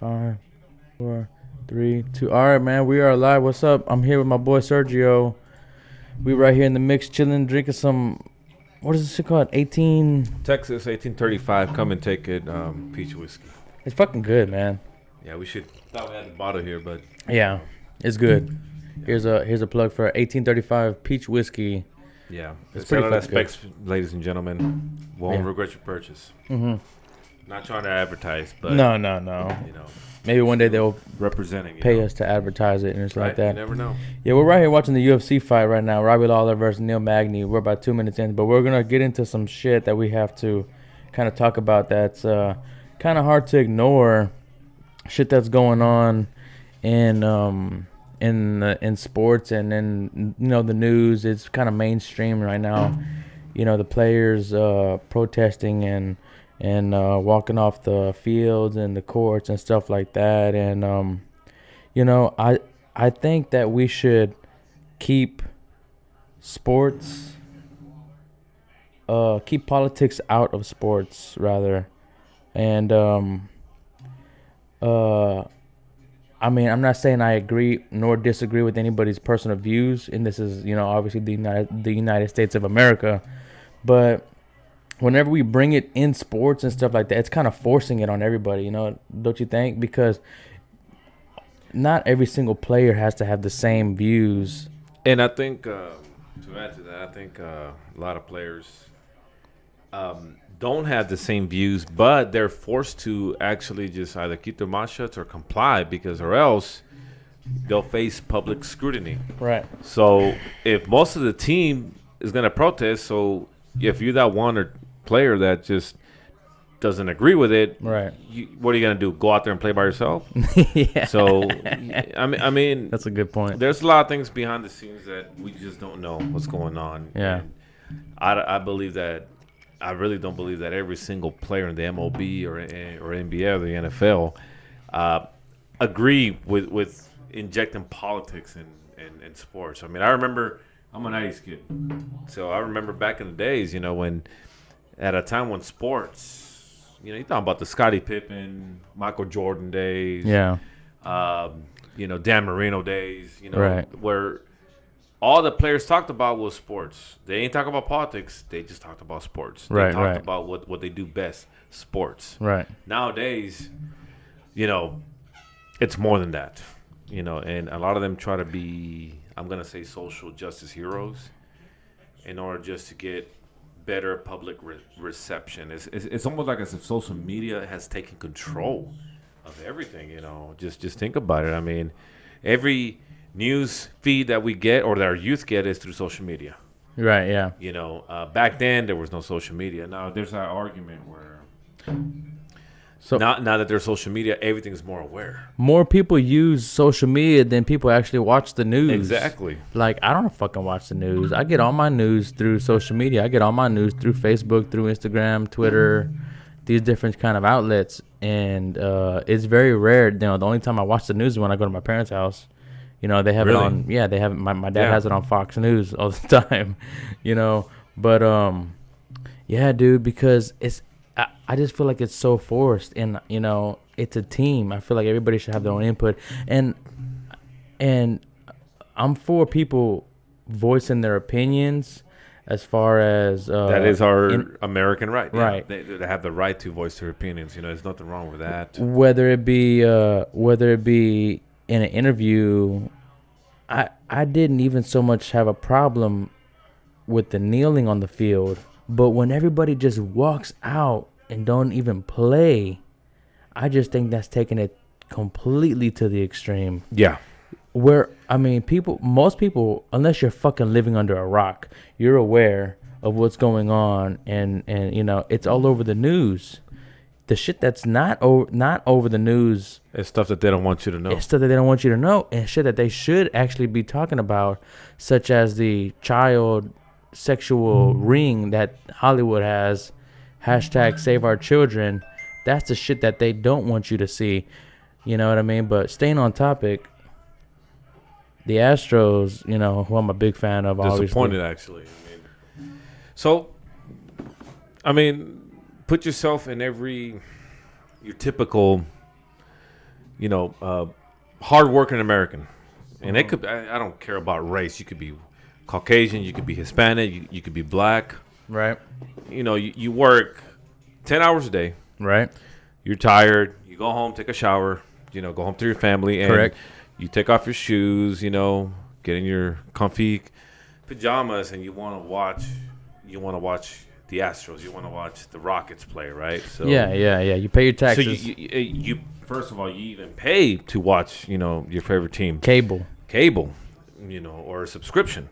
5, 4, 3, 2. All right, man. We are live. What's up? I'm here with my boy Sergio. We right here in the mix, chilling, drinking some. What is this shit called? 18. Texas 1835. Come and take it. Peach whiskey. It's fucking good, man. Yeah, we should. Thought we had the bottle here, but Yeah, it's good. Here's a plug for 1835 peach whiskey. yeah, It's pretty that fucking good. specs, ladies and gentlemen. Won't regret your purchase. Mm-hmm. Not trying to advertise, but No. you know, Maybe one day they'll representing. pay us to advertise it and it's right? like that. You never know. Yeah, we're right here watching the UFC fight right now. Robbie Lawler versus Neil Magny. We're about 2 minutes in, but we're going to get into some shit that we have to kind of talk about that's kind of hard to ignore. Shit that's going on in sports and in, the news. It's kind of mainstream right now. The players protesting and walking off the fields and the courts and stuff like that. And, I think that we should keep sports, keep politics out of sports, rather. And, I'm not saying I agree nor disagree with anybody's personal views. And this is, obviously the United States of America. But whenever we bring it in sports and stuff like that, it's kind of forcing it on everybody, don't you think? Because not every single player has to have the same views. And I think to add to that, I think a lot of players don't have the same views, but they're forced to actually just either keep their mouth shut or comply, or else they'll face public scrutiny. Right. So if most of the team is going to protest, so if you're that one player that just doesn't agree with it, right? What are you going to do? Go out there and play by yourself? Yeah. So, I mean, that's a good point. There's a lot of things behind the scenes that we just don't know what's going on. Yeah. And I believe that. I really don't believe that every single player in the MLB or NBA or the NFL agree with injecting politics in sports. I mean, I remember I'm an 90s kid, so I remember back in the days, when at a time when sports, you're talking about the Scottie Pippen, Michael Jordan days, yeah, Dan Marino days, right, where all the players talked about was sports. They ain't talk about politics. They just talked about sports. They talked about what they do best, sports. Right. Nowadays, it's more than that. And a lot of them try to be, I'm going to say, social justice heroes in order just to get better public reception. It's almost like as if social media has taken control of everything, Just think about it. I mean, every news feed that we get or that our youth get is through social media. Right, yeah. Back then there was no social media. Now there's that argument where now that there's social media, everything's more aware. More people use social media than people actually watch the news. Exactly. Like, I don't fucking watch the news. I get all my news through social media. I get all my news through Facebook, through Instagram, Twitter, these different kind of outlets. And it's very rare. The only time I watch the news is when I go to my parents' house. They have it on. Yeah, they have. My dad has it on Fox News all the time. But yeah, dude, because I just feel like it's so forced, and it's a team. I feel like everybody should have their own input, and I'm for people voicing their opinions as far as that is our American right. Right, they have the right to voice their opinions. There's nothing wrong with that. Whether it be in an interview, I didn't even so much have a problem with the kneeling on the field, but when everybody just walks out and don't even play, I just think that's taking it completely to the extreme. Yeah. Where, most people, unless you're fucking living under a rock, you're aware of what's going on, and it's all over the news. The shit that's not over the news, it's stuff that they don't want you to know. It's stuff that they don't want you to know, and shit that they should actually be talking about, such as the child sexual ring that Hollywood has, #SaveOurChildren. That's the shit that they don't want you to see. You know what I mean? But staying on topic, the Astros, who I'm a big fan of, disappointed obviously. Actually. Put yourself in your typical hardworking American, and it could. I don't care about race. You could be Caucasian, you could be Hispanic, you could be black. Right. You work 10 hours a day. Right. You're tired. You go home, take a shower. Go home to your family, and Correct. you take off your shoes. Get in your comfy pajamas, and you want to watch. You want to watch the Astros. You want to watch the Rockets play, right? So Yeah. You pay your So taxes. you first of all, you even pay to watch, your favorite team. Cable. Or a subscription.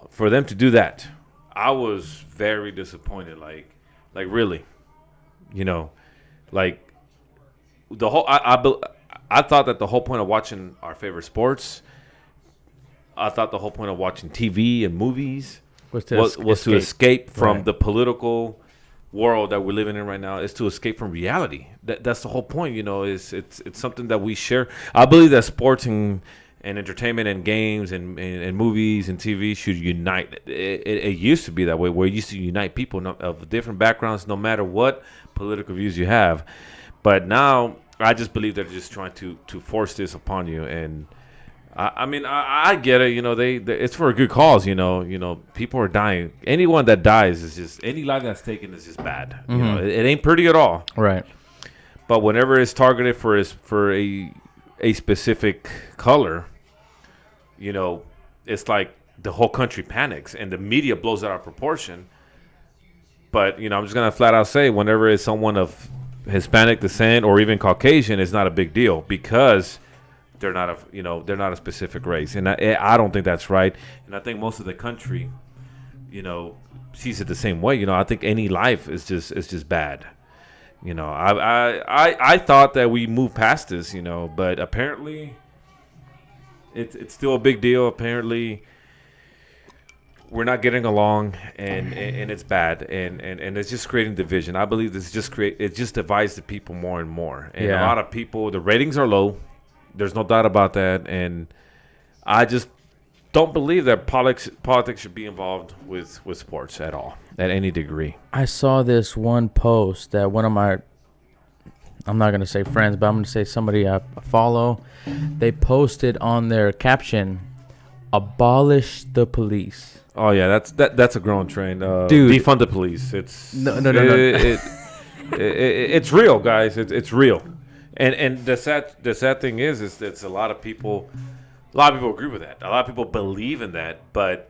For them to do that, I was very disappointed. Like really, like the whole. I thought that the whole point of watching our favorite sports. I thought the whole point of watching TV and movies was to escape from the political world that we're living in right now. Is to escape from reality. That's the whole point. It's something that we share. I believe that sports and entertainment and games and movies and TV should unite. It used to be that way, where it used to unite people of different backgrounds, no matter what political views you have. But now, I just believe they're just trying to force this upon you. And I get it. It's for a good cause. People are dying. Anyone that dies is just any life that's taken is just bad. Mm-hmm. It ain't pretty at all. Right. But whenever it's targeted for a specific color, it's like the whole country panics and the media blows out of proportion. But, I'm just going to flat out say whenever it's someone of Hispanic descent or even Caucasian, it's not a big deal because they're not a specific race. And I don't think that's right. And I think most of the country, sees it the same way. I think any life is just bad. I thought that we moved past this, but apparently it's still a big deal. Apparently we're not getting along, and it's bad, and it's just creating division. I believe it just divides the people more and more. And a lot of people, the ratings are low. There's no doubt about that, and I just don't believe that politics should be involved with sports at all, at any degree. I saw this one post that one of my, I'm not going to say friends, but I'm going to say somebody I follow, they posted on their caption, "Abolish the police." Oh yeah, that's a growing trend. Dude, defund the police. It's no. It's real, guys. It's real. And the sad thing is that a lot of people agree with that. A lot of people believe in that, but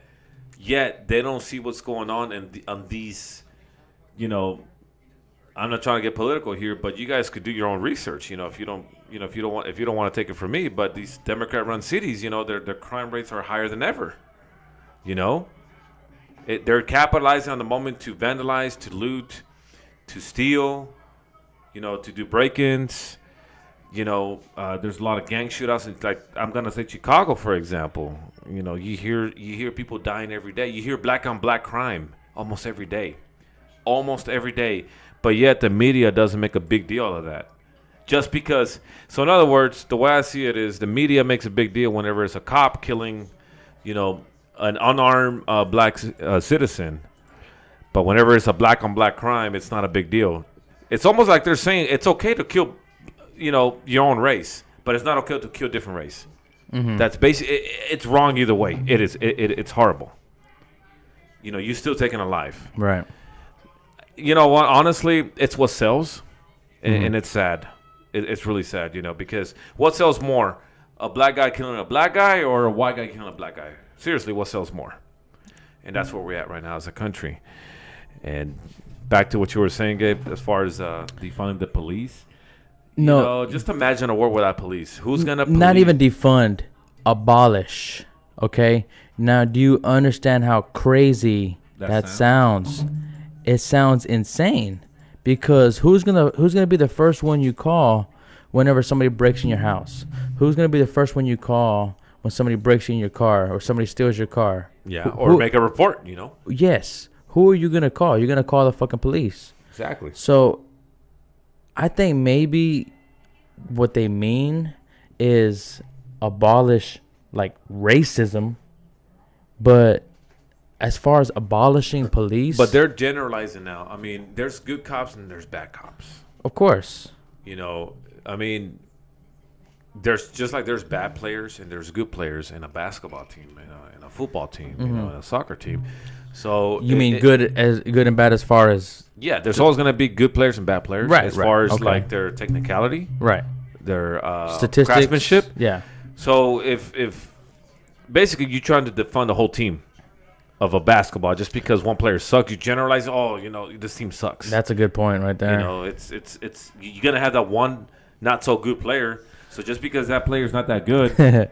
yet they don't see what's going on on these. I'm not trying to get political here, but you guys could do your own research. If you don't want to take it from me, but these Democrat-run cities, their crime rates are higher than ever. They're capitalizing on the moment to vandalize, to loot, to steal, to do break-ins. There's a lot of gang shootouts. It's like, I'm gonna say Chicago, for example. You hear people dying every day. You hear black on black crime almost every day. But yet the media doesn't make a big deal of that. Just because. So in other words, the way I see it is the media makes a big deal whenever it's a cop killing, an unarmed black citizen. But whenever it's a black on black crime, it's not a big deal. It's almost like they're saying it's okay to kill, your own race, but it's not okay to kill different race. Mm-hmm. That's basically it's wrong either way. It is. It's horrible. You're still taking a life. Right. You know what? Honestly, it's what sells, and it's sad. It's really sad, because what sells more, a black guy killing a black guy or a white guy killing a black guy? Seriously, what sells more? And that's where we're at right now as a country. And back to what you were saying, Gabe, as far as defunding the police. No, just imagine a world without police. Who's gonna police? Not even defund, abolish. Okay. Now, do you understand how crazy that sounds? It sounds insane, because who's gonna be the first one you call whenever somebody breaks in your house? Who's gonna be the first one you call when somebody breaks in your car or somebody steals your car? Yeah, or make a report. Yes. Who are you gonna call? You're gonna call the fucking police. Exactly. So I think maybe what they mean is abolish like racism, but as far as abolishing police, but they're generalizing now. I mean, there's good cops and there's bad cops. Of course. there's just like there's bad players and there's good players in a basketball team and a football team, and a soccer team. So you mean good and bad as far as there's always going to be good players and bad players, right, as far as okay. like their technicality, right, their statistics, craftsmanship. Yeah. So if basically you're trying to defund the whole team of a basketball just because one player sucks, you generalize, this team sucks. That's a good point right there. It's you're gonna have that one not so good player. So just because that player's not that good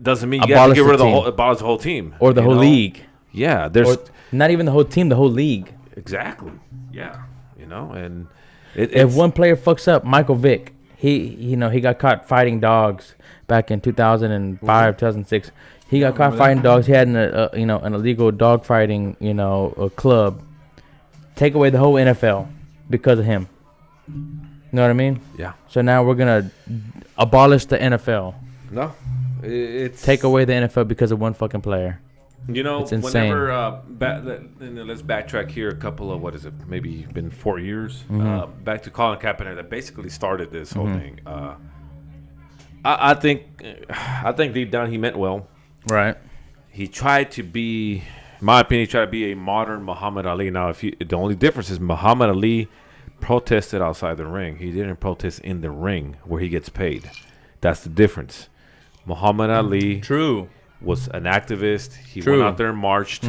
doesn't mean you have to get rid of abolish the whole team or the whole league. Yeah, there's not even the whole team, the whole league. Exactly. Yeah, and if one player fucks up, Michael Vick, he got caught fighting dogs back in 2005, 2006. He got caught fighting dogs. He had an illegal dog fighting, a club. Take away the whole NFL because of him. You know what I mean? Yeah. So now we're gonna abolish the NFL. No, it's take away the NFL because of one fucking player. It's insane. Whenever let's backtrack here a couple of maybe been 4 years back to Colin Kaepernick that basically started this whole thing. I think deep down he meant well. Right. He tried to be, in my opinion, a modern Muhammad Ali. Now, the only difference is Muhammad Ali protested outside the ring. He didn't protest in the ring where he gets paid. That's the difference. Muhammad Ali was an activist. He went out there and marched.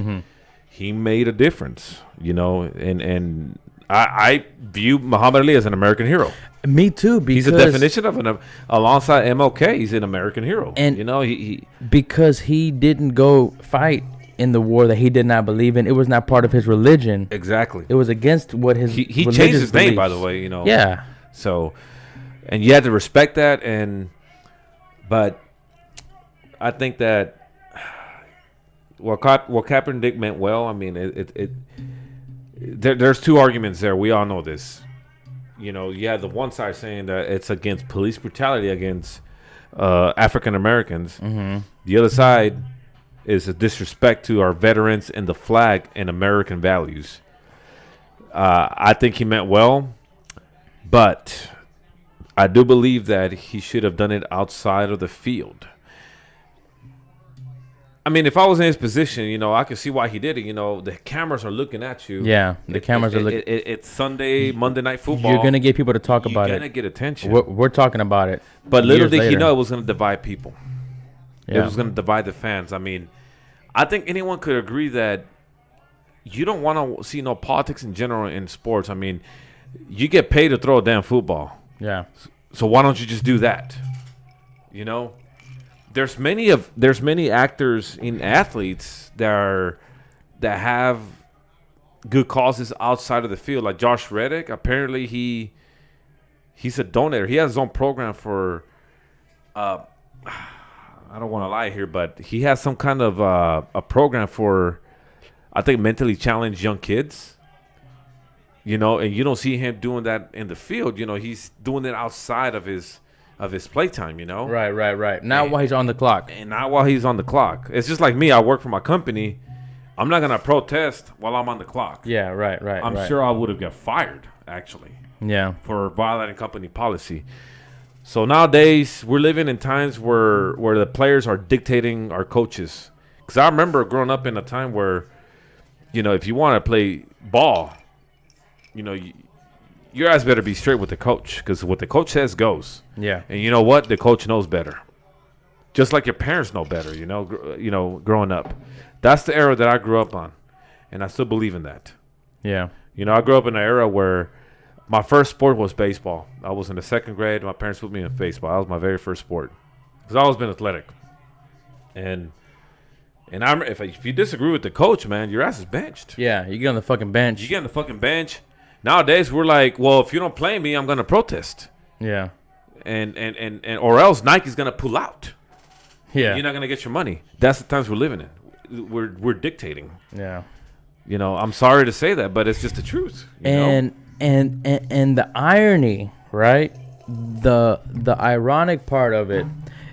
He made a difference, and I view Muhammad Ali as an American hero. Me too, because he's a definition of alongside MLK. He's an American hero, and he because he didn't go fight in the war that he did not believe in. It was not part of his religion. Exactly, it was against what his he changed his beliefs. name, by the way. Yeah. So, and you had to respect that, but I think that what Kaepernick meant well. I mean, there's two arguments there. We all know this. You have the one side saying that it's against police brutality against African Americans. The other side is a disrespect to our veterans and the flag and American values. I think he meant well, but I do believe that he should have done it outside of the field. I mean, if I was in his position, I could see why he did it. The cameras are looking at you. Yeah, the cameras are looking. It's Sunday, Monday Night Football. You're going to get people to talk about it. You're going to get attention. We're talking about it. But little did he know it was going to divide people. Yeah. It was going to divide the fans. I mean, I think anyone could agree that you don't want to see no politics in general in sports. I mean, you get paid to throw a damn football. Yeah. So why don't you just do that? There's many actors and athletes that have good causes outside of the field. Like Josh Reddick, apparently he's a donator. He has his own program for I don't want to lie here, but he has some kind of a program for, I think, mentally challenged young kids. And you don't see him doing that in the field. He's doing it outside of his playtime, Right. Now while he's on the clock. And not while he's on the clock. It's just like me. I work for my company. I'm not going to protest while I'm on the clock. Yeah, right. I'm sure I would have got fired, actually. Yeah. For violating company policy. So nowadays, we're living in times where the players are dictating our coaches. Because I remember growing up in a time where, if you want to play ball, your ass better be straight with the coach, because what the coach says goes. Yeah. And you know what? The coach knows better. Just like your parents know better, growing up. That's the era that I grew up on, and I still believe in that. Yeah. I grew up in an era where my first sport was baseball. I was in the second grade. My parents put me in baseball. That was my very first sport, because I've always been athletic. And if you disagree with the coach, man, your ass is benched. Yeah, you get on the fucking bench. Nowadays, we're like, well, if you don't play me, I'm gonna protest. Yeah. And or else Nike's gonna pull out. Yeah. You're not gonna get your money. That's the times we're living in. We're dictating. Yeah. I'm sorry to say that, but it's just the truth. And the irony, right? The ironic part of it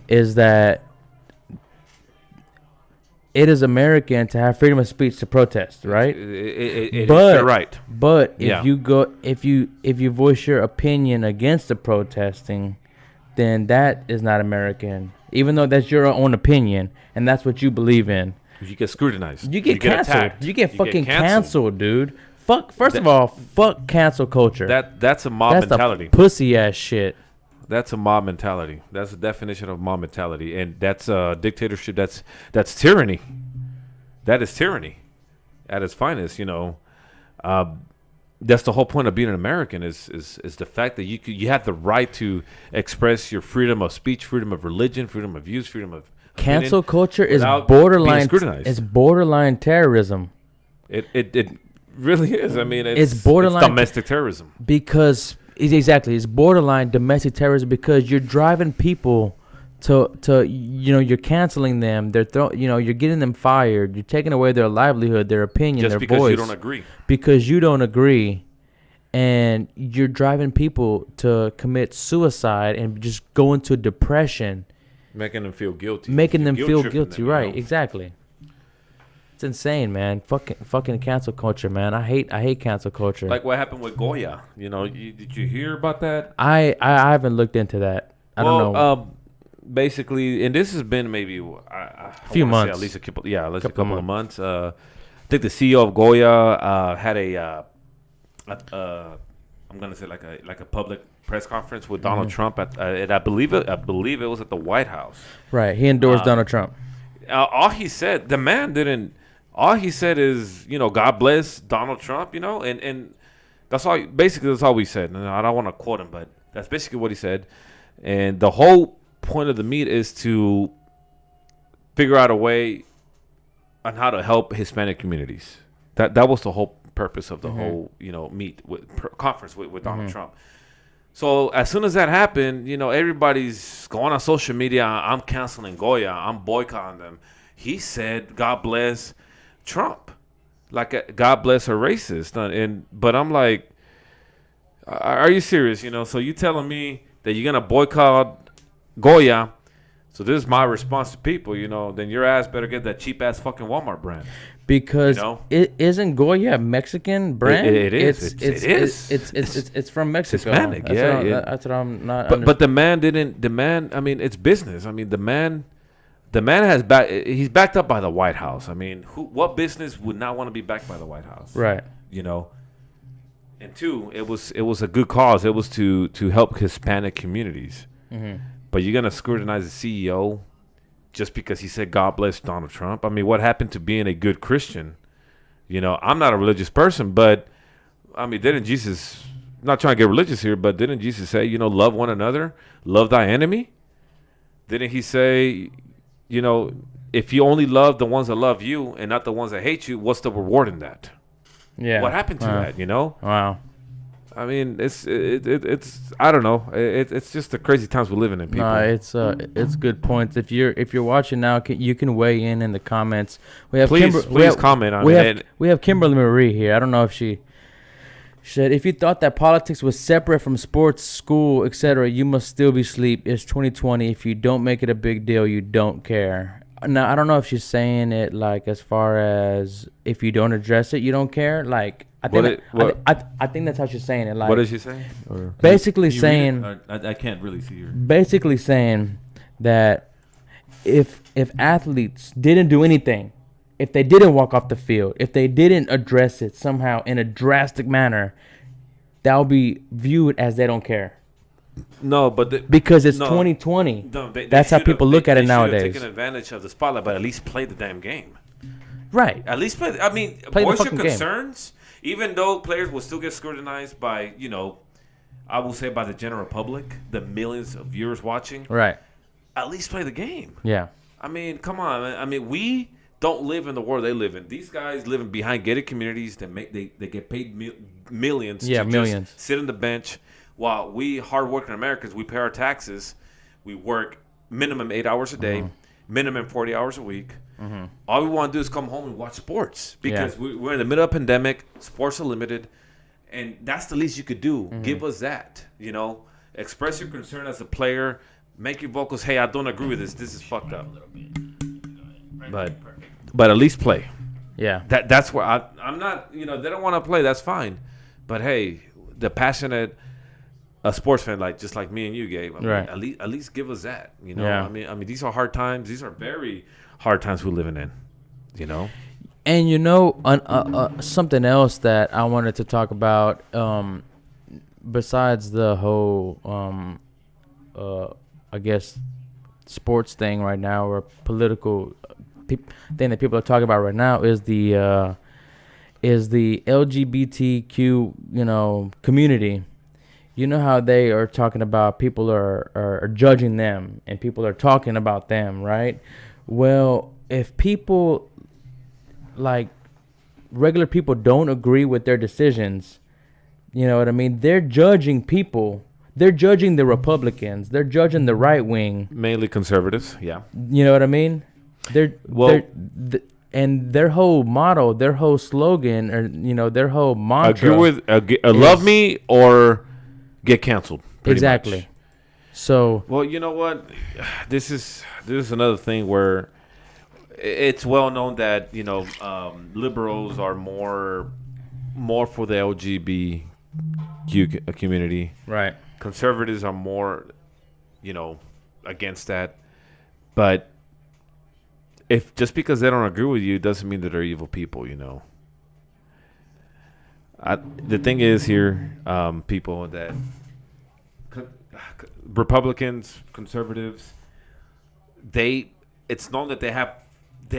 is that it is American to have freedom of speech to protest, right? You're right. But if you voice your opinion against the protesting, then that is not American. Even though that's your own opinion and that's what you believe in. You get scrutinized. You get canceled. Attacked. You get fucking canceled, dude. Fuck. First of all, fuck cancel culture. That's a mob mentality. Pussy ass shit. That's a mob mentality. That's the definition of mob mentality, and that's dictatorship. That's tyranny. That is tyranny at its finest. That's the whole point of being an American is the fact that you have the right to express your freedom of speech, freedom of religion, freedom of views, freedom of cancel culture is borderline. It's borderline terrorism. It really is. I mean, it's borderline domestic terrorism because it's borderline domestic terrorism because you're driving people to you're canceling them. You're getting them fired. You're taking away their livelihood, their opinion, just their because voice. you don't agree. Because you don't agree, and you're driving people to commit suicide and just go into depression, making them feel guilty. Right? Exactly. It's insane, man. Fucking cancel culture, man. I hate cancel culture. Like what happened with Goya. Did you hear about that? I haven't looked into that. I don't know. Basically, and this has been maybe a few months, at least a couple of months. I think the CEO of Goya had I'm gonna say like a public press conference with Donald Trump and I believe it was at the White House. Right, he endorsed Donald Trump. All he said, the man didn't. All he said is, God bless Donald Trump, and that's all. Basically, that's all we said. And I don't want to quote him, but that's basically what he said. And the whole point of the meet is to figure out a way on how to help Hispanic communities. That was the whole purpose of the whole meet conference with Donald Trump. So as soon as that happened, everybody's going on social media. I'm canceling Goya. I'm boycotting them. He said, "God bless Trump," like God bless a racist. But I'm like, are you serious? So you telling me that you're gonna boycott Goya? So this is my response to people. Then your ass better get that cheap ass fucking Walmart brand. Because it isn't Goya a Mexican brand? It is. It's from Mexico. Hispanic, that's what I'm not. But the man didn't. The man. I mean, it's business. I mean, the man has he's backed up by the White House. I mean, what business would not want to be backed by the White House? Right. And two, it was a good cause. It was to help Hispanic communities. Mm-hmm. But you're gonna scrutinize the CEO just because he said God bless Donald Trump? I mean, what happened to being a good Christian? I'm not a religious person, but I mean, didn't Jesus? Not trying to get religious here, but didn't Jesus say, love one another, love thy enemy? Didn't he say, if you only love the ones that love you and not the ones that hate you, what's the reward in that? Yeah. What happened to that? Wow. I mean, it's I don't know. It's just the crazy times we're living in, people. No, it's good points. If you're watching now, you can weigh in the comments. We have please comment on it. We have Kimberly Marie here. I don't know if she said, if you thought that politics was separate from sports, school, etc., you must still be asleep. It's 2020. If you don't make it a big deal, you don't care. Now, I don't know if she's saying it like as far as if you don't address it, you don't care. Like, I think that's how she's saying it. Like, what is she saying? Basically saying, I can't really see her. Basically saying that if athletes didn't do anything, if they didn't walk off the field, if they didn't address it somehow in a drastic manner, that will be viewed as they don't care. No, but because it's 2020. No, that's how people look at it nowadays. Taking advantage of the spotlight, but at least play the damn game. Right. At least play. I mean, voice your concerns. Even though players will still get scrutinized by, I will say by the general public, the millions of viewers watching. Right. At least play the game. Yeah. I mean, come on, man. I mean, we don't live in the world they live in. These guys live in behind gated communities that they get paid millions. Yeah, millions. Just sit on the bench while we hardworking Americans, we pay our taxes. We work minimum 8 hours a day, minimum 40 hours a week. Mm-hmm. All we want to do is come home and watch sports because we're in the middle of a pandemic. Sports are limited, and that's the least you could do. Mm-hmm. Give us that, Express your concern as a player. Make your vocals. Hey, I don't agree with this. This is fucked up. But at least play. Yeah. That's where I'm not. They don't want to play. That's fine. But hey, the passionate a sports fan like just like me and you, Gabe. I mean, Right. at least give us that. You know. Yeah. I mean, these are hard times. These are very hard times we're living in. You know. And something else that I wanted to talk about, besides the whole, I guess, sports thing right now, or political thing that people are talking about right now, is the LGBTQ, community. You know how they are talking about people are judging them and people are talking about them, right? Well, if people, like, regular people don't agree with their decisions, you know what I mean? They're judging people. They're judging the Republicans. They're judging the right wing. Mainly conservatives. Yeah. You know what I mean? And their whole motto, their whole slogan, or their whole mantra. Love me or get canceled. Exactly. Much. So. Well, you know what? This is another thing where it's well known that liberals are more for the LGBTQ community. Right. Conservatives are more, against that. But if just because they don't agree with you doesn't mean that they're evil people. The thing is here, people, that Republicans, conservatives, it's known that they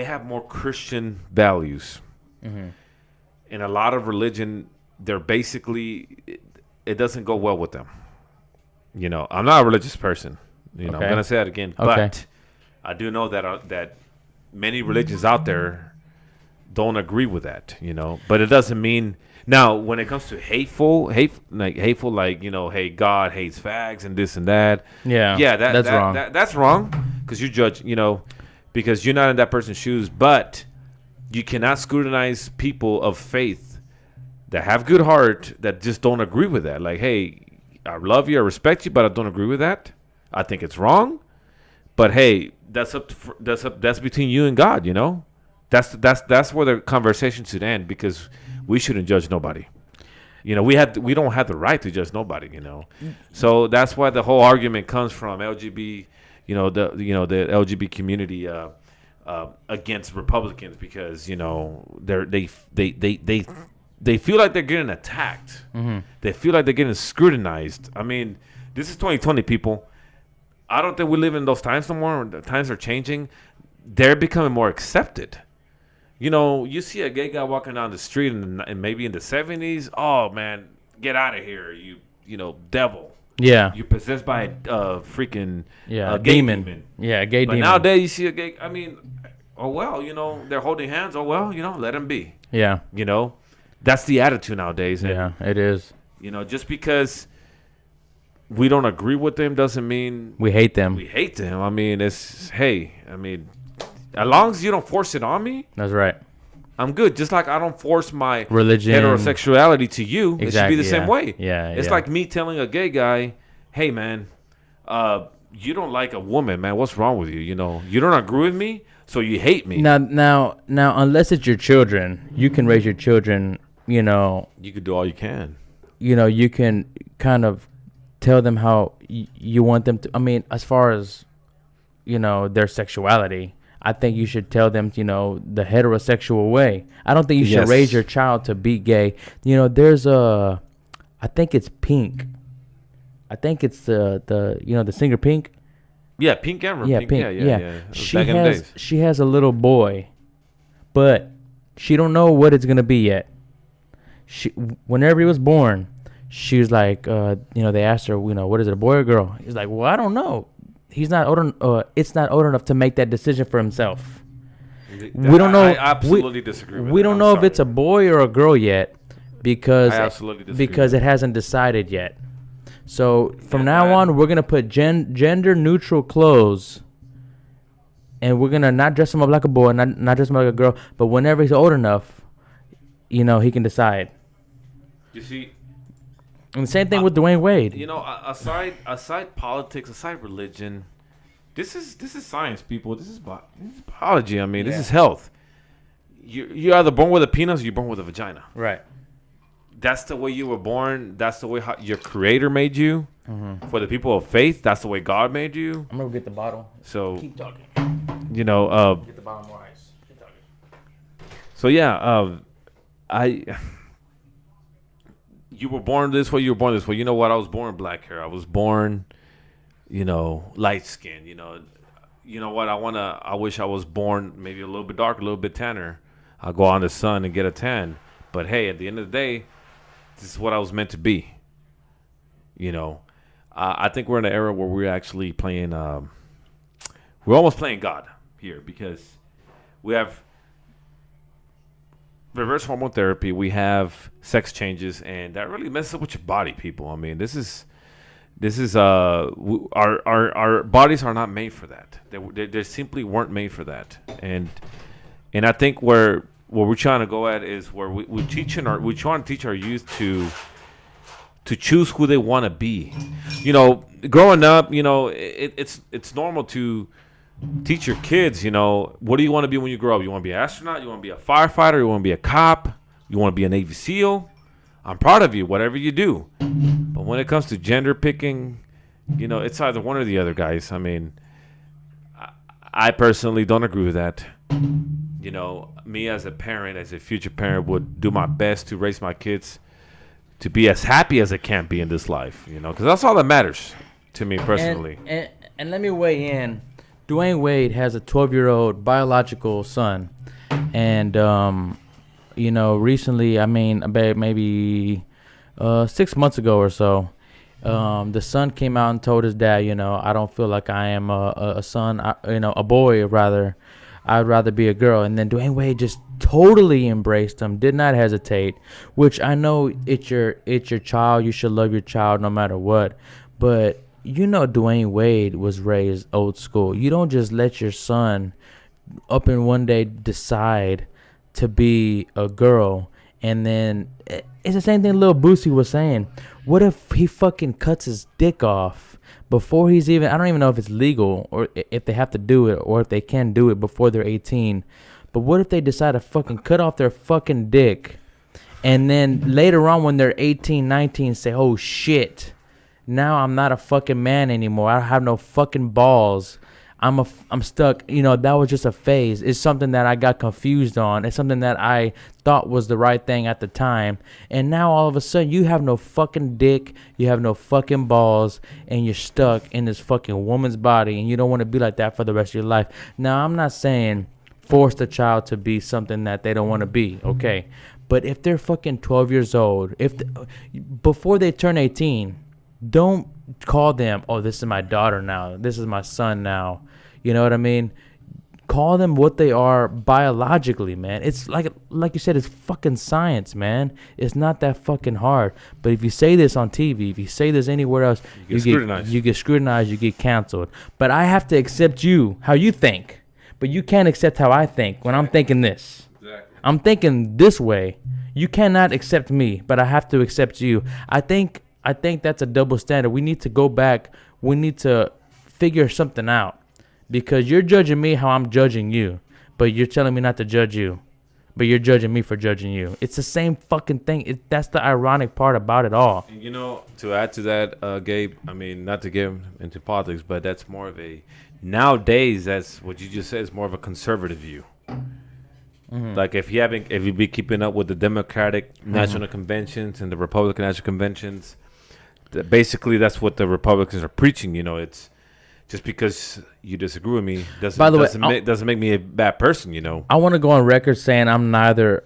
have more Christian values. Mm-hmm. In a lot of religion, they're basically, it doesn't go well with them. I'm not a religious person. Okay. I'm gonna say that again, but I do know that many religions out there don't agree with that. But it doesn't mean. Now, when it comes to hateful, hey, God hates fags and this and that. Yeah, that's wrong. That's wrong because you judge, because you're not in that person's shoes. But you cannot scrutinize people of faith that have good heart that just don't agree with that. Like, hey, I love you, I respect you, but I don't agree with that. I think it's wrong. But hey, that's between you and God. That's where the conversation should end, because we shouldn't judge nobody. We don't have the right to judge nobody. So that's why the whole argument comes from LGBT. The LGBT community against Republicans, because they feel like they're getting attacked. Mm-hmm. They feel like they're getting scrutinized. I mean, this is 2020, people. I don't think we live in those times no more. The times are changing. They're becoming more accepted. You see a gay guy walking down the street and maybe in the 70s. Oh, man, get out of here, you devil. Yeah. You're possessed by a freaking gay demon. Yeah, a gay but demon. But nowadays you see a gay. I mean, oh well, they're holding hands. Oh well, let them be. Yeah. That's the attitude nowadays. And, yeah, it is. Just because we don't agree with them doesn't mean we hate them. I mean, as long as you don't force it on me. That's right. I'm good. Just like I don't force my religion, heterosexuality to you. Exactly, it should be the same way. Yeah. It's like me telling a gay guy, hey, man, you don't like a woman, man. What's wrong with you? You don't agree with me, so you hate me. Now, unless it's your children, you can raise your children, You can do all you can. You can kind of tell them how you want them to. I mean, as far as, their sexuality, I think you should tell them, the heterosexual way. I don't think you should raise your child to be gay. There's I think it's Pink. I think it's the singer Pink. Yeah, Pink Amber. Yeah, Pink. Yeah. She has a little boy, but she don't know what it's gonna be yet. Whenever he was born, she was like, they asked her, what is it, a boy or girl? He's like, well, I don't know. He's not old. It's not old enough to make that decision for himself. We don't know. I absolutely disagree. We don't know if it's a boy or a girl yet, because it hasn't decided yet. So from now on, we're gonna put gender neutral clothes, and we're gonna not dress him up like a boy, not dress him up like a girl. But whenever he's old enough, he can decide. You see. And the same thing with Dwayne Wade. Aside politics, aside religion, this is science, people. This is biology. I mean, this is health. You're either born with a penis or you're born with a vagina. Right. that's the way you were born. That's the way your creator made you. For the people of faith, that's the way God made you. I'm gonna get the bottle. So Keep talking. you know, Get the bottle more ice. Keep talking. so yeah, you were born this way. You were born this way. You know what? I was born black hair. I was born, light skin. You know what? I wish I was born maybe a little bit darker, a little bit tanner. I'll go out in the sun and get a tan. But hey, at the end of the day, this is what I was meant to be. I think we're in an era where we're actually playing. We're almost playing God here because we have reverse hormone therapy. We have sex changes, and that really messes up with your body, people. I mean, this is our bodies are not made for that. They simply weren't made for that, and I think where we're trying to go at is where we're trying to teach our youth to choose who they want to be. Growing up, it's normal to teach your kids, what do you want to be when you grow up? You want to be an astronaut? You want to be a firefighter? You want to be a cop? You want to be a Navy SEAL? I'm proud of you, whatever you do. But when it comes to gender picking, it's either one or the other, guys. I mean, I personally don't agree with that. Me as a parent, as a future parent, would do my best to raise my kids to be as happy as it can be in this life, because that's all that matters to me personally. And let me weigh in. Dwayne Wade has a 12-year-old biological son, and recently, about maybe 6 months ago or so, the son came out and told his dad, I don't feel like I am a son, a boy rather. I'd rather be a girl. And then Dwayne Wade just totally embraced him, did not hesitate, which I know it's your child. You should love your child no matter what. But, Dwayne Wade was raised old school. You don't just let your son up and one day decide to be a girl. And then it's the same thing Lil Boosie was saying. What if he fucking cuts his dick off before he's even, I don't even know if it's legal or if they have to do it or if they can do it before they're 18. But what if they decide to fucking cut off their fucking dick and then later on when they're 18, 19 say, oh shit, now I'm not a fucking man anymore. I have no fucking balls. I'm stuck. That was just a phase. It's something that I got confused on. It's something that I thought was the right thing at the time. And now all of a sudden you have no fucking dick. You have no fucking balls. And you're stuck in this fucking woman's body. And you don't want to be like that for the rest of your life. Now, I'm not saying force the child to be something that they don't want to be. Okay. But if they're fucking 12 years old, before they turn 18, don't call them, oh, this is my daughter now. This is my son now. You know what I mean? Call them what they are biologically, man. It's like you said, it's fucking science, man. It's not that fucking hard. But if you say this on TV, if you say this anywhere else, you get scrutinized, you get canceled. But I have to accept you, how you think. But you can't accept how I think when I'm thinking this. Exactly. I'm thinking this way. You cannot accept me, but I have to accept you. I think that's a double standard. We need to go back. We need to figure something out. Because you're judging me how I'm judging you. But you're telling me not to judge you. But you're judging me for judging you. It's the same fucking thing. That's the ironic part about it all. To add to that, Gabe, not to get into politics, but that's more of a, nowadays, that's what you just said, is more of a conservative view. Mm-hmm. Like if you be keeping up with the Democratic National Conventions and the Republican National Conventions, basically that's what the Republicans are preaching. It's just because you disagree with me doesn't make me a bad person. I want to go on record saying I'm neither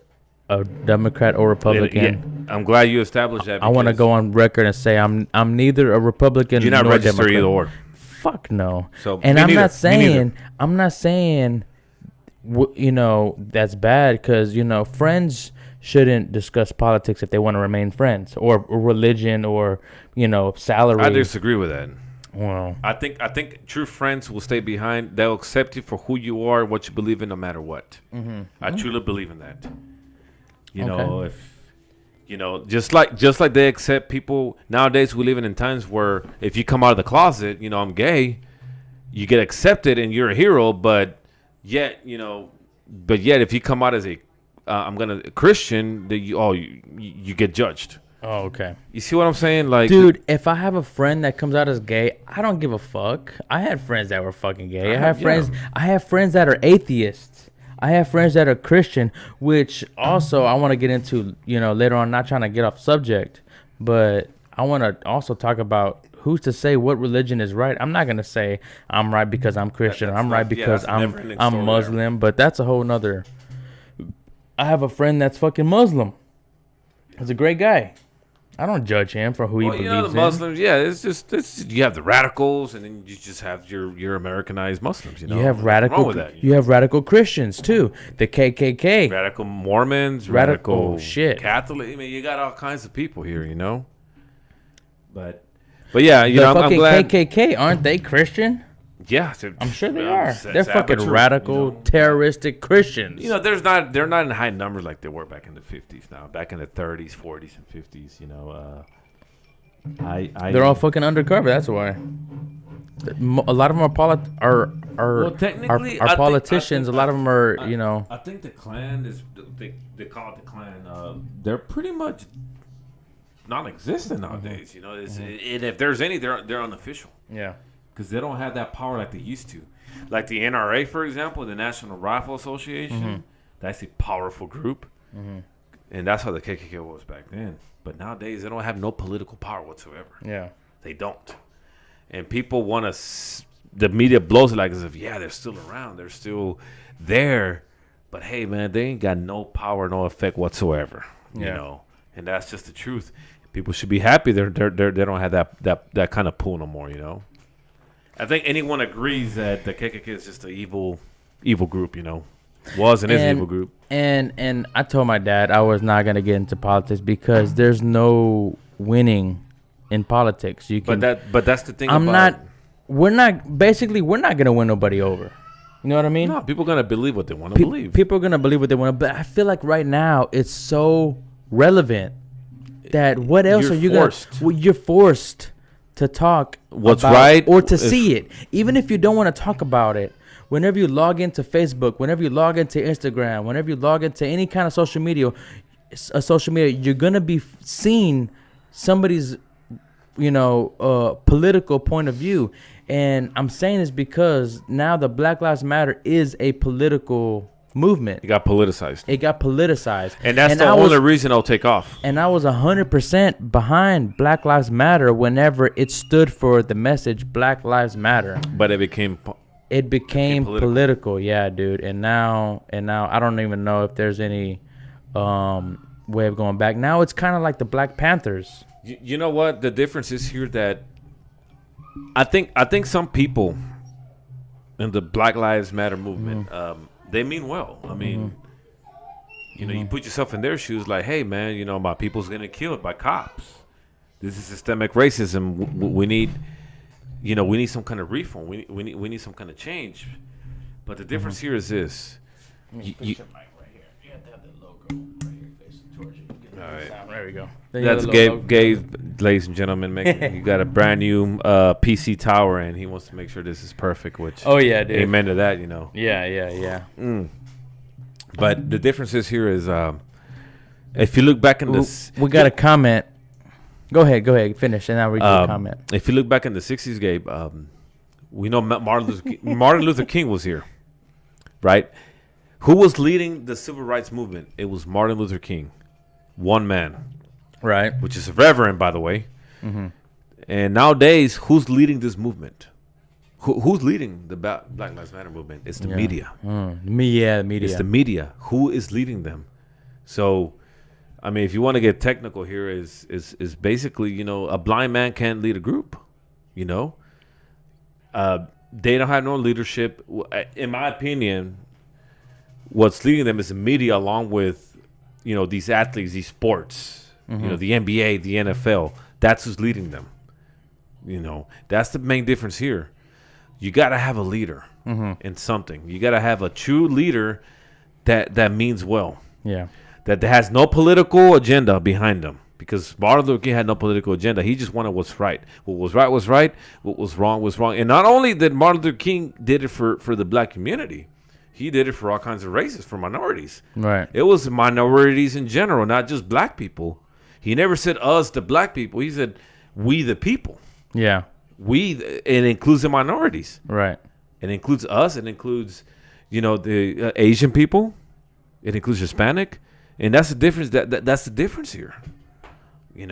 a Democrat or Republican. Yeah, I'm glad you established that. I want to go on record and say I'm neither a Republican. You're not nor registered Democrat. either or. Fuck no. So and I'm not saying that's bad because friends shouldn't discuss politics if they want to remain friends or religion or salary. I disagree with that. Well, I think true friends will stay behind. They'll accept you for who you are and what you believe in, no matter what. Mm-hmm. I truly believe in that. Just like they accept people nowadays. We're living in times where if you come out of the closet, I'm gay, you get accepted and you're a hero. But yet if you come out as a I'm gonna Christian, that you get judged. Oh, okay. You see what I'm saying? Like, dude, if I have a friend that comes out as gay, I don't give a fuck. I had friends that were fucking gay. I have friends that are atheists. I have friends that are Christian, which also I want to get into, later on, not trying to get off subject, but I want to also talk about who's to say what religion is right. I'm not going to say I'm right because I'm Christian. I'm right because I'm Muslim, but that's a whole nother. I have a friend that's fucking Muslim. He's a great guy. I don't judge him for who he believes in. The Muslims, you have the radicals, and then you just have your Americanized Muslims. You have radical Christians too. The KKK, radical Mormons, radical shit, Catholic. I mean, you got all kinds of people here, But yeah, I'm glad. KKK, aren't they Christian? Yeah, I'm sure they are. They're fucking radical, terroristic Christians. They're not in high numbers like they were back in the 50s. Now, back in the 30s, 40s, and 50s, they're all fucking undercover. That's why. A lot of them are politicians. A lot of them are, I think the Klan is. They call it the Klan. They're pretty much non-existent nowadays. And if there's any, they're unofficial. Yeah. Because they don't have that power like they used to. Like the NRA, for example, the National Rifle Association, that's a powerful group. And that's how the KKK was back then. But nowadays, they don't have no political power whatsoever. Yeah. They don't. And people want to, the media blows it like as if, they're still around. They're still there. But hey, man, they ain't got no power, no effect whatsoever. And that's just the truth. People should be happy they don't have that kind of pull no more, I think anyone agrees that the KKK is just an evil group, was and is an evil group. And I told my dad I was not gonna get into politics because there's no winning in politics. But that's the thing. We're not gonna win nobody over. You know what I mean? No, people are gonna believe what they want to believe. People are gonna believe what they want to. But I feel like right now it's so relevant that what else are you gonna? Well, you're forced to talk what's about right or to see it. Even if you don't want to talk about it, whenever you log into Facebook, whenever you log into Instagram, whenever you log into any kind of social media, you're going to be seeing somebody's, political point of view. And I'm saying this because now the Black Lives Matter is a political movement. It got politicized. And that's the only reason it'll take off. And I was 100% behind Black Lives Matter whenever it stood for the message Black Lives Matter. But it became political. Yeah, dude. And now I don't even know if there's any way of going back. Now it's kind of like the Black Panthers. You know what? The difference is here that I think some people in the Black Lives Matter movement, they mean well. I mean, you put yourself in their shoes like, hey, man, my people's getting killed by cops. This is systemic racism. We need, we need some kind of reform. We need some kind of change. But the difference here is this. You have to have the logo right here facing towards you. All right. There we go. That's Gabe, ladies and gentlemen. You got a brand new PC tower, and he wants to make sure this is perfect. Which dude. Amen to that, Yeah. But the difference is here is if you look back in this, we got a comment. Go ahead, finish, and I'll read your comment. If you look back in the 60s, Gabe, we know Martin Luther King was here, right? Who was leading the civil rights movement? It was Martin Luther King, one man. Right. Which is a reverend, by the way. And nowadays, who's leading this movement? Who's leading the Black Lives Matter movement? It's the media. The media. It's the media. Who is leading them? So, I mean, if you want to get technical here, is basically, a blind man can't lead a group. They don't have no leadership. In my opinion, what's leading them is the media, along with, these athletes, these sports. The NBA, the NFL, that's who's leading them. That's the main difference here. You got to have a leader in something. You got to have a true leader that means well. Yeah. That has no political agenda behind them. Because Martin Luther King had no political agenda. He just wanted what's right. What was right was right. What was wrong was wrong. And not only did Martin Luther King did it for the black community, He did it for all kinds of races, for minorities. Right. It was minorities in general, not just black people. He never said us, the black people. He said we, the people. Yeah. It includes the minorities. Right. It includes us. It includes, the Asian people. It includes Hispanic, and that's the difference. That's the difference here. We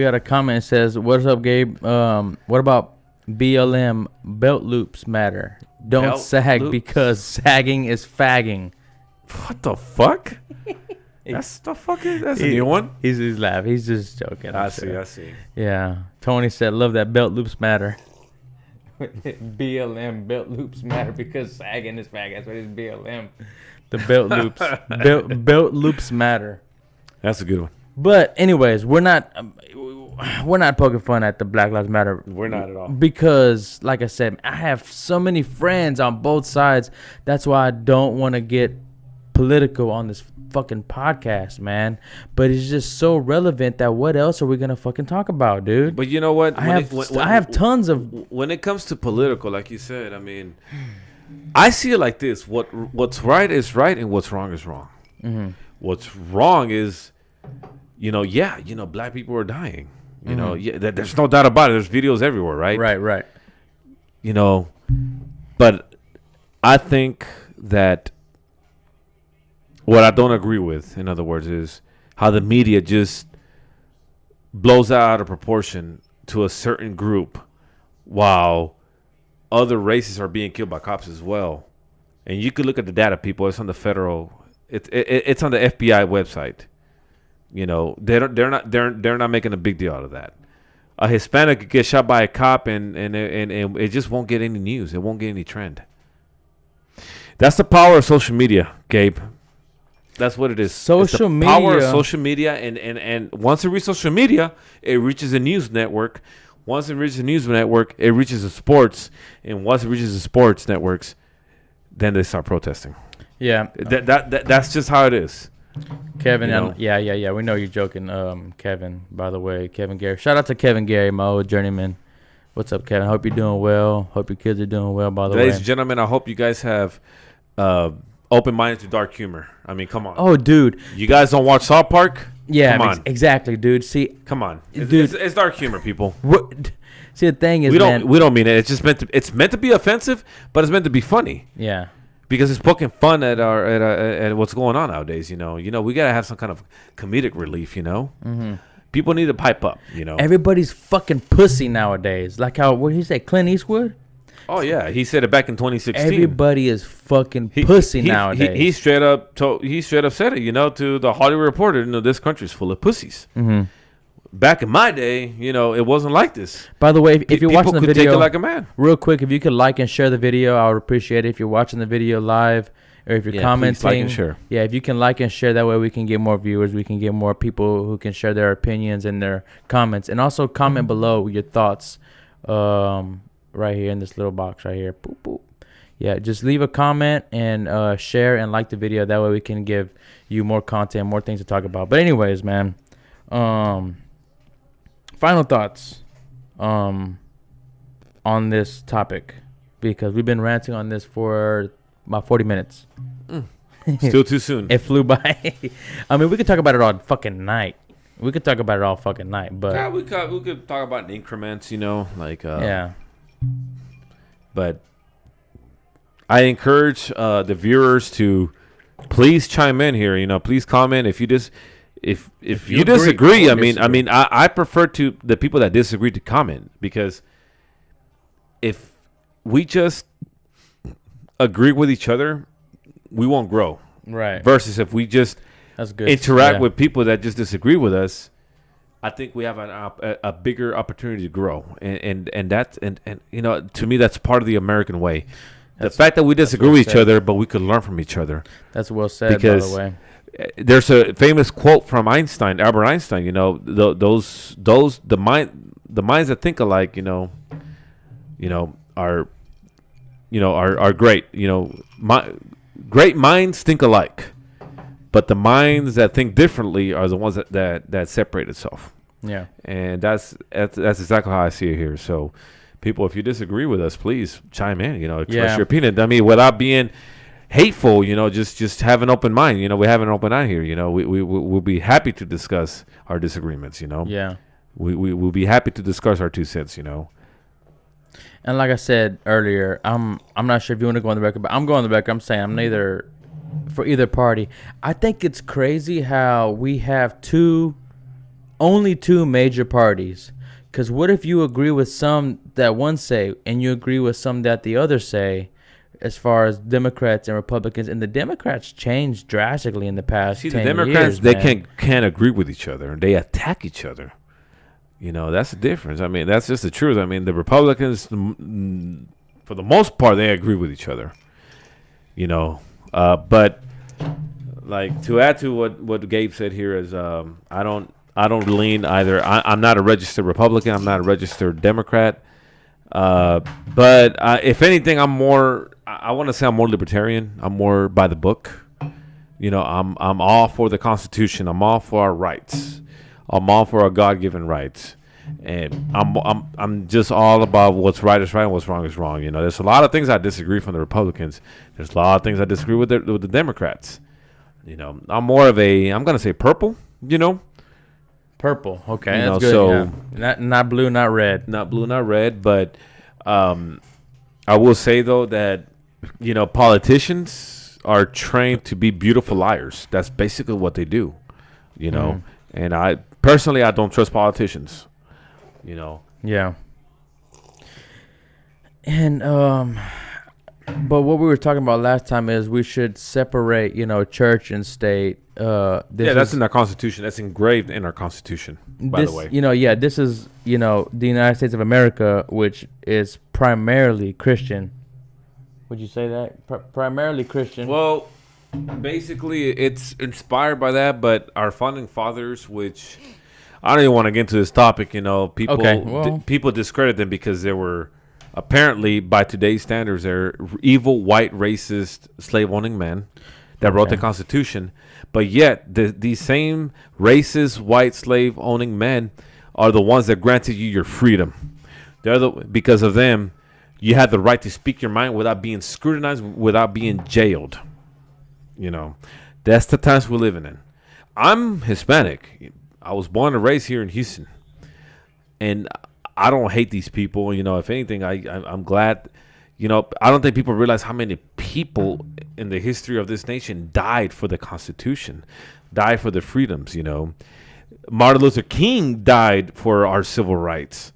got a comment that says, "What's up, Gabe? What about BLM belt loops matter? Don't Belt sag loops? because sagging is fagging." What the fuck? That's a new one. He's laughing. He's just joking. I see. Yeah. Tony said, "Love that belt loops matter." BLM belt loops matter because sagging is fagging. That's what it's BLM. The belt loops. belt loops matter. That's a good one. But anyways, we're not poking fun at the Black Lives Matter. We're not at all. Because, like I said, I have so many friends on both sides. That's why I don't want to get political on this fucking podcast, man. But it's just so relevant that what else are we gonna fucking talk about, dude? But you know what? I have tons of. When it comes to political, like you said, I mean, I see it like this: what's right is right, and what's wrong is wrong. Mm-hmm. What's wrong is, black people are dying. There's no doubt about it. There's videos everywhere, right? Right. But I think that what I don't agree with, in other words, is how the media just blows out of proportion to a certain group while other races are being killed by cops as well. And you could look at the data, people. It's on the federal. It's on the FBI website. They're not making a big deal out of that. A Hispanic could get shot by a cop and it just won't get any news. It won't get any trend. That's the power of social media, Gabe. That's what it is. Social media. Power of social media, and once it reaches social media, it reaches a news network. Once it reaches a news network, it reaches the sports, and once it reaches the sports networks, then they start protesting. Yeah, that's just how it is. Kevin, yeah. We know you're joking, Kevin. By the way, Kevin Gary. Shout out to Kevin Gary, my old journeyman. What's up, Kevin? Hope you're doing well. Hope your kids are doing well. By the way, ladies and gentlemen, I hope you guys have open-minded to dark humor. I mean, come on. Oh, dude, you guys don't watch South Park? Yeah, come on. Exactly, dude. See, come on, dude, it's dark humor, people. See, the thing is, we don't mean it. It's just meant to be offensive, but it's meant to be funny. Yeah. Because it's poking fun at what's going on nowadays, we gotta have some kind of comedic relief, Mm-hmm. People need to pipe up, Everybody's fucking pussy nowadays. Like how what did he say, Clint Eastwood? Oh yeah, he said it back in 2016. Everybody is fucking pussy nowadays. He straight up said it, to the Hollywood Reporter. This country's full of pussies. Mm-hmm. Back in my day, it wasn't like this. By the way, if you're watching the video, take it like a man. Real quick, if you could like and share the video, I would appreciate it. If you're watching the video live, or if you're commenting, please like and share. Yeah, if you can like and share, that way we can get more viewers. We can get more people who can share their opinions and their comments, and also comment below your thoughts. Right here in this little box right here. Boop boop. Yeah, just leave a comment and share and like the video. That way we can give you more content, more things to talk about. But anyways, man. Final thoughts on this topic, because we've been ranting on this for about 40 minutes. Still too soon. It flew by. I mean, we could talk about it all fucking night. We could talk about it all fucking night, but yeah, we could talk about increments, yeah. But I encourage the viewers to please chime in here. Please comment if you if you disagree. I prefer to the people that disagree to comment, because if we just agree with each other, we won't grow. Right. Versus if we just interact with people that just disagree with us, I think we have a bigger opportunity to grow, and to me that's part of the American way. The fact that we disagree with each other, but we could learn from each other. That's well said. Because by the way, there's a famous quote from Albert Einstein. The minds that think alike, are great. Great minds think alike, but the minds that think differently are the ones that separate itself. Yeah, and that's exactly how I see it here. So people, if you disagree with us, please chime in. Express Yeah. your opinion. I mean, without being hateful. Just have an open mind. We have an open mind here. We'll be happy to discuss our disagreements. Yeah. We'll be happy to discuss our 2 cents. And like I said earlier, I'm not sure if you want to go on the record, but I'm going on the record. I'm saying I'm neither for either party. I think it's crazy how we have only two major parties. Because what if you agree with some that one say and you agree with some that the other say, as far as Democrats and Republicans? And the Democrats changed drastically in the past 10 the Democrats, years, they man. can't agree with each other. They attack each other. That's the difference. I mean, that's just the truth. I mean, the Republicans, for the most part, they agree with each other. But like to add to what Gabe said here is, I don't lean either. I'm not a registered Republican. I'm not a registered Democrat. But if anything, I'm more. I want to say I'm more libertarian. I'm more by the book. I'm all for the Constitution. I'm all for our rights. I'm all for our God-given rights, and I'm just all about what's right is right and what's wrong is wrong. There's a lot of things I disagree from the Republicans. There's a lot of things I disagree with the Democrats. I'm more of I'm gonna say purple. Purple. Okay, You that's know, good. so- yeah. Not blue, not red. Not blue, not red, but I will say though that politicians are trained to be beautiful liars. That's basically what they do. And I personally don't trust politicians. Yeah. And but what we were talking about last time is we should separate, church and state. That's in our Constitution. That's engraved in our Constitution, by the way. This is, the United States of America, which is primarily Christian. Would you say that? Primarily Christian. Well, basically, it's inspired by that, but our founding fathers, which I don't even want to get into this topic, people people discredit them because they were apparently, by today's standards, they're evil, white, racist, slave-owning men that wrote the Constitution. But yet, these same racist, white, slave-owning men are the ones that granted you your freedom. Because of them, you had the right to speak your mind without being scrutinized, without being jailed. That's the times we're living in. I'm Hispanic. I was born and raised here in Houston, and I don't hate these people. If anything, I'm glad. I don't think people realize how many people in the history of this nation died for the Constitution, died for the freedoms. Martin Luther King died for our civil rights,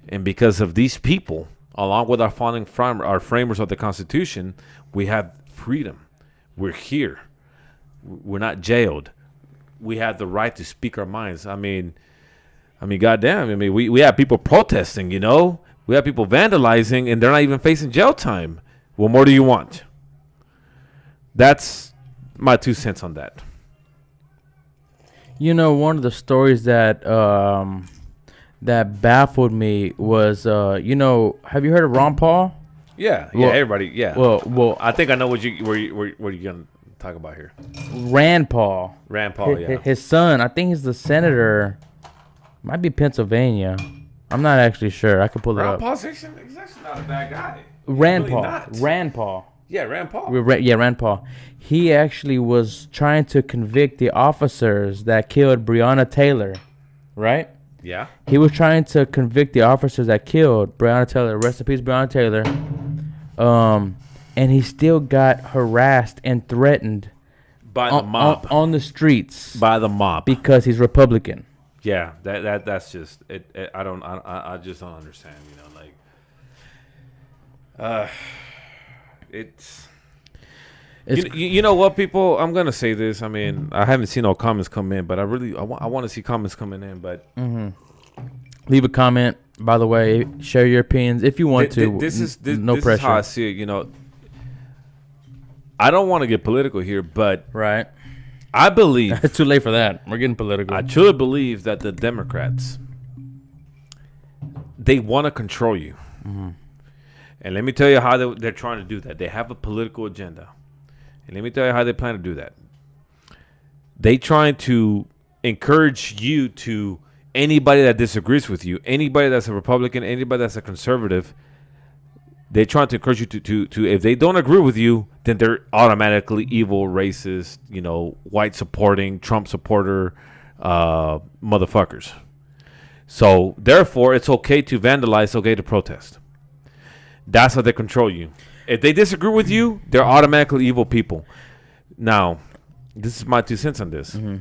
and because of these people, along with our our framers of the Constitution, we have freedom. We're here. We're not jailed. We have the right to speak our minds. I mean, goddamn. We have people protesting, We have people vandalizing, and they're not even facing jail time. What more do you want? That's my 2 cents on that. One of the stories that that baffled me was, have you heard of Ron Paul? Yeah, Well- everybody, yeah. Well, I think I know where you're gonna talk about here. Rand Paul. Rand Paul, yeah. His son, I think he's the senator. Might be Pennsylvania. I'm not actually sure. I could pull it Rand up. Paul's actually not a bad guy. Rand really Paul. not. Rand Paul. Yeah, Rand Paul. Rand Paul. He actually was trying to convict the officers that killed Breonna Taylor, right? Yeah. He was trying to convict the officers that killed Breonna Taylor. Rest in peace, Breonna Taylor. And he still got harassed and threatened By the mob. on the streets By the mob. because he's Republican. Yeah, that's just it. I just don't understand. It's you know what, people. I'm gonna say this. I mean, I haven't seen no comments come in, but I want to see comments coming in. But Leave a comment. By the way, share your opinions if you want to. this is no this pressure. is how I see it. I don't want to get political here, but Right. I believe It's too late for that. We're getting political. I truly believe that the Democrats, they want to control you. And let me tell you how they're trying to do that. They have a political agenda. And let me tell you how they plan to do that. They trying to encourage you to anybody that disagrees with you, anybody that's a Republican, anybody that's a conservative, they're trying to encourage you to if they don't agree with you, then they're automatically evil, racist, white supporting, Trump supporter, motherfuckers. So therefore, it's okay to vandalize, okay to protest. That's how they control you. If they disagree with you, they're automatically evil people. Now, this is my 2 cents on this. Mm-hmm.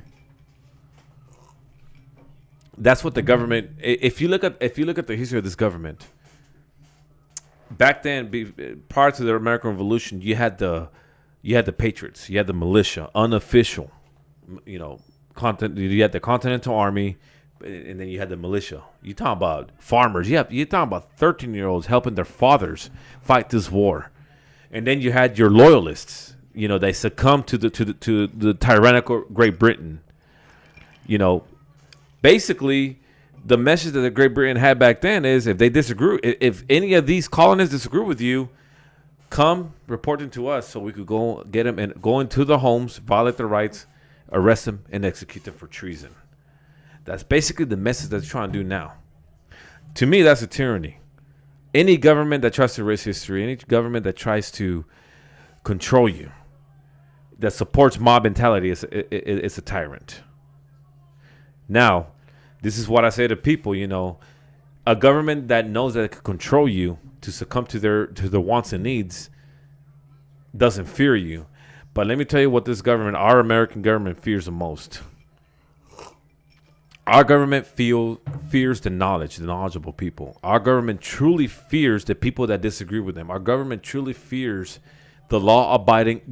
That's what the government. If you look at the history of this government, back then, prior to the American Revolution, you had the patriots, you had the militia, unofficial, you had the Continental Army, and then you had the militia. You talking about farmers? You're talking about 13-year-olds helping their fathers fight this war, and then you had your loyalists. They succumbed to the tyrannical Great Britain. Basically, the message that the Great Britain had back then is if they disagree, if any of these colonists disagree with you, come report them to us so we could go get them and go into their homes, violate their rights, arrest them, and execute them for treason. That's basically the message that they're trying to do now. To me, that's a tyranny. Any government that tries to erase history, any government that tries to control you, that supports mob mentality is a tyrant. Now, this is what I say to people, a government that knows that it can control you to succumb to their wants and needs doesn't fear you. But let me tell you what this government, our American government, fears the most. Our government fears the knowledgeable people. Our government truly fears the people that disagree with them. Our government truly fears the law-abiding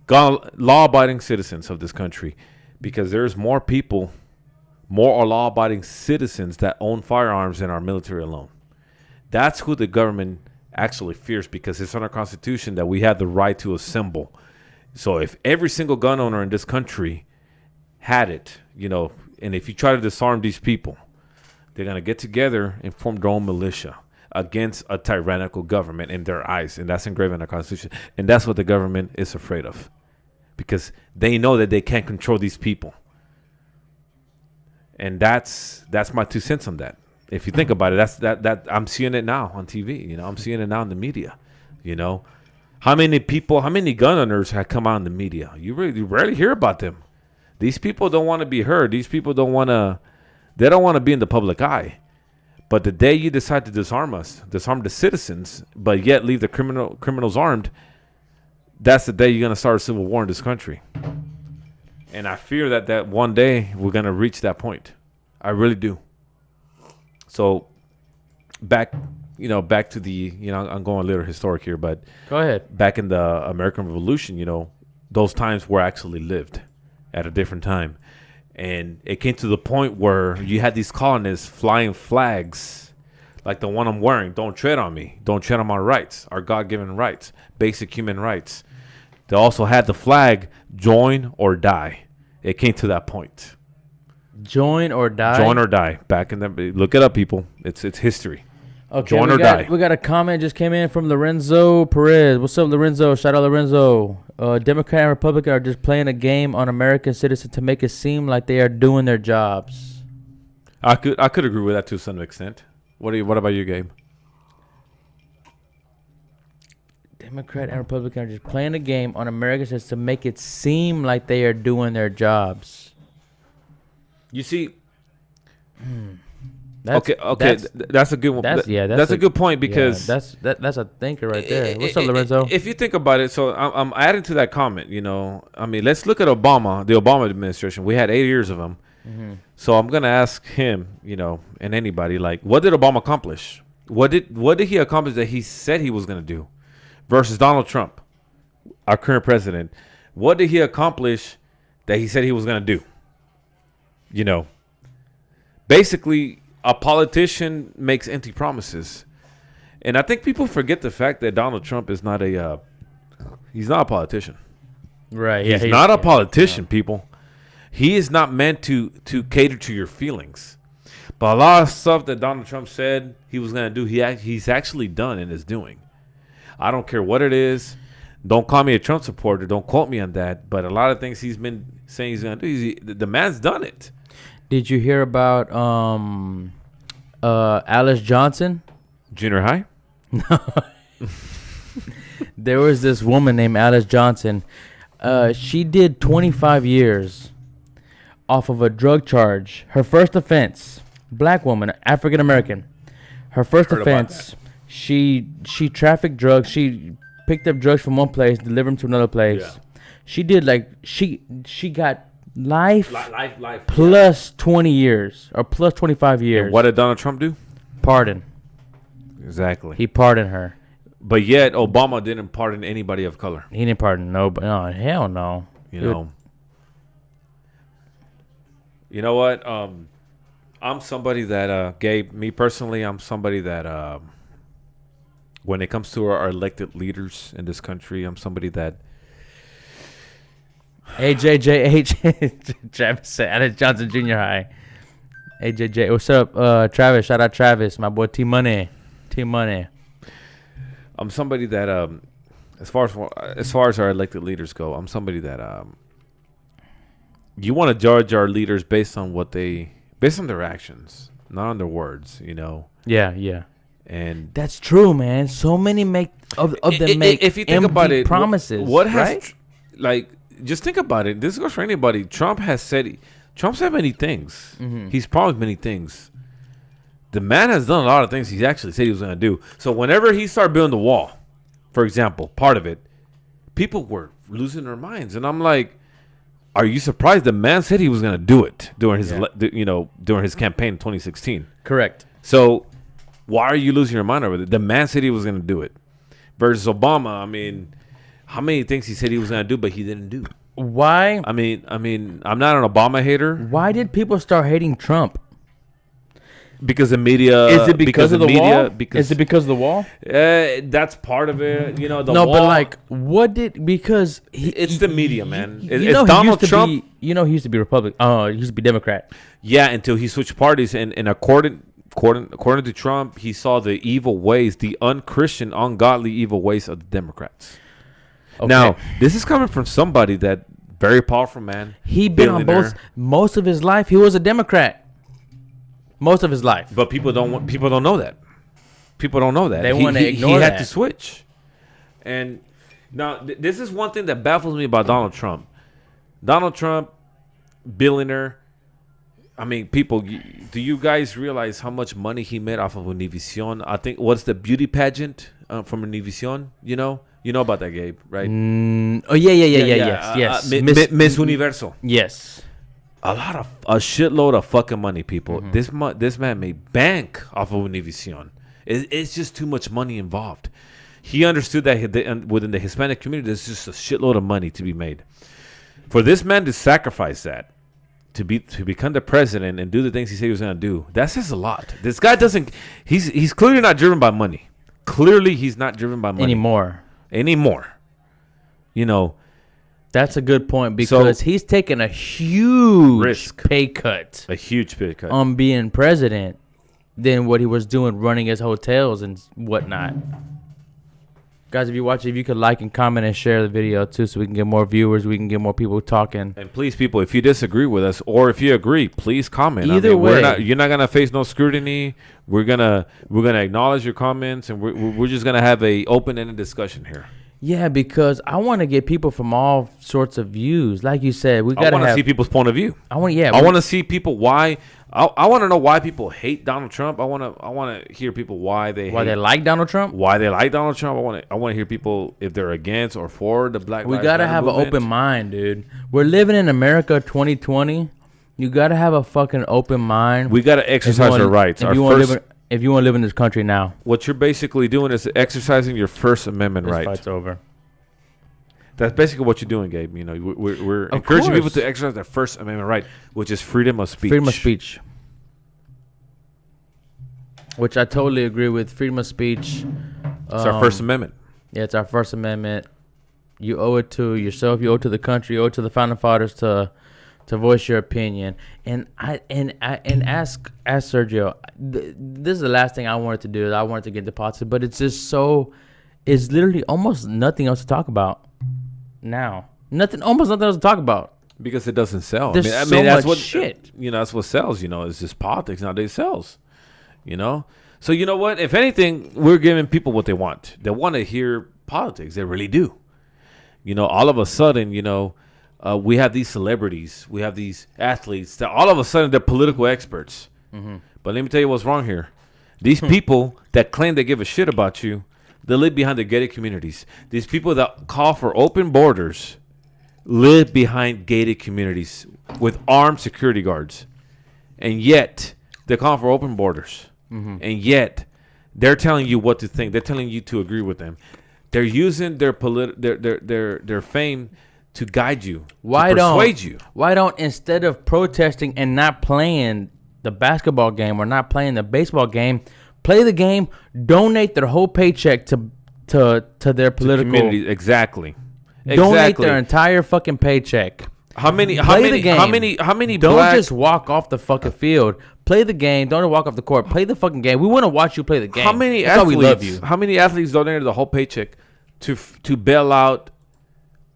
law-abiding citizens of this country, because there's more law-abiding citizens that own firearms than our military alone. That's who the government actually fears, because it's on our Constitution that we have the right to assemble. So if every single gun owner in this country had it, and if you try to disarm these people, they're going to get together and form their own militia against a tyrannical government in their eyes. And that's engraved in our Constitution. And that's what the government is afraid of, because they know that they can't control these people. And that's my 2 cents on that. If you think about it, that I'm seeing it now on TV. I'm seeing it now in the media. How many gun owners have come out in the media? You rarely hear about them. These people don't want to be heard. These people don't want to be in the public eye. But the day you decide to disarm the citizens, but yet leave the criminals armed, that's the day you're going to start a civil war in this country. And I fear that one day we're going to reach that point. I really do. So back to the, I'm going a little historic here, but go ahead. Back in the American Revolution, those times were actually lived at a different time. And it came to the point where you had these colonists flying flags like the one I'm wearing. Don't tread on me. Don't tread on my rights, our God-given rights, basic human rights. They also had the flag, join or die. It came to that point. Join or die? Join or die. Back in the, look it up, people. It's history. Okay, join or die. We got a comment just came in from Lorenzo Perez. What's up, Lorenzo? Shout out, Lorenzo. Democrat and Republican are just playing a game on American citizens to make it seem like they are doing their jobs. I could agree with that to some extent. What about you, Gabe? Democrat and Republican are just playing a game on American citizens to make it seem like they are doing their jobs. You see. That's a good one. That's a good point, because that's a thinker right there. What's up, Lorenzo? If you think about it, so I'm adding to that comment. Let's look at Obama, the Obama administration. We had 8 years of him. Mm-hmm. So I'm gonna ask him, and anybody, like, what did Obama accomplish? What did he accomplish that he said he was gonna do, versus Donald Trump, our current president? What did he accomplish that he said he was gonna do? Basically, a politician makes empty promises. And I think people forget the fact that Donald Trump is not he's not a politician. Right. He's not a politician, people. He is not meant to cater to your feelings. But a lot of stuff that Donald Trump said he was going to do, he's actually done and is doing. I don't care what it is. Don't call me a Trump supporter. Don't quote me on that. But a lot of things he's been saying he's going to do, the man's done it. Did you hear about Alice Johnson? Junior high? There was this woman named Alice Johnson. She did 25 years off of a drug charge. Her first offense, black woman, African American. Her first Heard about offense, she trafficked drugs. She picked up drugs from one place, delivered them to another place. Yeah. She did like she got life Life. plus 20 years or plus 25 years. And what did Donald Trump do? Pardon. Exactly. He pardoned her. But yet Obama didn't pardon anybody of color. He didn't pardon nobody. No, hell no. You know. You know what? I'm somebody that Gabe, me personally, I'm somebody that when it comes to our elected leaders in this country, I'm somebody that AJJH Travis said Alice Johnson Junior High. AJJ, what's up? Travis, shout out Travis, my boy T Money. I'm somebody that as far as our elected leaders go, I'm somebody that you want to judge our leaders based on their actions, not on their words, you know. Yeah. And that's true, man. So many make if you think about it, promises. What has right? like just think about it. This goes for anybody. Trump's said many things. Mm-hmm. He's promised many things. The man has done a lot of things he actually said he was going to do. So whenever he started building the wall, for example, part of it, people were losing their minds, and I'm like, are you surprised? The man said he was going to do it during his during his campaign in 2016. Correct. So why are you losing your mind over it? The man said he was going to do it. Versus Obama, I mean, how many things he said he was going to do, but he didn't do? Why? I mean, I'm not an Obama hater. Why did people start hating Trump? Because the media. Is it because of the media, wall? Because Is it because of the wall? That's part of it. You know, the no, wall. but like, what did because it's the media, man. You It's know, Donald Trump. he used to be Republican. Oh, he used to be Democrat. Yeah, until he switched parties, and according to Trump, he saw the evil ways, the unchristian, ungodly evil ways of the Democrats. Okay. Now, this is coming from somebody that very powerful man. He been on both most of his life. He was a Democrat. Most of his life. But people don't know that. People don't know that. They want to ignore that. He had to switch. And now this is one thing that baffles me about Donald Trump. Donald Trump, billionaire. I mean, people, do you guys realize how much money he made off of Univision? I think, what's the beauty pageant from Univision? You know about that, Gabe, right? Yes. Miss Universo. Yes. A shitload of fucking money, people. Mm-hmm. This man made bank off of Univision. It's just too much money involved. He understood that within the Hispanic community, there's just a shitload of money to be made. For this man to sacrifice that, to become the president and do the things he said he was going to do, that says a lot. This guy doesn't. He's clearly not driven by money. Clearly, he's not driven by money anymore. You know. That's a good point because he's taken a huge risk, pay cut. A huge pay cut on being president than what he was doing running his hotels and whatnot. Guys, if you watch it, if you could like and comment and share the video too so we can get more viewers, we can get more people talking. And please, people, if you disagree with us or if you agree, please comment. Either way. You're not gonna face no scrutiny. We're gonna acknowledge your comments, and we're just gonna have a open-ended discussion here. Yeah, because I want to get people from all sorts of views. Like you said, we got to see people's point of view. I want to see people why. I want to know why people hate Donald Trump. I want to hear people why they like Donald Trump. Why they like Donald Trump. I want to hear people if they're against or for the Black Lives Matter. We got to have an open mind, dude. We're living in America 2020. You got to have a fucking open mind. We got to exercise our rights. If you want to live in this country now. What you're basically doing is exercising your First Amendment right. This fight's over. That's basically what you're doing, Gabe. You know, we're encouraging people to exercise their First Amendment right, which is freedom of speech. Freedom of speech. Which I totally agree with. Freedom of speech. It's our First Amendment. Yeah, it's our First Amendment. You owe it to yourself. You owe it to the country. You owe it to the founding fathers to voice your opinion. And ask Sergio. This is the last thing I wanted to do. I wanted to get into politics, but it's just so. It's literally almost nothing else to talk about now. Almost nothing else to talk about. Because it doesn't sell. There's I mean, so that's much what shit. that's what sells. It's just politics nowadays sells. So you know what? If anything, we're giving people what they want. They want to hear politics. They really do. All of a sudden, we have these celebrities, we have these athletes that all of a sudden they're political experts. Mm-hmm. But let me tell you what's wrong here. These people that claim they give a shit about you, they live behind the gated communities. These people that call for open borders live behind gated communities with armed security guards. And yet, they're calling for open borders. Mm-hmm. And yet, they're telling you what to think. They're telling you to agree with them. They're using their fame to guide you, to persuade you. Why don't, instead of protesting and not playing the basketball game or not playing the baseball game, play the game, donate their whole paycheck to their political community? Exactly. Donate their entire fucking paycheck. How many Don't just walk off the fucking field. Play the game. Don't walk off the court. Play the fucking game. We want to watch you play the game. That's why we love you. How many athletes donated the whole paycheck to bail out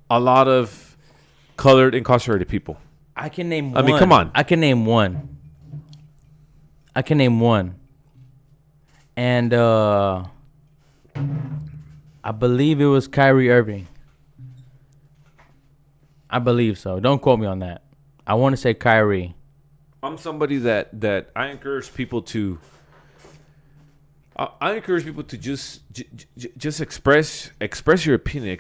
a lot of colored incarcerated people? I can name one. I mean, come on. I can name one. And I believe it was Kyrie Irving. I believe so. Don't quote me on that. I want to say Kyrie. I'm somebody that I encourage people to. I encourage people to just express your opinion,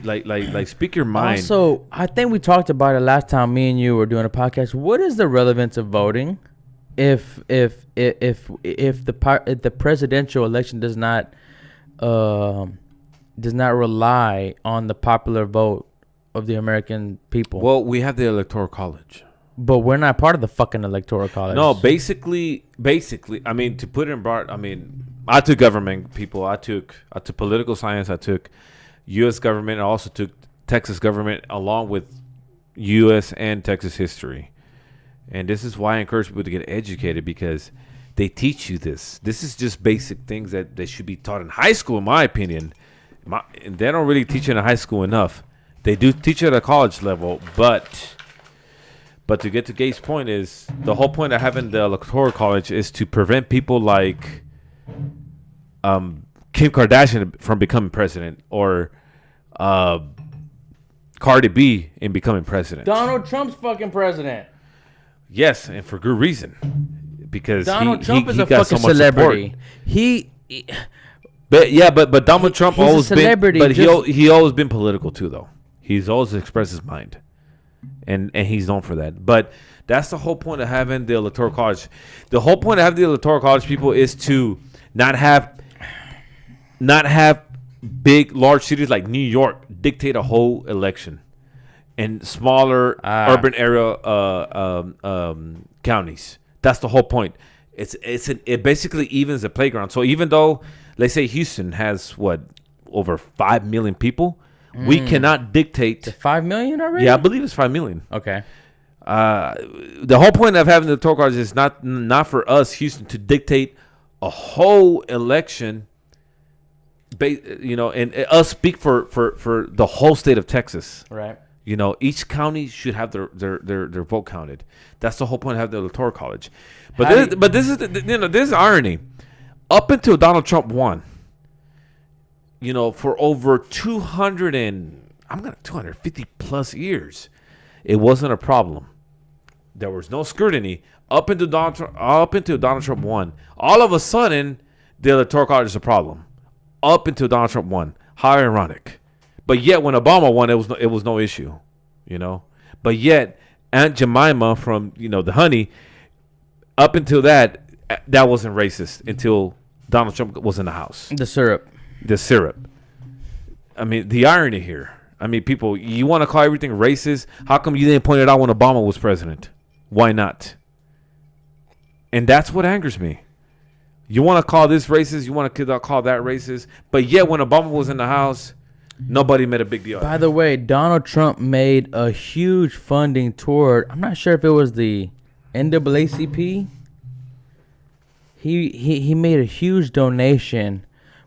like speak your mind. Also, I think we talked about it last time me and you were doing a podcast. What is the relevance of voting if the presidential election does not rely on the popular vote of the American people? Well, we have the Electoral College. But we're not part of the fucking Electoral College. No, basically, I mean, to put it in broad, I took government, people. I took political science. I took U.S. government. I also took Texas government, along with U.S. and Texas history. And this is why I encourage people to get educated, because they teach you this. This is just basic things that they should be taught in high school, in my opinion. And they don't really teach it in high school enough. They do teach it at a college level, but to get to Gabe's point, is the whole point of having the Electoral College is to prevent people like Kim Kardashian from becoming president, or Cardi B in becoming president. Donald Trump's fucking president. Yes, and for good reason, because Donald Trump is he a got fucking so much celebrity. But Donald Trump he's always a celebrity. But he always been political too, though. He's always expressed his mind, and he's known for that. But that's the whole point of having the Electoral College. The whole point of having the Electoral College, people, is to not have large cities like New York dictate a whole election, and smaller urban area counties. That's the whole point. It basically evens the playground. So even though, let's say, Houston has over 5 million people, we cannot dictate. 5 million already? Yeah, I believe it's 5 million. Okay. The whole point of having the Electoral College is not for us, Houston, to dictate a whole election. And us speak for the whole state of Texas. Right. Each county should have their vote counted. That's the whole point of having the Electoral College. But this is irony. Up until Donald Trump won, for over 250 plus years, it wasn't a problem. There was no scrutiny up until Donald Trump won. All of a sudden, the Electoral College is a problem. Up until Donald Trump won. How ironic. But yet, when Obama won, it was no issue, But yet, Aunt Jemima from the honey, up until that wasn't racist until Donald Trump was in the house. The syrup. I mean, the irony here. I mean, people, you want to call everything racist? How come you didn't point it out when Obama was president? Why not? And that's what angers me. You want to call this racist? You want to call that racist? But yet, when Obama was in the house, nobody made a big deal. By the way, Donald Trump made a huge funding toward, I'm not sure if it was the NAACP. He made a huge donation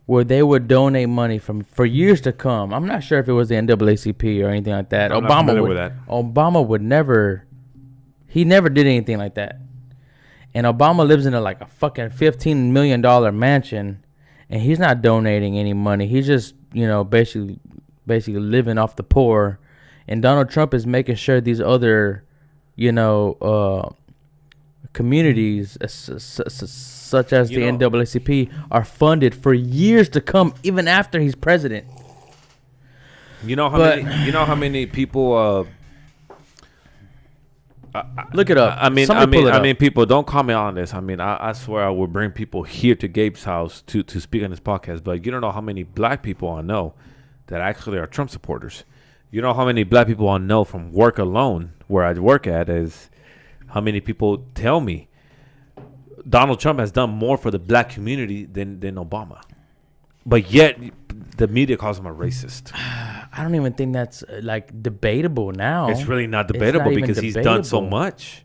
where they would donate money for years to come. I'm not sure if it was the NAACP or anything like that. I'm not familiar with that. Obama would never. He never did anything like that. And Obama lives in a fucking $15 million mansion, and he's not donating any money. He's just, basically living off the poor. And Donald Trump is making sure these other, communities such as the NAACP are funded for years to come, even after he's president. How many people look it up. I mean, people don't comment on this. I mean, I swear I will bring people here to Gabe's house to speak on this podcast. But you don't know how many black people I know that actually are Trump supporters. You know how many black people I know from work alone, where I work at, is how many people tell me Donald Trump has done more for the black community than Obama. But yet the media calls him a racist. I don't even think that's debatable now. It's really not debatable because he's done so much.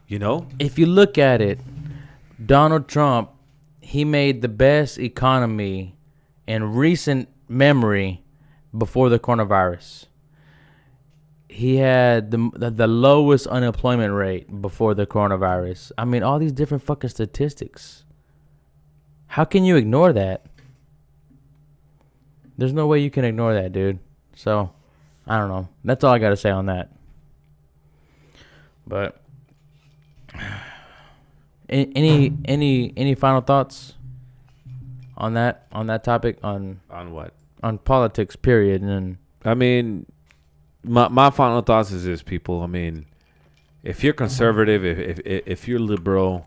If you look at it, Donald Trump, he made the best economy in recent memory before the coronavirus. He had the lowest unemployment rate before the coronavirus. I mean, all these different fucking statistics. How can you ignore that? There's no way you can ignore that, dude. So, I don't know. That's all I got to say on that. But any final thoughts on that topic on what? On politics, period. And I mean, my final thoughts is this, people. I mean, if you're conservative, if you're liberal,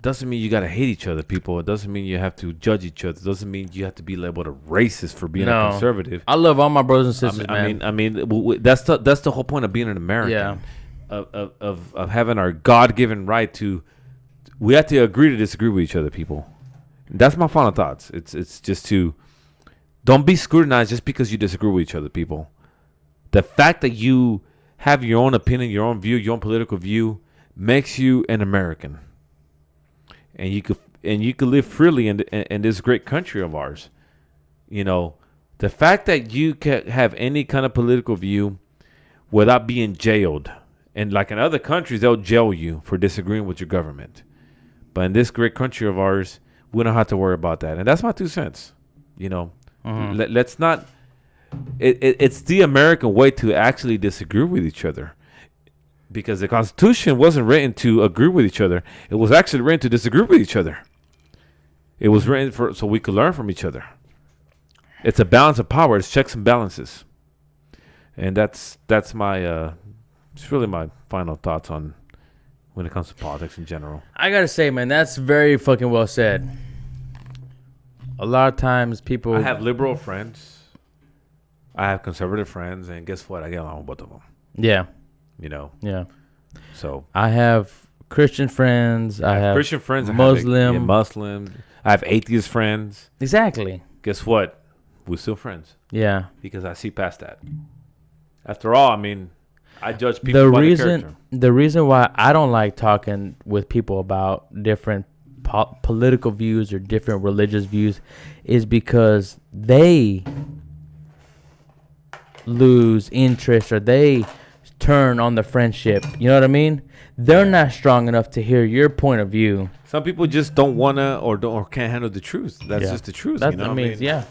doesn't mean you gotta hate each other, people. It doesn't mean you have to judge each other. It doesn't mean you have to be labeled a racist for being a conservative. I love all my brothers and sisters, man. I mean, that's the whole point of being an American. Yeah. Of having our God-given right to, we have to agree to disagree with each other, people. That's my final thoughts. It's just to, don't be scrutinized just because you disagree with each other, people. The fact that you have your own opinion, your own view, your own political view, makes you an American. And you could live freely in this great country of ours. The fact that you can have any kind of political view without being jailed, and like in other countries, they'll jail you for disagreeing with your government. But in this great country of ours, we don't have to worry about that. And that's my 2 cents. Let's not. It's the American way to actually disagree with each other. Because the Constitution wasn't written to agree with each other. It was actually written to disagree with each other. It was written so we could learn from each other. It's a balance of power. It's checks and balances. And that's my it's really my final thoughts on when it comes to politics in general. I gotta say, man, that's very fucking well said. A lot of times people... I have liberal friends. I have conservative friends. And guess what? I get along with both of them. Yeah. Yeah. So I have Christian friends. I have Christian friends. Muslim. Muslim. I have atheist friends. Exactly. Guess what? We're still friends. Yeah. Because I see past that. After all, I mean, I judge people by their character. The reason why I don't like talking with people about different political views or different religious views is because they lose interest or they turn on the friendship. You know what I mean? They're not strong enough to hear your point of view. Some people just don't wanna or can't handle the truth. That's just the truth. That's, I mean, yeah.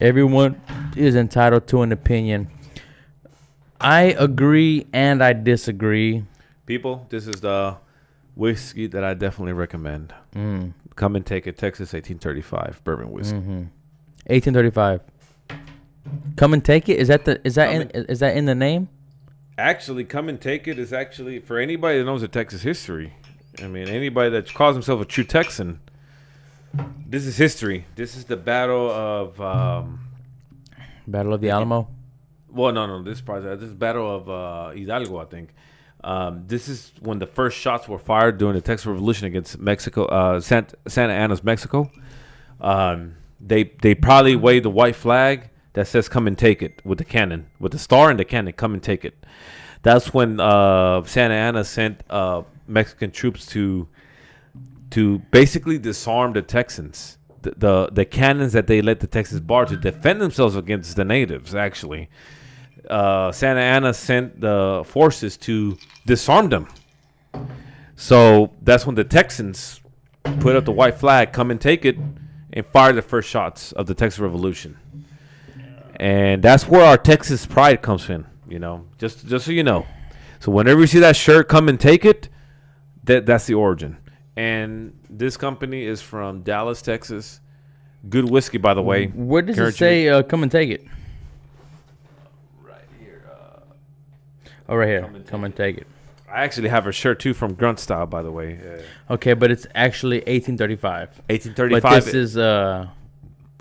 Everyone is entitled to an opinion. I agree and I disagree. People, this is the whiskey that I definitely recommend. Come and take it. Texas 1835 bourbon whiskey. 1835. Come and take it. Is that in the name? Actually, come and take it is actually for anybody that knows the Texas history. I mean, anybody that calls himself a true Texan. This is history. This is the Battle of the Alamo. Well, no. This is Battle of Hidalgo, I think. This is when the first shots were fired during the Texas Revolution against Mexico, Santa Ana's Mexico. They probably waved the white flag that says "Come and take it" with the cannon, with the star and the cannon. Come and take it. That's when Santa Ana sent Mexican troops to basically disarm the Texans. the cannons that they led the Texas bar to defend themselves against the natives. Actually, Santa Anna sent the forces to disarm them. So that's when the Texans put up the white flag, come and take it, and fire the first shots of the Texas Revolution. And that's where our Texas pride comes in, just so you know. So whenever you see that shirt, come and take it, that's the origin. And this company is from Dallas, Texas. Good whiskey, by the way. Where does it say come and take it? Right here. Right here. Come and take it. I actually have a shirt, too, from Grunt Style, by the way. Okay, but it's actually 1835. 1835. But this is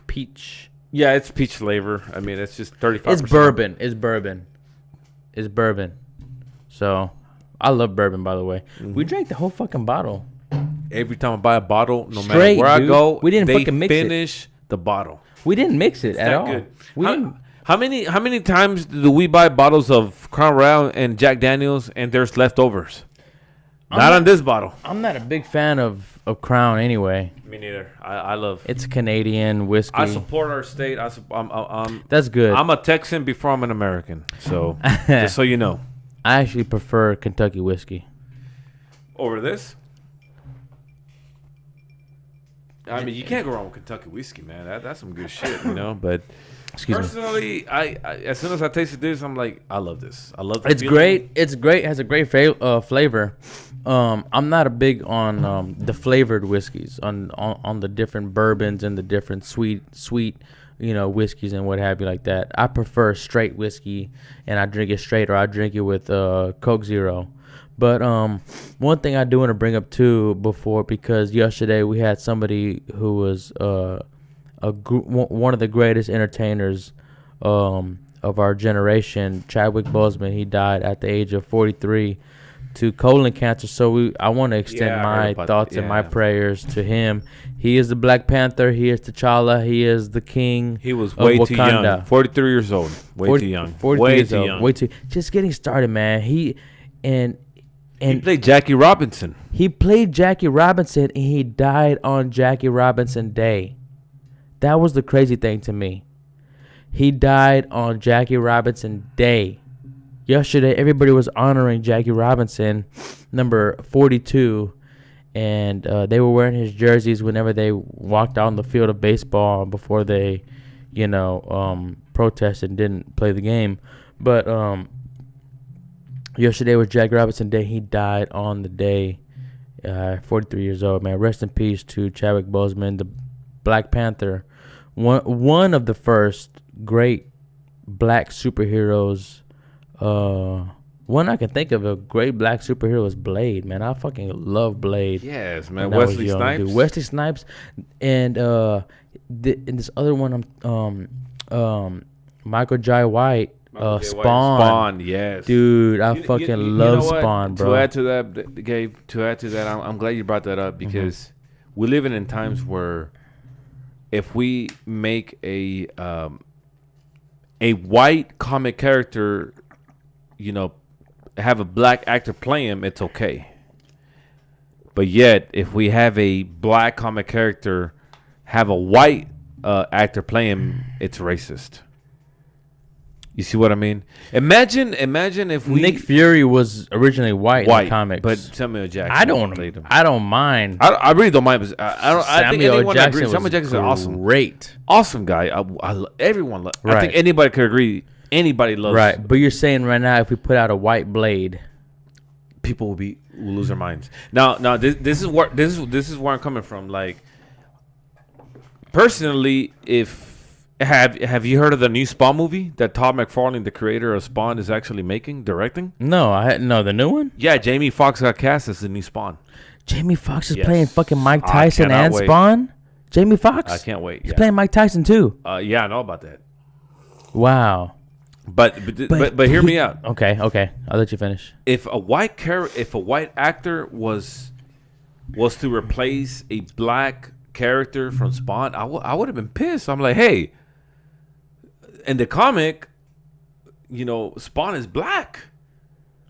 peach. Yeah, it's peach flavor. I mean, it's just 35%. It's bourbon. So, I love bourbon, by the way. Mm-hmm. We drank the whole fucking bottle. Every time I buy a bottle, no Straight, matter where dude. I go, we didn't they fucking mix finish the bottle. We didn't mix it at all. Good. How many times do we buy bottles of Crown Royal and Jack Daniels and there's leftovers? Not on this bottle. I'm not a big fan of Crown anyway. Me neither. I love. It's Canadian whiskey. I support our state. That's good. I'm a Texan before I'm an American. So just so you know, I actually prefer Kentucky whiskey over this. I mean, you can't go wrong with Kentucky whiskey, man. That's some good shit, But personally, I as soon as I tasted this, I'm like, I love this. I love. It's great. It's great. It has a great flavor. I'm not a big on the flavored whiskeys, on the different bourbons and the different sweet whiskeys and what have you like that. I prefer straight whiskey, and I drink it straight, or I drink it with Coke Zero. But one thing I do want to bring up too because yesterday we had somebody who was one of the greatest entertainers of our generation, Chadwick Boseman. He died at the age of 43 to colon cancer. So I want to extend my thoughts and my prayers to him. He is the Black Panther. He is T'Challa. He is the king. He was way too young. 43 years old. Way too young. 43 years old. Just getting started, man. He played Jackie Robinson. He played Jackie Robinson, and he died on Jackie Robinson Day. That was the crazy thing to me. He died on Jackie Robinson Day. Yesterday, everybody was honoring Jackie Robinson, number 42, and they were wearing his jerseys whenever they walked out on the field of baseball before they, protested and didn't play the game. But yesterday was Jackie Robinson Day. He died on the day, 43 years old, man. Rest in peace to Chadwick Boseman, the Black Panther, one of the first great black superheroes. One I can think of a great black superhero is Blade, man. I fucking love Blade. Yes, man. Wesley Snipes. Dude. Wesley Snipes, and and this other one, Michael Jai White. Spawn, yes, dude, I fucking love Spawn, bro. To add to that, Gabe, I'm glad you brought that up because we live in times where if we make a white comic character, have a black actor play him, it's okay. But yet, if we have a black comic character have a white actor play him, it's racist. You see what I mean? Imagine if Nick Fury was originally white in the comics, but Samuel Jackson. I don't mind. I really don't mind. But I think anyone agrees. Samuel Jackson is awesome, awesome guy. Everyone, I think anybody could agree. Anybody loves. Right, but you're saying right now, if we put out a white Blade, people will lose their minds. Now, this is where I'm coming from. Like, personally, Have you heard of the new Spawn movie that Todd McFarlane, the creator of Spawn, is actually directing? No, the new one? Yeah, Jamie Foxx got cast as the new Spawn. Jamie Foxx is playing fucking Mike Tyson and wait. Spawn? Jamie Foxx? I can't wait. He's playing Mike Tyson too. Yeah, I know about that. Wow. But hear me out. Okay. I'll let you finish. If a white actor was to replace a black character from Spawn, I would have been pissed. I'm like, hey, in the comic, Spawn is black.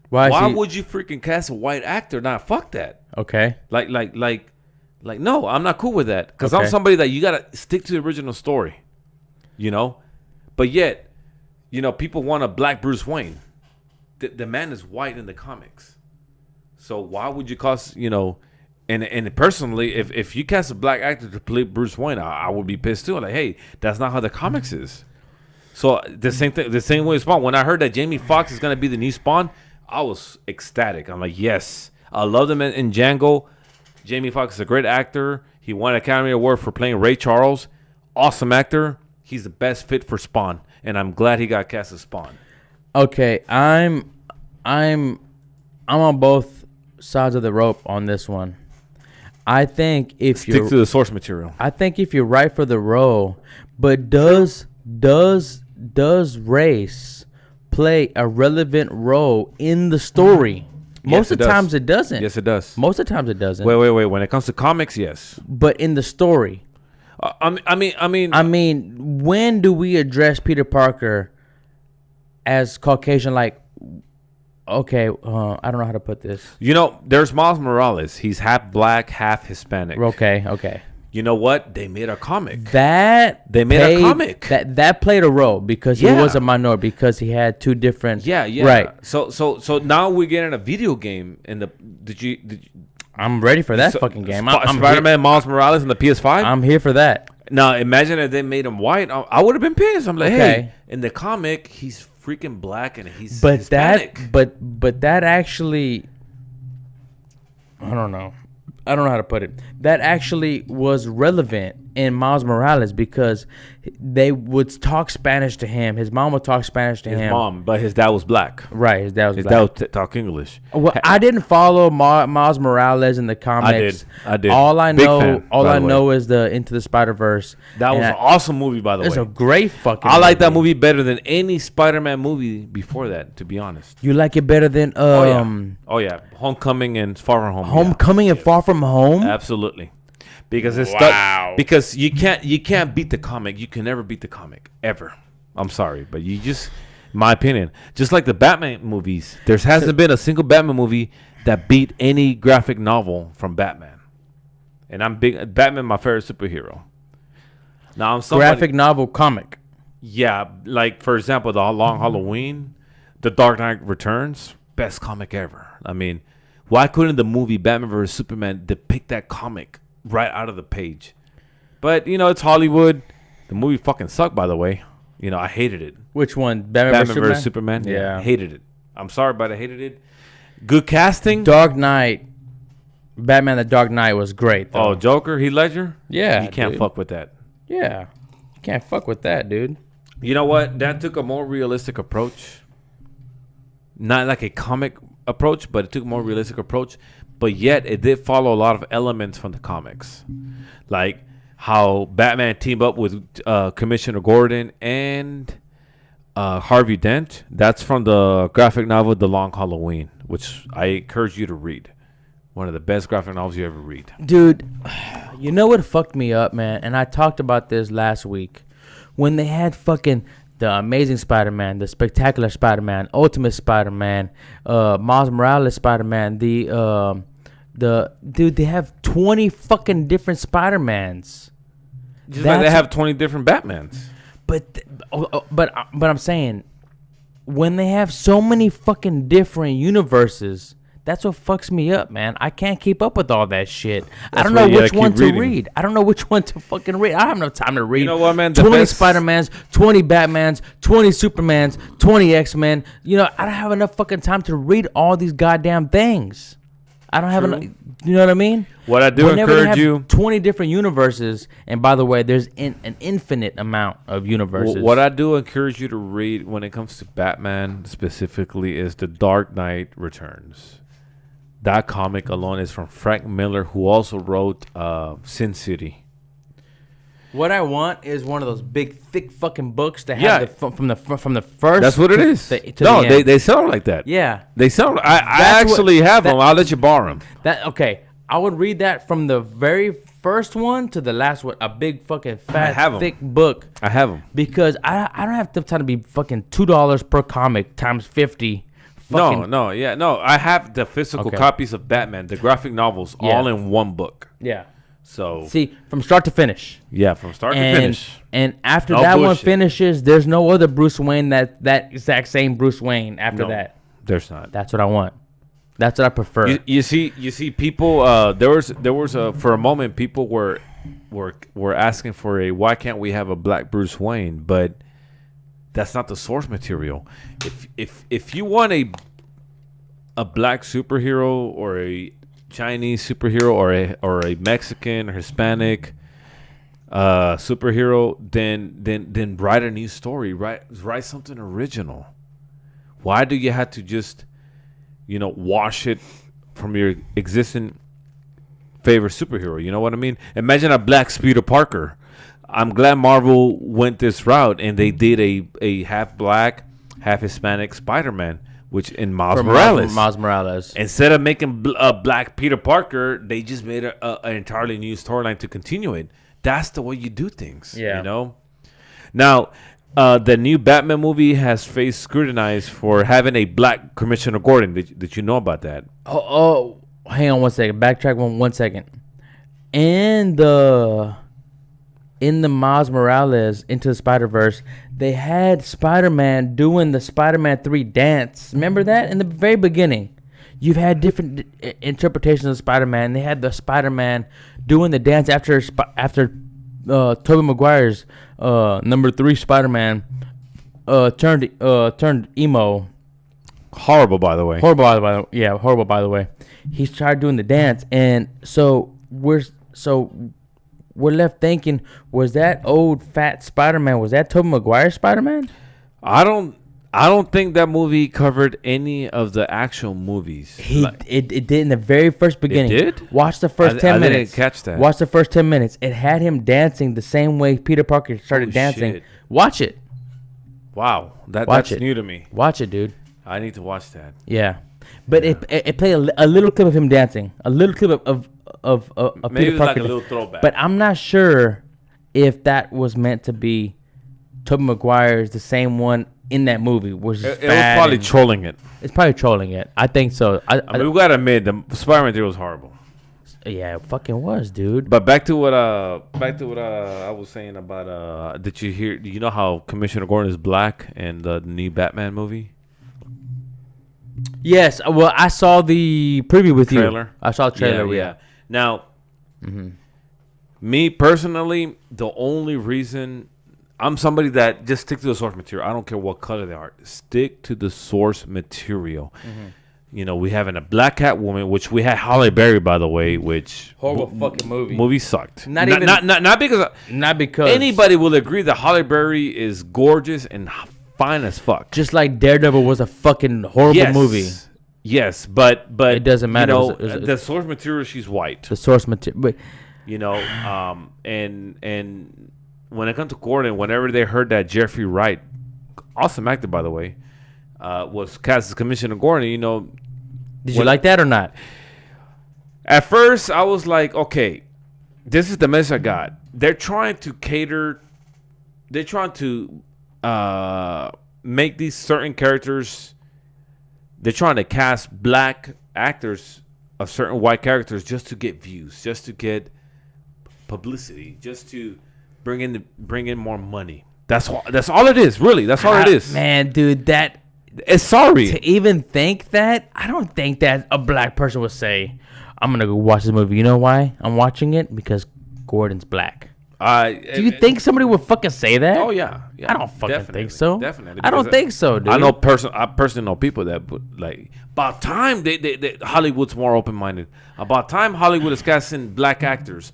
Why would you freaking cast a white actor? Nah, fuck that. Okay. Like Like, no, I'm not cool with that because I'm Okay. somebody that you gotta stick to the original story, you know. But yet, you know, people want a black Bruce Wayne. The man is white in the comics, so why would you cast, you know? And personally, if you cast a black actor to play Bruce Wayne, I would be pissed too. Like, hey, that's not how the comics is. So the same thing, the same way Spawn. When I heard that Jamie Foxx is gonna be the new Spawn, I was ecstatic. I'm like, yes, I loved him in Django. Jamie Foxx is a great actor. He won an Academy Award for playing Ray Charles. Awesome actor. He's the best fit for Spawn, and I'm glad he got cast as Spawn. Okay, I'm on both sides of the rope on this one. I think if Stick to the source material. I think if you're right for the role, but does race play a relevant role in the story? Most of the times it doesn't. Yes, it does. Most of the times it doesn't. Wait. When it comes to comics, yes. But in the story, I mean, when do we address Peter Parker as Caucasian? Like, okay, I don't know how to put this. you know, there's Miles Morales. He's half black, half Hispanic. Okay. You know what? They made a comic. They made a comic. That played a role because he was a minority, because he had two different. Yeah. Right. So now we're getting a video game. Did you I'm ready for that fucking game. I'm Spider-Man Miles Morales on the PS5. I'm here for that. Now imagine if they made him white. I would have been pissed. I'm like, Okay. hey, in the comic he's freaking black and he's But Hispanic. that actually, I don't know how to put it. That actually was relevant in Miles Morales because they would talk Spanish to him. His mom would talk Spanish to him. His mom, but his dad was black. Right, his dad was His black. dad would talk English. Well, I didn't follow Miles Morales in the comics. I did. All I Big know, fan, all by I the way. know is the Into the Spider-Verse. That was an awesome movie, by the way. It's a great fucking. I like that movie better than any Spider-Man movie before that, to be honest. You like it better than Oh yeah, Homecoming and Far From Home. Homecoming and Far From Home? Absolutely, because it's because you can't beat the comic. You can never beat the comic ever. I'm sorry, but you just, in my opinion, just like the Batman movies, there hasn't been a single Batman movie that beat any graphic novel from Batman. And I'm big Batman, my favorite superhero. Now I'm somebody, Graphic novel comic. yeah, like for example, The Long Halloween, The Dark Knight Returns, best comic ever. I mean, why couldn't the movie Batman vs Superman depict that comic right out of the page? But you know, it's Hollywood. The movie fucking sucked, by the way. You know, I hated it. Which one? Batman vs Superman. Yeah. Hated it. I'm sorry, but I hated it. Good casting. Dark Knight. Batman: The Dark Knight was great, though. Oh, Joker, Heath Ledger. Yeah, you can't dude. fuck with that. Yeah. You can't fuck with that, dude. You know what? That took a more realistic approach. Not like a comic approach, but it took a more realistic approach. But yet, it did follow a lot of elements from the comics. Like how Batman teamed up with Commissioner Gordon and Harvey Dent. That's from the graphic novel The Long Halloween, which I encourage you to read. One of the best graphic novels you ever read. Dude, you know what fucked me up, man? And I talked about this last week. When they had fucking the Amazing Spider-Man, the Spectacular Spider-Man, Ultimate Spider-Man, Miles Morales Spider-Man, dude, they have 20 fucking different Spider-Mans. Just like they have 20 different Batmans. But I'm saying, when they have so many fucking different universes, that's what fucks me up, man. I can't keep up with all that shit. I don't know which one to read. I don't know which one to fucking read. I don't have no time to read. You know what, man? 20 Spider-Mans, 20 Batmans, 20 Supermans, 20 X-Men. You know, I don't have enough fucking time to read all these goddamn things. I don't have enough. You know what I mean? What I do Whenever they encourage have you. 20 different universes, and by the way, there's an infinite amount of universes. What I do encourage you to read when it comes to Batman specifically is The Dark Knight Returns. That comic alone is from Frank Miller, who also wrote Sin City. What I want is one of those big, thick fucking books to have from the first. That's what it is. to the end. They sell like that. Yeah, They sell. I actually have them. I'll let you borrow them. Okay, I would read that from the very first one to the last one. A big fucking fat, thick book. I have them. Because I don't have the time to be fucking $2 per comic times 50. No. I have the physical copies of Batman, the graphic novels, all in one book. Yeah. So See, from start to finish. yeah, from start to finish. And after No that one bullshit. finishes, there's no other Bruce Wayne that exact same Bruce Wayne after No, that. there's not. That's what I want. That's what I prefer. You see people. There was a for a moment people were asking for a why can't we have a black Bruce Wayne? But that's not the source material. If you want a black superhero or a Chinese superhero or a Mexican or Hispanic superhero, then write a new story. Write something original. Why do you have to just wash it from your existing favorite superhero? You know what I mean? Imagine a black Peter Parker. I'm glad Marvel went this route and they did a half black, half Hispanic Spider-Man, which in Miles Morales. Instead of making a black Peter Parker, they just made an entirely new storyline to continue it. That's the way you do things. Yeah. Now, the new Batman movie has faced scrutinized for having a black Commissioner Gordon. Did you know about that? Oh, hang on one second. Backtrack one second. In the Miles Morales Into the Spider-Verse, they had Spider-Man doing the Spider-Man 3 dance. Remember that? In the very beginning. You've had different interpretations of Spider-Man. They had the Spider-Man doing the dance after Tobey Maguire's number 3 Spider-Man turned emo. Horrible, by the way. Horrible, by the way. He started doing the dance, and so we're left thinking, was that old fat Spider-Man, was that Tobey Maguire's Spider-Man? I don't think that movie covered any of the actual movies. It did in the very first beginning. It did? Watch the first 10 minutes. I didn't catch that. Watch the first 10 minutes. It had him dancing the same way Peter Parker started dancing. Shit. Watch it. Watch that's new to me. Watch it, dude. I need to watch that. Yeah. But it played a little clip of him dancing. A little clip of Maybe Peter Parker. like a little throwback. But I'm not sure if that was meant to be Tobey Maguire's the same one in that movie. It was probably trolling it. It's probably trolling it. I think so. I mean, we gotta admit the Spider-Man 3 was horrible. Yeah, it fucking was, dude. But back to what I was saying about did you know how Commissioner Gordon is black in the new Batman movie? Yes, well, I saw the preview with Trailer? you. I saw the trailer. Yeah. Now, me personally, the only reason I'm somebody that just stick to the source material. I don't care what color they are. Stick to the source material. We have a black Catwoman, which we had Halle Berry, by the way, which Horrible fucking movie. Movie sucked. Not because anybody will agree that Halle Berry is gorgeous and fine as fuck. Just like Daredevil was a fucking horrible movie. Yes, but it doesn't matter. The source material, she's white. The source material, but and when it comes to Gordon, whenever they heard that Jeffrey Wright, awesome actor by the way, was cast as Commissioner Gordon, did you like that or not? At first, I was like, okay, this is the message I got. They're trying to cater. They're trying to make these certain characters. They're trying to cast black actors of certain white characters just to get views, just to get publicity, just to bring in more money. That's all it is, really. That's all it is. Man, dude, it's sorry to even think that. I don't think that a black person would say, "I'm gonna go watch this movie." You know why I'm watching it? Because Gordon's black. Do you think somebody would fucking say that? Oh yeah. I don't fucking think so. Definitely. I don't think so, dude. I personally know people that like about time they Hollywood's more open minded. About time Hollywood is casting black actors.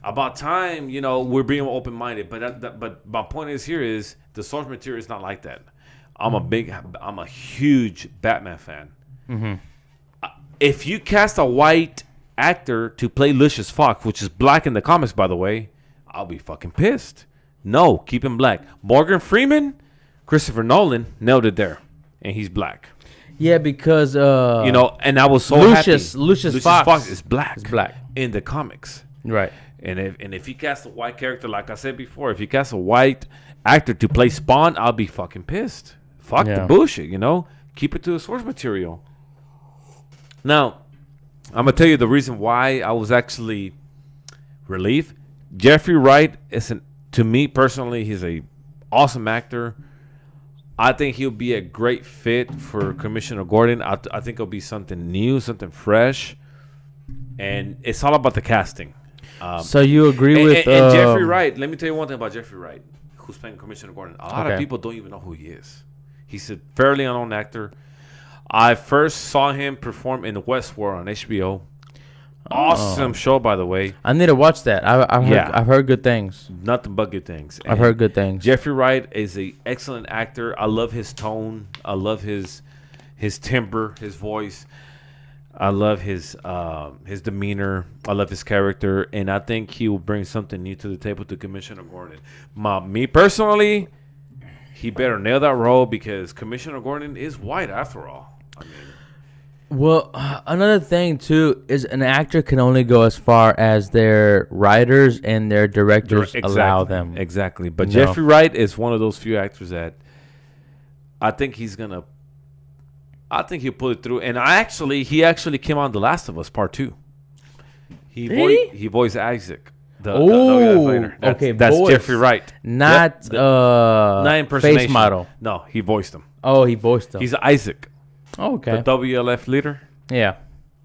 About time we're being open minded. But my point is the source material is not like that. I'm a huge Batman fan. If you cast a white actor to play Lucius Fox, which is black in the comics, by the way, I'll be fucking pissed. No, keep him black. Morgan Freeman, Christopher Nolan nailed it there, and he's black. Yeah, because and I was so happy. Lucius Fox is black. Is black in the comics, right? And if you cast a white character, like I said before, if you cast a white actor to play Spawn, I'll be fucking pissed. Fuck the bullshit, Keep it to the source material. Now, I'm gonna tell you the reason why I was actually relief. Jeffrey Wright to me personally, he's a awesome actor. I think he'll be a great fit for Commissioner Gordon. I think it'll be something new, something fresh, and it's all about the casting. So you agree with and Jeffrey Wright? Let me tell you one thing about Jeffrey Wright, who's playing Commissioner Gordon. A lot of people don't even know who he is. He's a fairly unknown actor. I first saw him perform in Westworld on HBO. Awesome show, by the way. I need to watch that. I've heard good things. Nothing but good things. I've heard good things. Jeffrey Wright is an excellent actor. I love his tone. I love his timbre, his voice. I love his demeanor. I love his character, and I think he will bring something new to the table to Commissioner Gordon. Me personally, he better nail that role because Commissioner Gordon is white after all. I mean, well, another thing too is an actor can only go as far as their writers and their directors allow them. Exactly. But Jeffrey Wright is one of those few actors that I think he'll pull it through. And he actually came on The Last of Us Part 2. He voiced Isaac. That's Jeffrey Wright. Not impersonation. face model. No, he voiced him. Oh, he voiced him. He's Isaac. Oh, okay. The WLF leader. Yeah.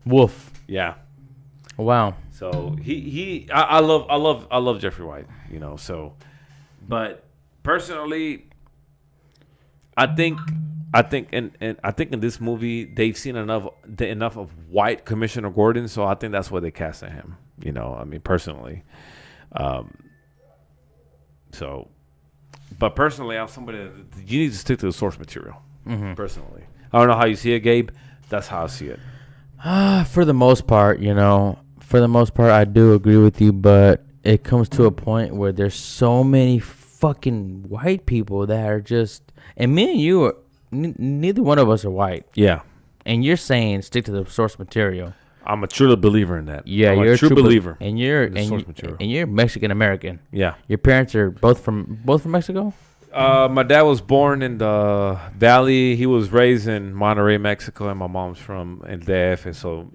Wolf. Yeah. Wow. So I love Jeffrey Wright, so, but personally I think in this movie they've seen enough of white Commissioner Gordon, so I think that's why they casted him, I mean, personally. So, but personally, I'm somebody that you need to stick to the source material. Personally, I don't know how you see it, Gabe. That's how I see it. For the most part, I do agree with you, but it comes to a point where there's so many fucking white people that are just, and me and you neither one of us are white. Yeah. And you're saying stick to the source material. I'm a true believer in that. Yeah, you're a true believer. And you're Mexican American. Yeah. Your parents are both from Mexico? My dad was born in the Valley. He was raised in Monterrey, Mexico, and my mom's from DF. And so,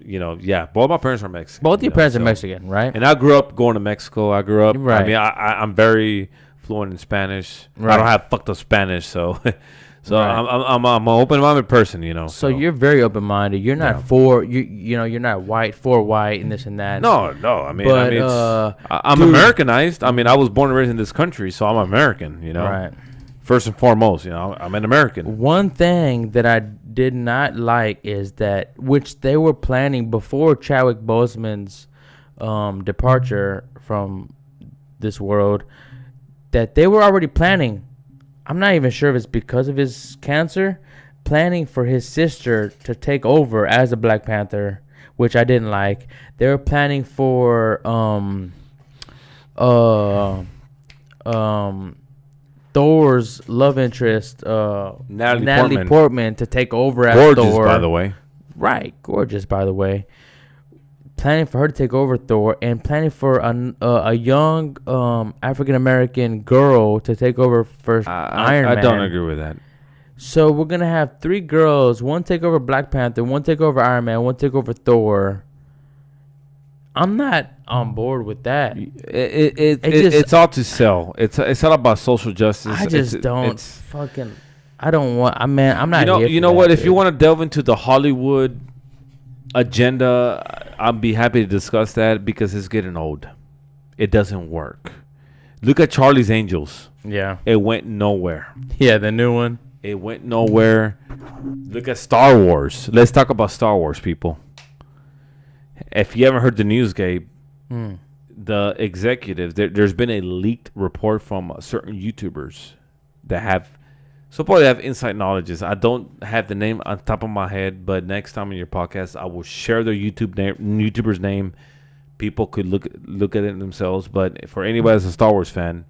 both my parents are Mexican. Both your parents are Mexican, right? And I grew up going to Mexico. Right. I mean, I'm very fluent in Spanish. Right. I don't have fucked up Spanish, so Right. I'm an open-minded person, So you're very open-minded. You're not for you're not white for white and this and that. No. I mean, I'm Americanized. I mean, I was born and raised in this country, so I'm American. Right. First and foremost, I'm an American. One thing that I did not like is that, which they were planning before Chadwick Boseman's departure from this world, that they were already planning. I'm not even sure if it's because of his cancer, planning for his sister to take over as the Black Panther, which I didn't like. They were planning for Thor's love interest, Natalie Portman, to take over as Thor. Gorgeous, by the way. Right, gorgeous, by the way. Planning for her to take over Thor, and planning for a young African American girl to take over for Iron Man. I don't agree with that. So we're gonna have 3 girls: one take over Black Panther, one take over Iron Man, one take over Thor. I'm not on board with that. It's all to sell. It's all about social justice. I just don't fucking. I don't want. I'm not. You know what? If you want to delve into the Hollywood agenda, I'll be happy to discuss that because it's getting old. It doesn't work. Look at Charlie's Angels. Yeah. It went nowhere. Yeah, the new one. It went nowhere. Look at Star Wars. Let's talk about Star Wars, people. If you haven't heard the news, Gabe, the executives, there's been a leaked report from certain YouTubers that supposedly have inside knowledges. I don't have the name on top of my head, but next time in your podcast, I will share their YouTuber's name. People could look at it themselves. But for anybody that's a Star Wars fan,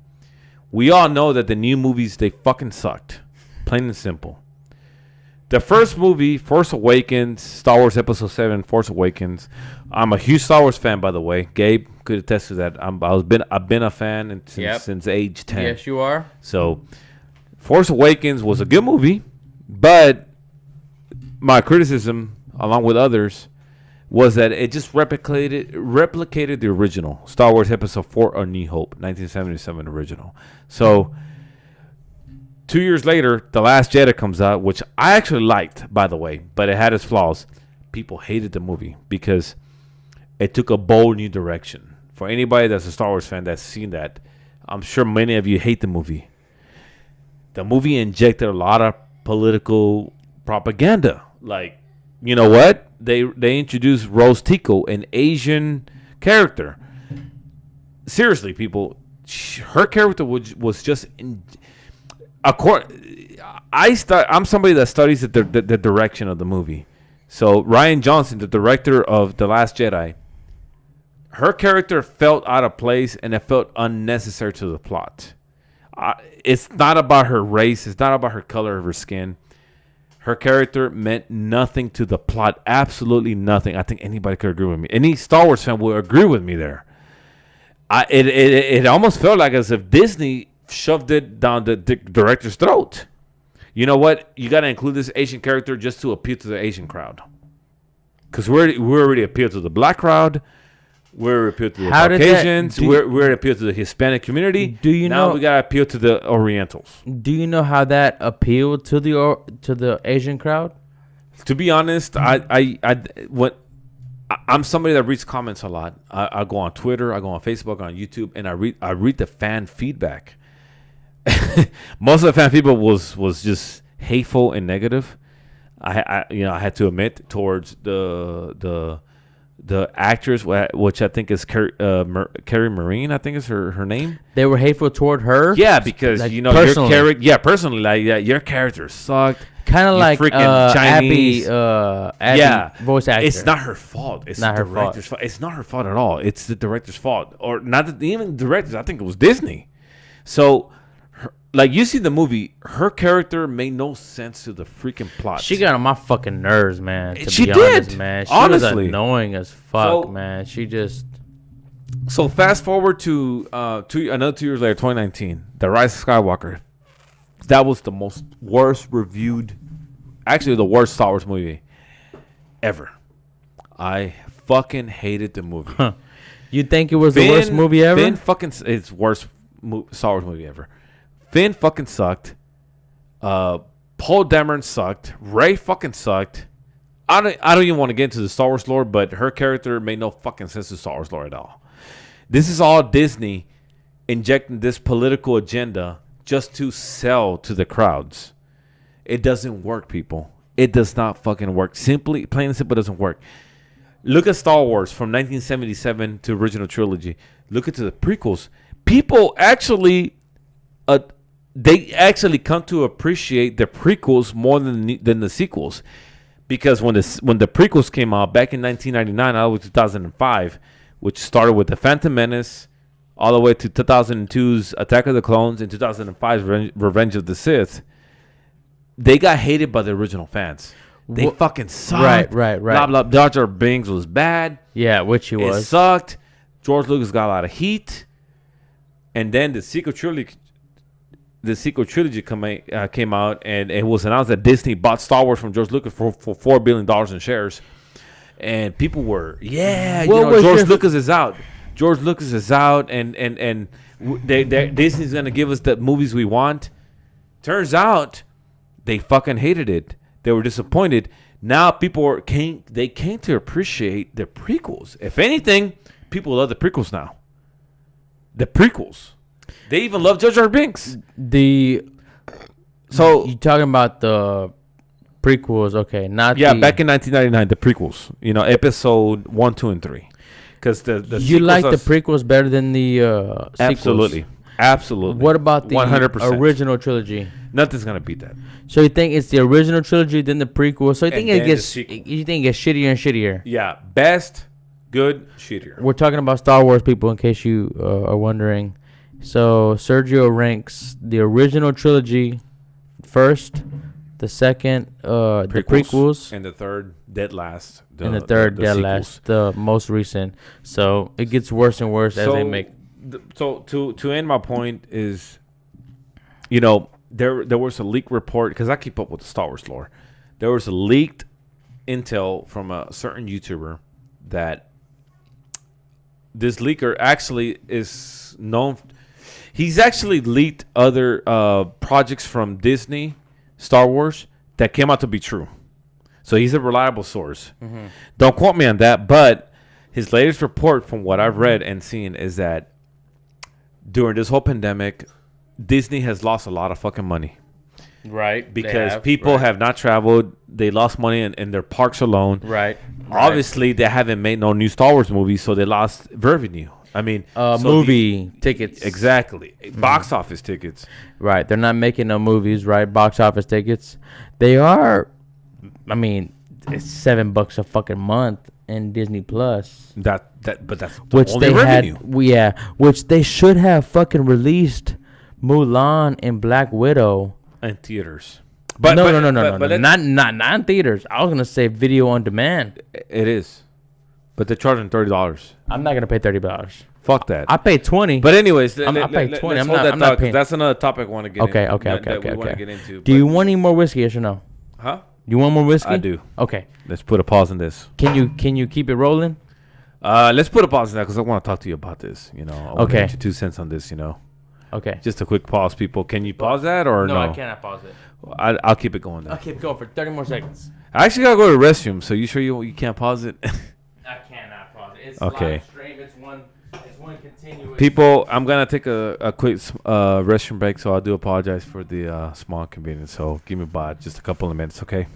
we all know that the new movies, they fucking sucked. Plain and simple. The first movie, Force Awakens, Star Wars Episode 7, Force Awakens. I'm a huge Star Wars fan, by the way. Gabe could attest to that. I've been a fan since age 10. Yes, you are. So, Force Awakens was a good movie, but my criticism, along with others, was that it just replicated the original Star Wars Episode 4: A New Hope, 1977 original. So 2 years later, The Last Jedi comes out, which I actually liked, by the way, but it had its flaws. People hated the movie because it took a bold new direction. For anybody that's a Star Wars fan that's seen that, I'm sure many of you hate the movie. The movie injected a lot of political propaganda. Like, you know what? They introduced Rose Tico, an Asian character. Seriously, people, her character was just I'm somebody that studies the direction of the movie. So Rian Johnson, the director of The Last Jedi, her character felt out of place and it felt unnecessary to the plot. It's not about her race. It's not about her color of her skin. Her character meant nothing to the plot. Absolutely nothing. I think anybody could agree with me. Any Star Wars fan will agree with me there. It almost felt like as if Disney shoved it down the director's throat. You know what? You got to include this Asian character just to appeal to the Asian crowd. Because we already appeal to the black crowd. We're appeal to the Caucasians. We're appeal to the Hispanic community. Do you know? Now we got to appeal to the Orientals. Do you know how that appealed to the Asian crowd? To be honest, I'm somebody that reads comments a lot. I go on Twitter, I go on Facebook, on YouTube, and I read the fan feedback. Most of the fan feedback was just hateful and negative. I had to admit towards the actress, which I think is Carrie Marine. I think is her name. They were hateful toward her. Yeah, because like, your character. Yeah, personally, like your character sucked. Kind of like freaking Chinese. Abby, voice actor. It's not her fault. It's not her fault. It's not her fault at all. It's the director's fault, or not even the director's. I think it was Disney. So, like you see the movie, her character made no sense to the freaking plot. She got on my fucking nerves, man. She did, honest, man. She honestly. was annoying as fuck, man. She just. So fast forward to another 2 years later, 2019, The Rise of Skywalker. That was the worst reviewed, actually the worst Star Wars movie ever. I fucking hated the movie. Huh. You think it was the worst movie ever? It's worst Star Wars movie ever. Finn fucking sucked. Paul Dameron sucked. Rey fucking sucked. I don't even want to get into the Star Wars lore, but her character made no fucking sense to Star Wars lore at all. This is all Disney injecting this political agenda just to sell to the crowds. It doesn't work, people. It does not fucking work. Simply, plain and simple, doesn't work. Look at Star Wars from 1977 to original trilogy. Look at the prequels. People actually, they actually come to appreciate the prequels more than the sequels, because when the prequels came out back in 1999, all the way to 2005, which started with the Phantom Menace, all the way to 2002's Attack of the Clones and 2005's Revenge of the Sith, they got hated by the original fans. They fucking sucked. Right. Blah, blah. Jar Jar Binks was bad. Yeah, which he was. It sucked. George Lucas got a lot of heat. And then the sequel trilogy came out, and it was announced that Disney bought Star Wars from George Lucas for $4 billion in shares. And people were, George Lucas is out. George Lucas is out, and Disney's going to give us the movies we want. Turns out they fucking hated it. They were disappointed. Now people came to appreciate the prequels. If anything, people love the prequels now. The prequels. They even love Jar Jar Binks. So you talking about the prequels? Okay, not back in 1999, the prequels. Episode 1, 2, and 3. Because you like the prequels better than the sequels? Absolutely. What about the 100%. Original trilogy? Nothing's gonna beat that. So you think it's the original trilogy, then the prequel? So you think it gets shittier and shittier? Yeah, best, good, shittier. We're talking about Star Wars, people, in case you are wondering. So Sergio ranks the original trilogy first, the second, the prequels, and the third dead last. And the third dead last, the most recent. So it gets worse and worse as they make. So to end my point is, there was a leaked report, because I keep up with the Star Wars lore. There was a leaked intel from a certain YouTuber that this leaker actually is known. He's actually leaked other projects from Disney, Star Wars, that came out to be true. So he's a reliable source. Mm-hmm. Don't quote me on that, but his latest report, from what I've read and seen, is that during this whole pandemic, Disney has lost a lot of fucking money. Right. Because people have not traveled. They lost money in their parks alone. Right. Obviously, they haven't made no new Star Wars movies, so they lost revenue. I mean, movie tickets. Exactly. Box office tickets. Right. They're not making no movies, right? Box office tickets. They are. I mean, it's $7 a fucking month in Disney Plus. But that's the only revenue. Which they should have fucking released Mulan and Black Widow in theaters. But no, not in theaters. I was gonna say video on demand. It is, but they're charging $30. I'm not gonna pay $30. Fuck that. I paid $20. But anyways, I paid $20. I'm not paying. That's another topic I want to get. Okay. We want to get into. Do you want any more whiskey? Yes or no? Huh? You want more whiskey? I do. Okay. Let's put a pause on this. Can you keep it rolling? Let's put a pause on that because I want to talk to you about this. You know. I want to get your 2 cents on this. You know. Okay. Just a quick pause, people. Can you pause that or no? No, I cannot pause it. I'll keep it going then. I'll keep it going for 30 more seconds. I actually gotta go to the restroom. So you sure you can't pause it? I cannot pause it. It's okay. Live stream. It's one continuous. People, I'm gonna take a quick restroom break, so I do apologize for the small inconvenience. So give me about just a couple of minutes, okay?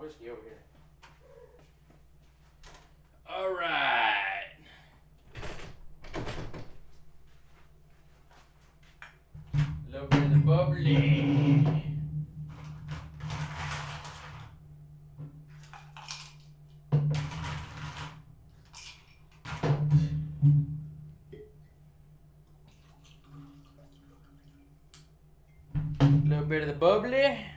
Whiskey over here. All right. A little bit of the bubbly. A little bit of the bubbly.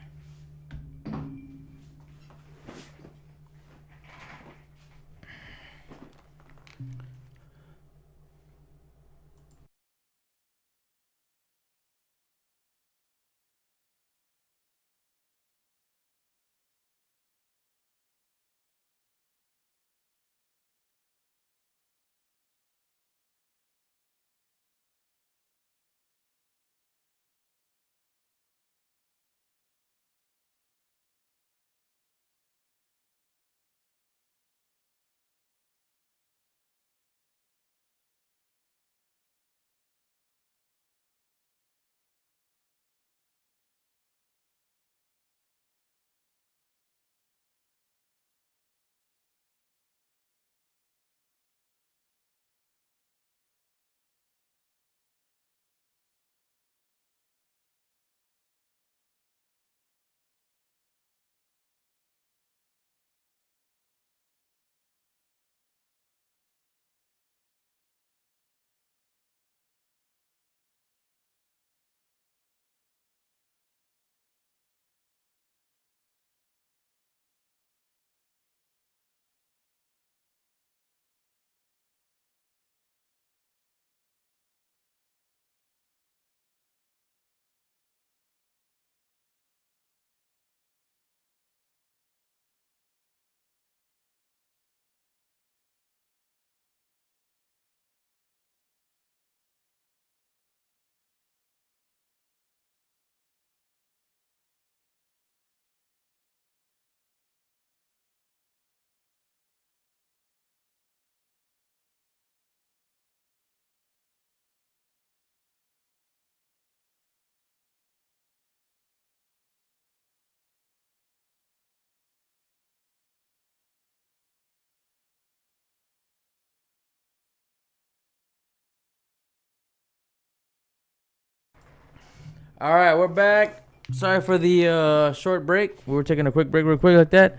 All right, we're back. Sorry for the short break. We were taking a quick break real quick like that.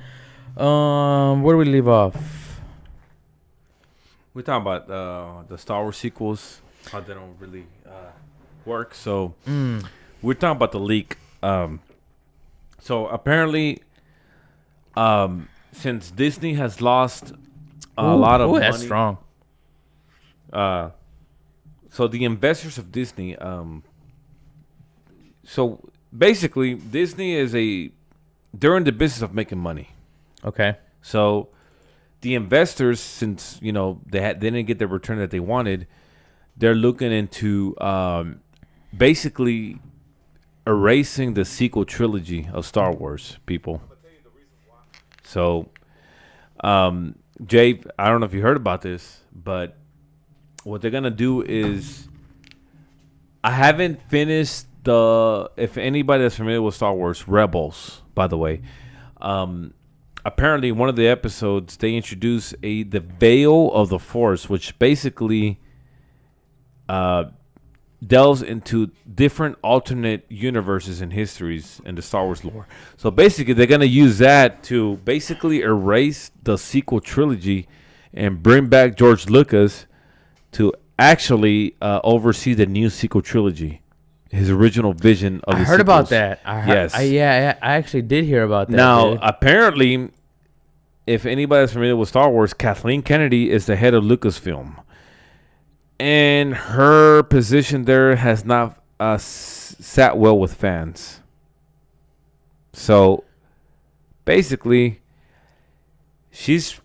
Where do we leave off? We're talking about the Star Wars sequels. How they don't really work. So we're talking about the leak. So apparently, since Disney has lost a lot of money, that's strong. So the investors of Disney, so basically Disney they're in the business of making money. Okay. So the investors, since they didn't get the return that they wanted, they're looking into basically erasing the sequel trilogy of Star Wars. People. So, Jay, I don't know if you heard about this, but what they're gonna do is, I haven't finished if anybody that's familiar with Star Wars, Rebels, by the way, apparently one of the episodes they introduce the Veil of the Force, which basically delves into different alternate universes and histories in the Star Wars lore. So basically, they're gonna use that to basically erase the sequel trilogy and bring back George Lucas to actually oversee the new sequel trilogy. His original vision of I the heard about sequels. that. I actually did hear about that. Now, dude. apparently, if anybody's familiar with Star Wars, Kathleen Kennedy is the head of Lucasfilm. And her position there has not sat well with fans. So, basically, she's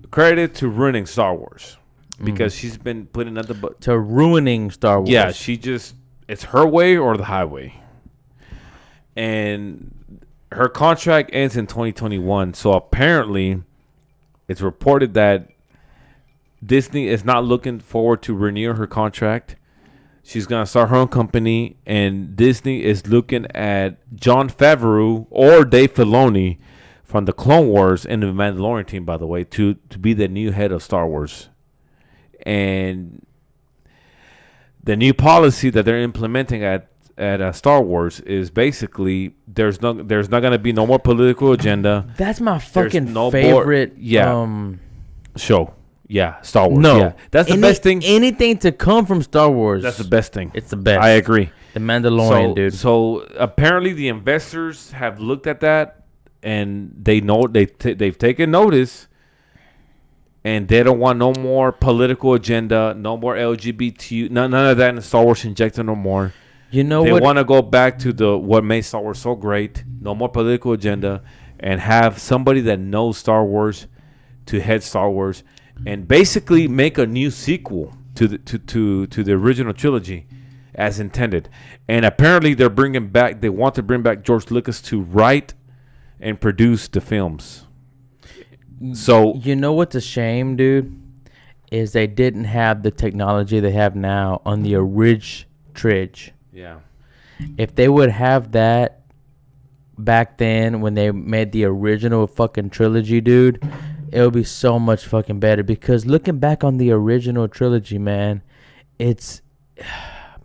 credited to ruining Star Wars. Because she's been putting nothing but... to ruining Star Wars. Yeah, it's her way or the highway. And her contract ends in 2021. So apparently, it's reported that Disney is not looking forward to renew her contract. She's going to start her own company. And Disney is looking at Jon Favreau or Dave Filoni from the Clone Wars and the Mandalorian team, by the way, to be the new head of Star Wars. And the new policy that they're implementing at Star Wars is basically there's not going to be no more political agenda. That's my fucking no favorite show. Yeah, Star Wars. No, yeah. That's the best thing. Anything to come from Star Wars. That's the best thing. It's the best. I agree. The Mandalorian, dude. So apparently the investors have looked at that and they know they've taken notice. And they don't want no more political agenda, no more LGBT, none of that in Star Wars injected no more. You know they what? want to go back to what made Star Wars so great. No more political agenda, and have somebody that knows Star Wars to head Star Wars, and basically make a new sequel to the original trilogy, as intended. And apparently they want to bring back George Lucas to write and produce the films. So you know what's a shame, dude, is they didn't have the technology they have now on the Tridge. Yeah. If they would have that back then when they made the original fucking trilogy, dude, it would be so much fucking better. Because looking back on the original trilogy, man, it's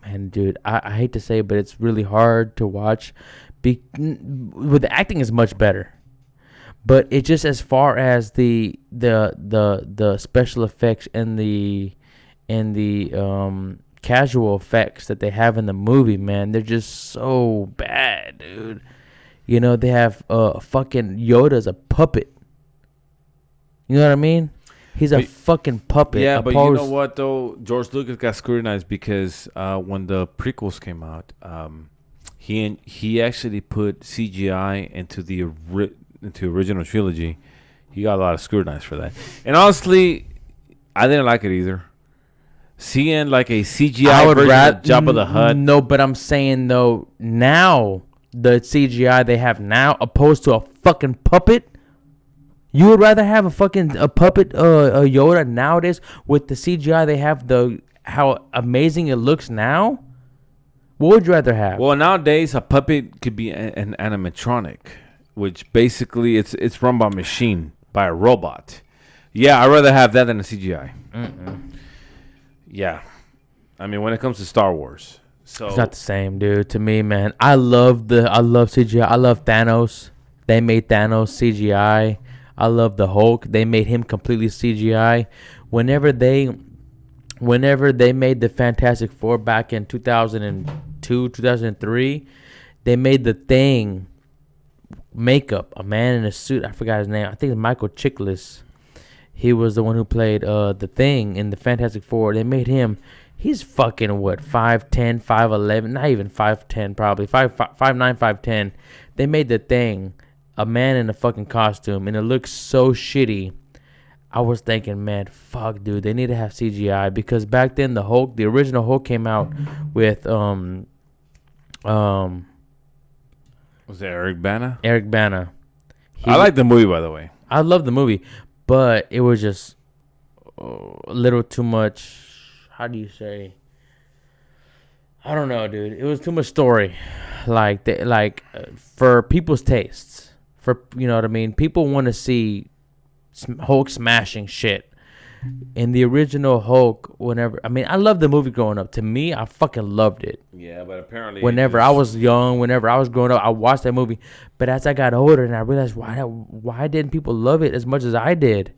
man, dude, I hate to say it, but it's really hard to watch. With the acting is much better. But it just, as far as the special effects and the casual effects that they have in the movie, man, they're just so bad, dude. You know, they have fucking Yoda's a puppet. You know what I mean? He's a fucking puppet. Yeah, but you know what though? George Lucas got scrutinized because when the prequels came out, he actually put CGI into the original trilogy. He got a lot of scrutinized for that. And honestly, I didn't like it either. Seeing like a CGI version of Jabba the Hutt. No, but I'm saying though, now the CGI they have now, opposed to a fucking puppet. You would rather have a puppet, a Yoda nowadays with the CGI they have, how amazing it looks now? What would you rather have? Well, nowadays a puppet could be an animatronic, which basically it's run by a machine, by a robot. Yeah, I'd rather have that than a CGI. Yeah. I mean, when it comes to Star Wars. So it's not the same, dude. To me, man, I love CGI. I love Thanos. They made Thanos CGI. I love the Hulk. They made him completely CGI. Whenever they whenever they made the Fantastic Four back in 2002, 2003, they made the Thing makeup, a man in a suit. I forgot his name. I think it's Michael Chiklis. He was the one who played the Thing in the Fantastic Four. They made him. He's fucking what, 5'10", 5'11", not even 5'10", probably 5'9", 5'10". They made the Thing a man in a fucking costume, and it looks so shitty. I was thinking, man, fuck, dude, they need to have CGI, because back then the original Hulk came out with Was it Eric Bana? Eric Bana. I like the movie, by the way. I love the movie, but it was just a little too much. How do you say? I don't know, dude. It was too much story, for people's tastes. For, you know what I mean? People want to see Hulk smashing shit. In the original Hulk, I loved the movie growing up. To me, I fucking loved it. Yeah, but apparently, whenever I was young, whenever I was growing up, I watched that movie. But as I got older, and I realized why didn't people love it as much as I did?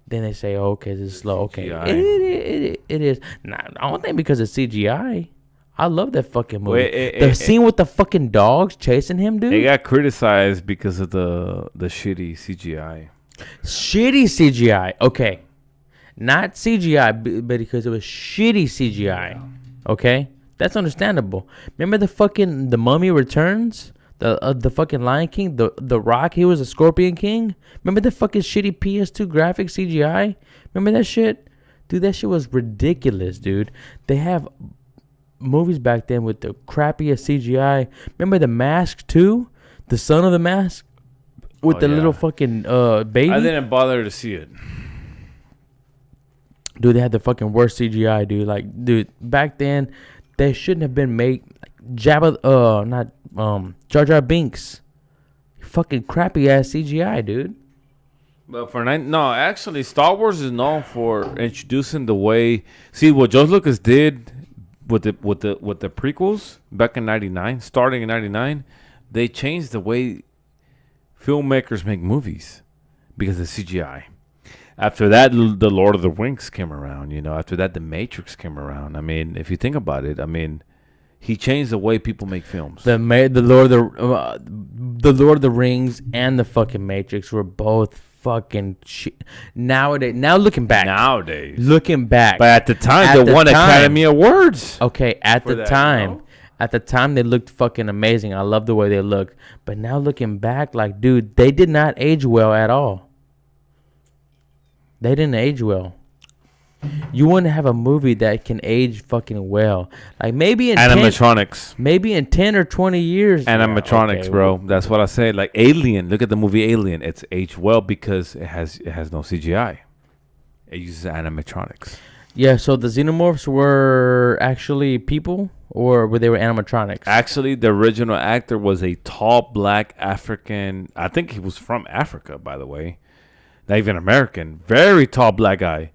Then they say, oh, okay, this is slow. Okay, it is. Nah, I don't think because of CGI. I love that fucking movie. The scene with the fucking dogs chasing him, dude. It got criticized because of the shitty CGI. Shitty CGI. Okay. Not CGI, but because it was shitty CGI. Okay? That's understandable. Remember the Mummy Returns? The fucking Lion King? The Rock, he was a Scorpion King? Remember the fucking shitty PS2 graphic CGI? Remember that shit? Dude, that shit was ridiculous, dude. They have movies back then with the crappiest CGI. Remember The Mask 2? The Son of the Mask? With the little fucking baby? I didn't bother to see it. Dude, they had the fucking worst CGI, dude. Like, dude, back then, they shouldn't have been made. Jar Jar Binks. Fucking crappy ass CGI, dude. But actually, Star Wars is known for introducing the way. See what George Lucas did with the prequels back in '99, starting in '99. They changed the way filmmakers make movies because of CGI. After that, the Lord of the Rings came around. After that, the Matrix came around. I mean, if you think about it, he changed the way people make films. The Lord of the Rings and the fucking Matrix were both fucking shit. Now looking back. But at the time, they won Academy Awards. Okay, at the time, they looked fucking amazing. I love the way they looked. But now looking back, like, dude, they did not age well at all. They didn't age well. You wouldn't have a movie that can age fucking well. Like, maybe in animatronics. 10 or 20 years. Animatronics, okay, bro. That's what I say. Like Alien. Look at the movie Alien. It's aged well because it has no CGI. It uses animatronics. Yeah, so the xenomorphs were actually people, or were they animatronics? Actually, the original actor was a tall black African. I think he was from Africa, by the way. Not even American. Very tall black guy.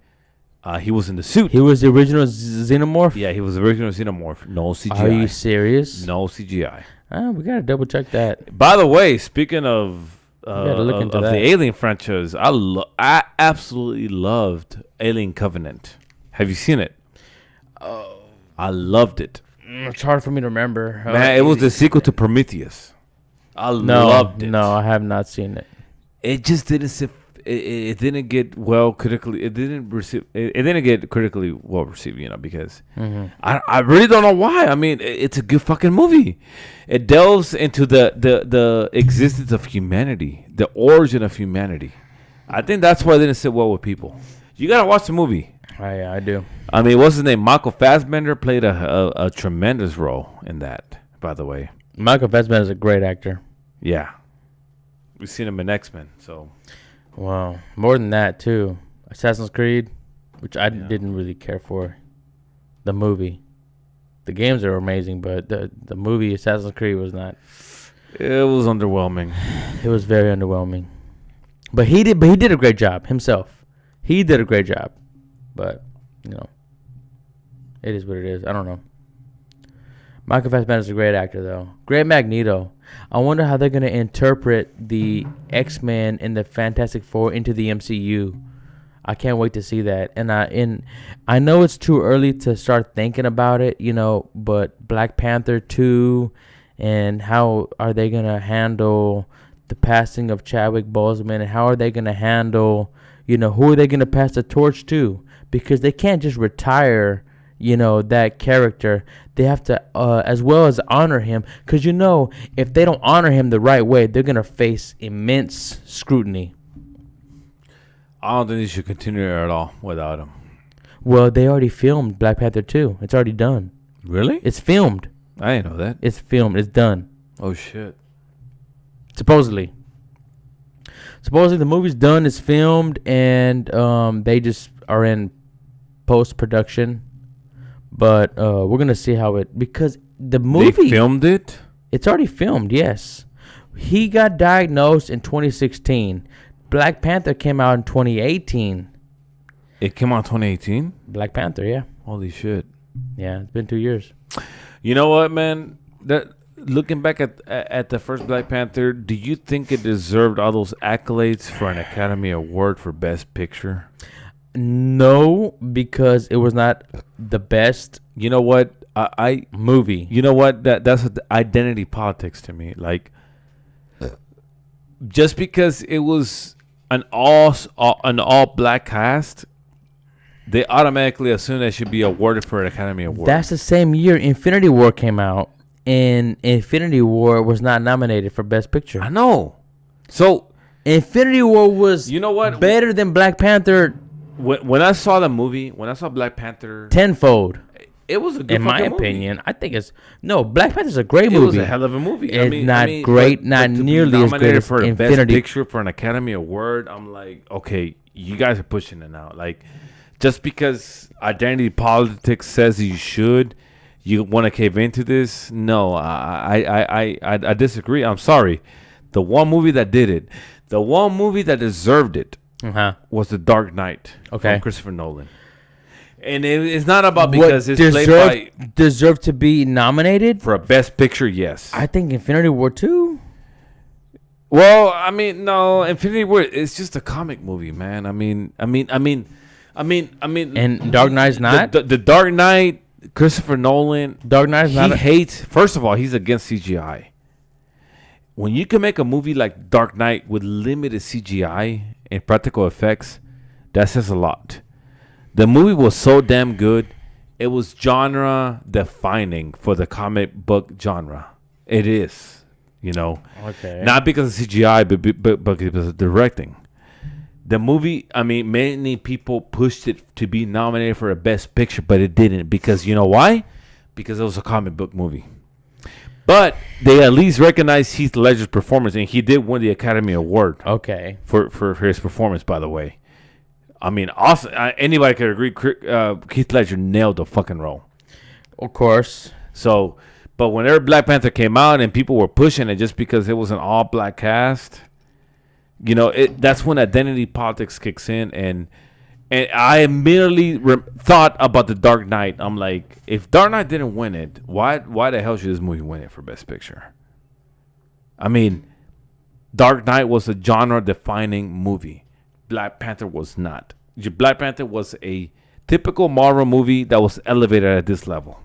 He was in the suit. He was the original xenomorph? Yeah, he was the original xenomorph. No CGI. Are you serious? No CGI. We got to double check that. By the way, speaking of the Alien franchise, I absolutely loved Alien Covenant. Have you seen it? Oh. I loved it. It's hard for me to remember. Man, it was the sequel to Prometheus. I loved it. No, I have not seen it. It just didn't sit. It didn't get well critically. It didn't get critically well received. Because I really don't know why. I mean, it's a good fucking movie. It delves into the existence of humanity, the origin of humanity. I think that's why it didn't sit well with people. You gotta watch the movie. Yeah, I do. I mean, what's his name? Michael Fassbender played a tremendous role in that. By the way, Michael Fassbender is a great actor. Yeah, we've seen him in X-Men. So. Wow, more than that too. Assassin's Creed, which I didn't really care for. The movie, the games are amazing, but the movie Assassin's Creed was not. It was underwhelming. It was very underwhelming. But he did a great job himself. He did a great job, but it is what it is. I don't know. Michael Fassbender is a great actor, though. Great Magneto. I wonder how they're going to interpret the X-Men and the Fantastic Four into the MCU. I can't wait to see that. And I know it's too early to start thinking about it, but Black Panther 2, and how are they going to handle the passing of Chadwick Boseman, and how are they going to handle, who are they going to pass the torch to? Because they can't just retire, that character. They have to, as well as honor him. Because, if they don't honor him the right way, they're going to face immense scrutiny. I don't think they should continue at all without him. Well, they already filmed Black Panther 2. It's already done. Really? It's filmed. I didn't know that. It's filmed. It's done. Oh, shit. Supposedly the movie's done. It's filmed, and they just are in post-production. But we're going to see how because the movie... They filmed it? It's already filmed, yes. He got diagnosed in 2016. Black Panther came out in 2018. It came out in 2018? Black Panther, yeah. Holy shit. Yeah, it's been 2 years. You know what, man? Looking back at the first Black Panther, do you think it deserved all those accolades for an Academy Award for Best Picture? No, because it was not the best. You know what? Movie. You know what? That's identity politics to me. Like, just because it was an all black cast, they automatically assume they should be awarded for an Academy Award. That's the same year Infinity War came out, and Infinity War was not nominated for Best Picture. I know. So Infinity War was, you know what, better than Black Panther. When I saw the movie, when I saw Black Panther, tenfold. It was a good in my opinion. I think Black Panther's a great movie. It was a hell of a movie. It's not great, not nearly as great as for a Infinity. Best Picture for an Academy Award. I'm like, okay, you guys are pushing it now. Like, just because identity politics says you should, you want to cave into this? No, I disagree. I'm sorry. The one movie that did it, the one movie that deserved it, was The Dark Knight from Christopher Nolan. And it's not about because it's played by... Deserved to be nominated? For a Best Picture, yes. I think Infinity War 2. Well, I mean, no, Infinity War, it's just a comic movie, man. I mean... And Dark Knight's not? The Dark Knight, Christopher Nolan... Dark Knight's not... He hates... First of all, he's against CGI. When you can make a movie like Dark Knight with limited CGI and practical effects, that says a lot. The movie was so damn good. It was genre defining for the comic book genre. It is, Okay. Not because of CGI, but because of directing. The movie, I mean, many people pushed it to be nominated for a Best Picture, but it didn't. Because you know why? Because it was a comic book movie. But they at least recognized Heath Ledger's performance, and he did win the Academy Award. Okay. For his performance, by the way. I mean, awesome. Anybody could agree. Heath Ledger nailed the fucking role. Of course. So, but whenever Black Panther came out and people were pushing it just because it was an all-black cast, that's when identity politics kicks in. And I immediately thought about The Dark Knight. I'm like, if Dark Knight didn't win it, why the hell should this movie win it for Best Picture? I mean, Dark Knight was a genre-defining movie. Black Panther was not. Black Panther was a typical Marvel movie that was elevated at this level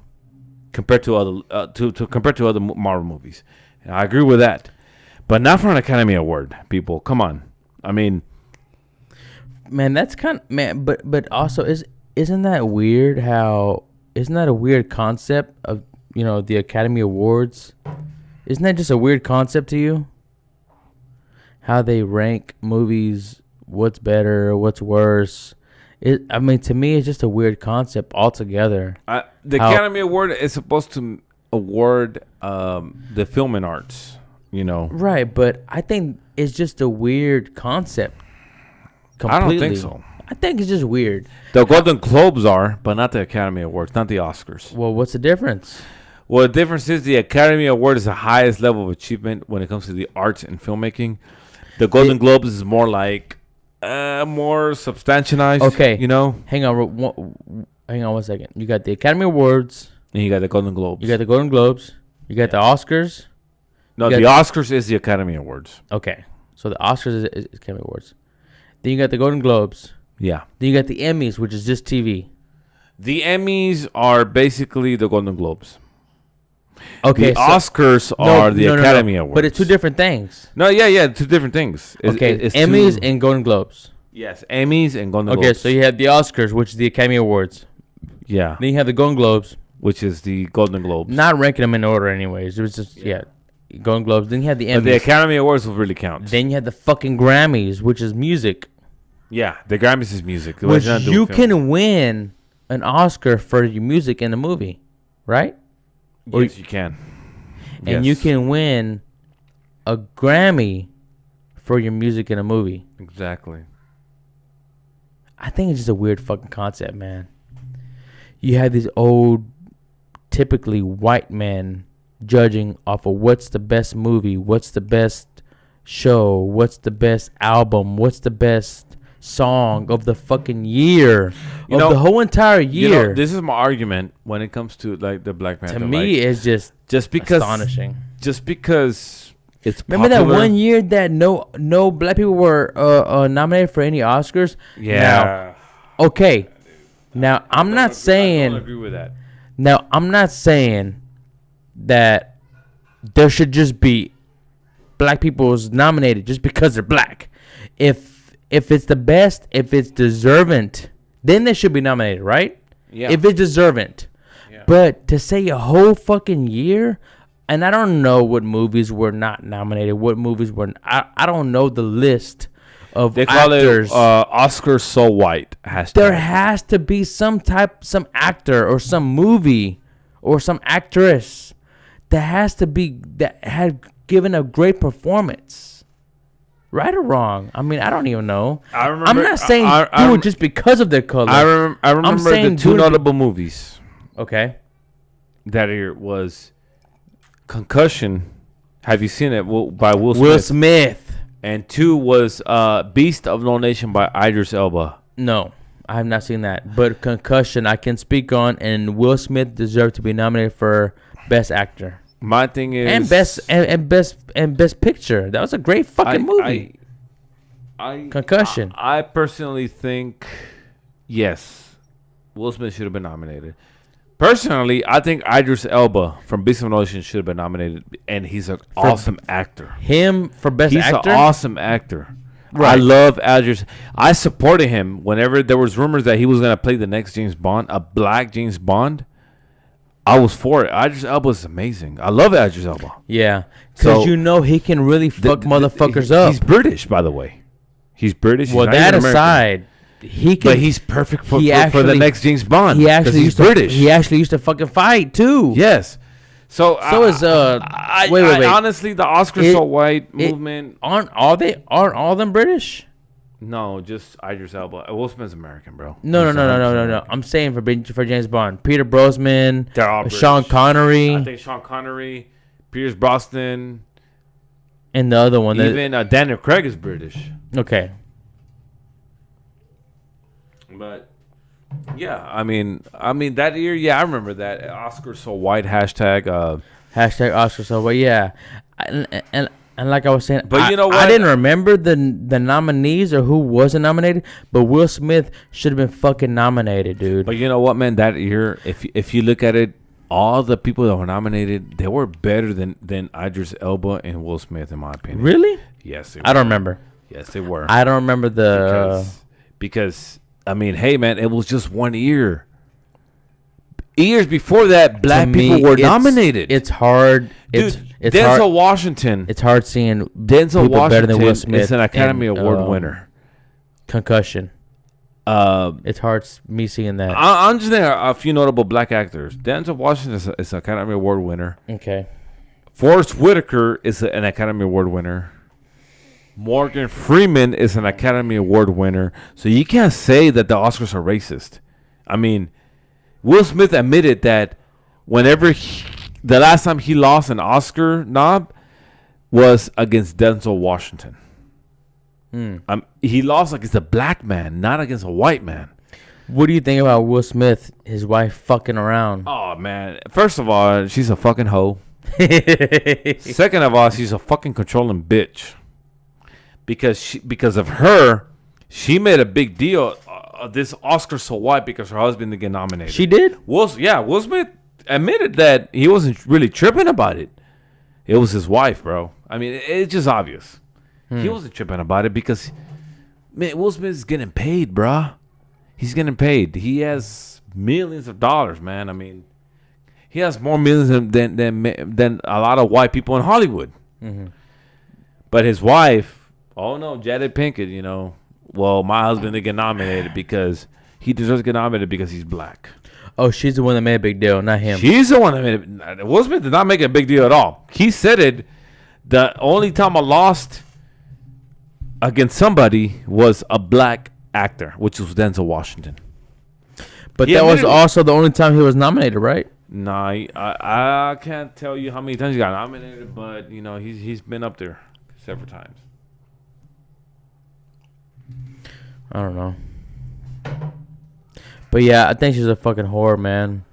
compared to other Marvel movies. And I agree with that, but not for an Academy Award. People, come on. I mean, man, that's but also isn't that weird? Isn't that a weird concept of the Academy Awards? Isn't that just a weird concept to you? How they rank movies. What's better, what's worse? To me, it's just a weird concept altogether. The Academy Award is supposed to award the film and arts, Right, but I think it's just a weird concept. Completely. I don't think so. I think it's just weird. The Golden Globes are, but not the Academy Awards, not the Oscars. Well, what's the difference? Well, the difference is the Academy Award is the highest level of achievement when it comes to the arts and filmmaking. The Golden Globes is more like... more substantialized. Okay. Hang on one second. You got the Academy Awards. And you got the Golden Globes. You got the Golden Globes. You got the Oscars. No, the Oscars is the Academy Awards. Okay. So the Oscars is Academy Awards. Then you got the Golden Globes. Yeah. Then you got the Emmys, which is just TV. The Emmys are basically the Golden Globes. Okay, The Oscars are the Academy Awards. but it's two different things. No, yeah, two different things. It's Emmys and Golden Globes. Yes, Emmys and Golden Globes. Okay, so you have the Oscars, which is the Academy Awards. Yeah. Then you have the Golden Globes. Which is the Golden Globes. Not ranking them in order, anyways. It was just Golden Globes. Then you had the Emmys. But the Academy Awards will really count. Then you had the fucking Grammys, which is music. Yeah, the Grammys is music. Which you can win an Oscar for your music in a movie, right? Yes, you can. And you can win a Grammy for your music in a movie. Exactly. I think it's just a weird fucking concept, man. You have these old, typically white men judging off of what's the best movie, what's the best show, what's the best album, what's the best song of the fucking year, the whole entire year. This is my argument when it comes to like the Black Panther. To me, it's just because astonishing. Just because it's remember popular. that one year that no black people were nominated for any Oscars. Yeah. Now, okay. Now I'm not saying. I don't agree with that. Now I'm not saying that there should just be black people's nominated just because they're black. If it's the best, if it's deserving, then they should be nominated, right? Yeah. If it's deserving. Yeah. But to say a whole fucking year, and I don't know what movies were not nominated, what movies were. I don't know the list of they call actors. It Oscar so white. There has to be some actor or some movie or some actress that had given a great performance. Right or wrong? I mean, I don't even know. I'm not saying do it just because of their color. I remember the two notable movies. Okay. That year was Concussion. Have you seen it? By Will Smith. Will Smith. And 2 was Beast of No Nation by Idris Elba. No, I have not seen that. But Concussion, I can speak on, and Will Smith deserved to be nominated for Best Actor. My thing is and best picture. That was a great fucking movie. Concussion. I personally think yes, Will Smith should have been nominated. Personally, I think Idris Elba from Beast of No Nation should have been nominated, and he's an awesome actor. Him for best actor. He's an awesome actor. Right. I love Idris. I supported him whenever there was rumors that he was gonna play the next James Bond, a black James Bond. I was for it. Idris Elba is amazing. I love Idris Elba. Yeah, because he can really fuck motherfuckers up. He's British, by the way. He's British. Well, that aside, he can. But he's perfect for the next James Bond. He actually he's British. He actually used to fucking fight too. Yes. So is wait. Honestly, the Oscars so white movement aren't all them British? No, just Idris Elba. Will Smith's American, bro. No. I'm saying for James Bond, Peter Brosnan, Sean Connery. I think Sean Connery, Pierce Brosnan, and the other one. Even Daniel Craig is British. Okay. But yeah, I mean that year, yeah, I remember that Oscar so white hashtag Oscar so white. Yeah, and like I was saying, but you know what? I didn't remember the nominees or who wasn't nominated, but Will Smith should have been fucking nominated, dude. But you know what, man? That year, if you look at it, all the people that were nominated, they were better than Idris Elba and Will Smith, in my opinion. Really? Yes, I don't remember. Yes, they were. I don't remember because I mean, hey, man, it was just 1 year. Years before that, black people were nominated. It's hard. Dude, it's Denzel hard. Washington. It's hard seeing Denzel people Washington better than Will Smith is an Academy Award winner. Concussion. It's hard me seeing that. I'm just thinking a few notable black actors. Denzel Washington is an Academy Award winner. Okay. Forrest Whitaker is an Academy Award winner. Morgan Freeman is an Academy Award winner. So you can't say that the Oscars are racist. I mean, Will Smith admitted that whenever the last time he lost an Oscar knob was against Denzel Washington. He lost against a black man, not against a white man. What do you think about Will Smith, his wife fucking around? Oh, man. First of all, she's a fucking hoe. Second of all, she's a fucking controlling bitch. Because of her, she made a big deal this Oscar so white because her husband didn't get nominated. She did? Will Smith admitted that he wasn't really tripping about it. It was his wife, bro. I mean, it's just obvious. He wasn't tripping about it because, man, Will Smith is getting paid, bro. He's getting paid. He has millions of dollars, man. I mean, he has more millions than a lot of white people in Hollywood. Mm-hmm. But his wife, oh no, Jada Pinkett, you know, well, my husband didn't get nominated because he deserves to get nominated because he's black. Oh, she's the one that made a big deal, not him. She's the one that made it. Will Smith did not make a big deal at all. He said it. The only time I lost against somebody was a black actor, which was Denzel Washington. But that was also the only time he was nominated, right? Nah, I can't tell you how many times he got nominated, but you know he's been up there several times. I don't know. But yeah, I think she's a fucking whore, man.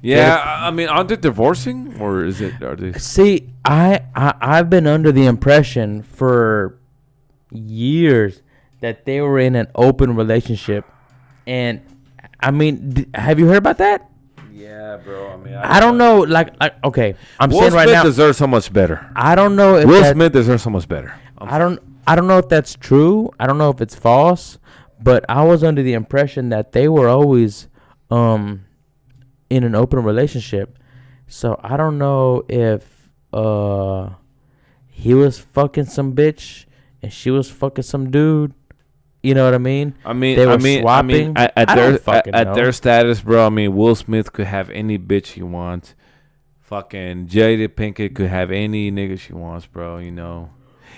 Yeah, I mean, aren't they divorcing, or is it? Are they? See, I've been under the impression for years that they were in an open relationship, and I mean, have you heard about that? Yeah, bro. I mean, I don't know. Like, okay, I'm Will saying right Smith now, deserves so much better. I don't know if Will Smith deserves so much better. I don't know if that's true. I don't know if it's false, but I was under the impression that they were always in an open relationship. So I don't know if he was fucking some bitch and she was fucking some dude. You know what I mean? I mean, they were swapping. At their status, bro. I mean, Will Smith could have any bitch he wants. Fucking Jada Pinkett could have any nigga she wants, bro. You know.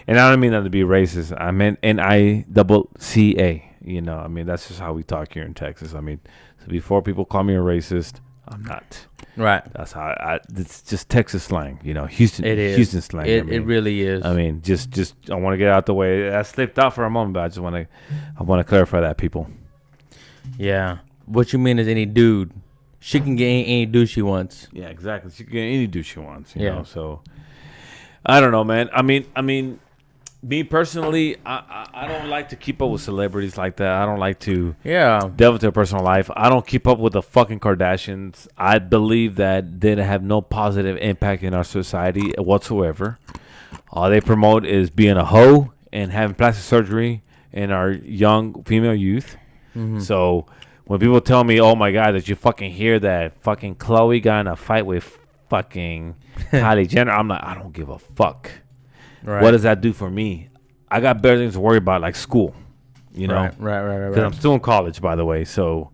And I don't mean that to be racist. I meant NICCA. You know, I mean, that's just how we talk here in Texas. I mean, so before people call me a racist, I'm not. Right. That's how it's just Texas slang, you know, Houston slang. It really is. I mean, just I want to get out the way. I slipped out for a moment, but I want to clarify that, people. Yeah. What you mean is any dude. She can get any dude she wants. Yeah, exactly. She can get any dude she wants, you know. So I don't know, man. I mean, me personally, I don't like to keep up with celebrities like that. I don't like to delve into their personal life. I don't keep up with the fucking Kardashians. I believe that they have no positive impact in our society whatsoever. All they promote is being a hoe and having plastic surgery in our young female youth. Mm-hmm. So when people tell me, oh my God, did you fucking hear that fucking Khloe got in a fight with fucking Kylie Jenner? I'm like, I don't give a fuck. Right. What does that do for me? I got better things to worry about, like school. You know, right. Because I'm still in college, by the way. So,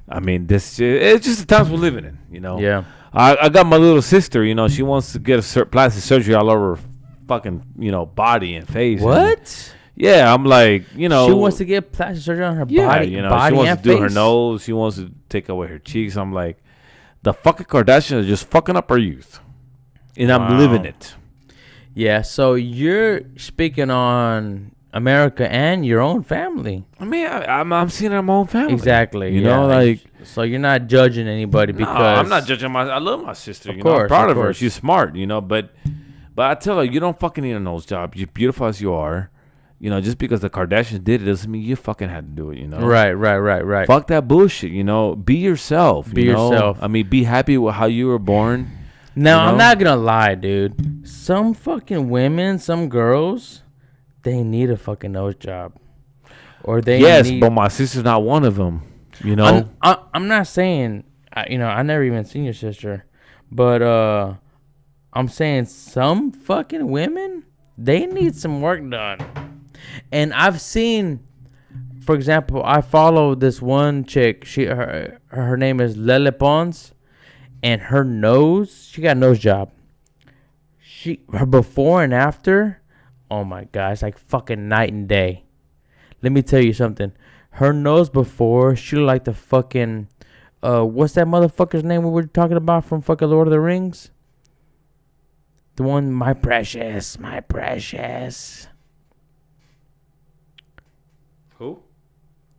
I mean, it's just the times we're living in. You know. Yeah. I got my little sister. You know, she wants to get a plastic surgery all over her fucking body and face. What? Yeah, I'm like, you know, she wants to get plastic surgery on her body. You know, body she wants and to do face? her nose. She wants to take away her cheeks. I'm like, the fucking Kardashians are just fucking up our youth, and I'm living it. Yeah, so you're speaking on America and your own family. I mean, I'm seeing it in my own family. Exactly. You know, like, so you're not judging anybody because I'm not judging I love my sister. You know, I'm proud of her. She's smart. You know, but I tell her, you don't fucking need a nose job. You're beautiful as you are. You know, just because the Kardashians did it doesn't mean you fucking had to do it. You know. Right. Fuck that bullshit. You know, be yourself. Be yourself. I mean, be happy with how you were born. Now, I'm not going to lie, dude. Some fucking women, some girls, they need a fucking nose job. Or they need... but my sister's not one of them, you know? I'm not saying, I never even seen your sister. But I'm saying some fucking women, they need some work done. And I've seen, for example, I follow this one chick. Her name is Lele Pons. And her nose, she got a nose job. Her before and after, oh my God, it's like fucking night and day. Let me tell you something. Her nose before, she looked like the fucking, what's that motherfucker's name we were talking about from fucking Lord of the Rings? The one, my precious. Who?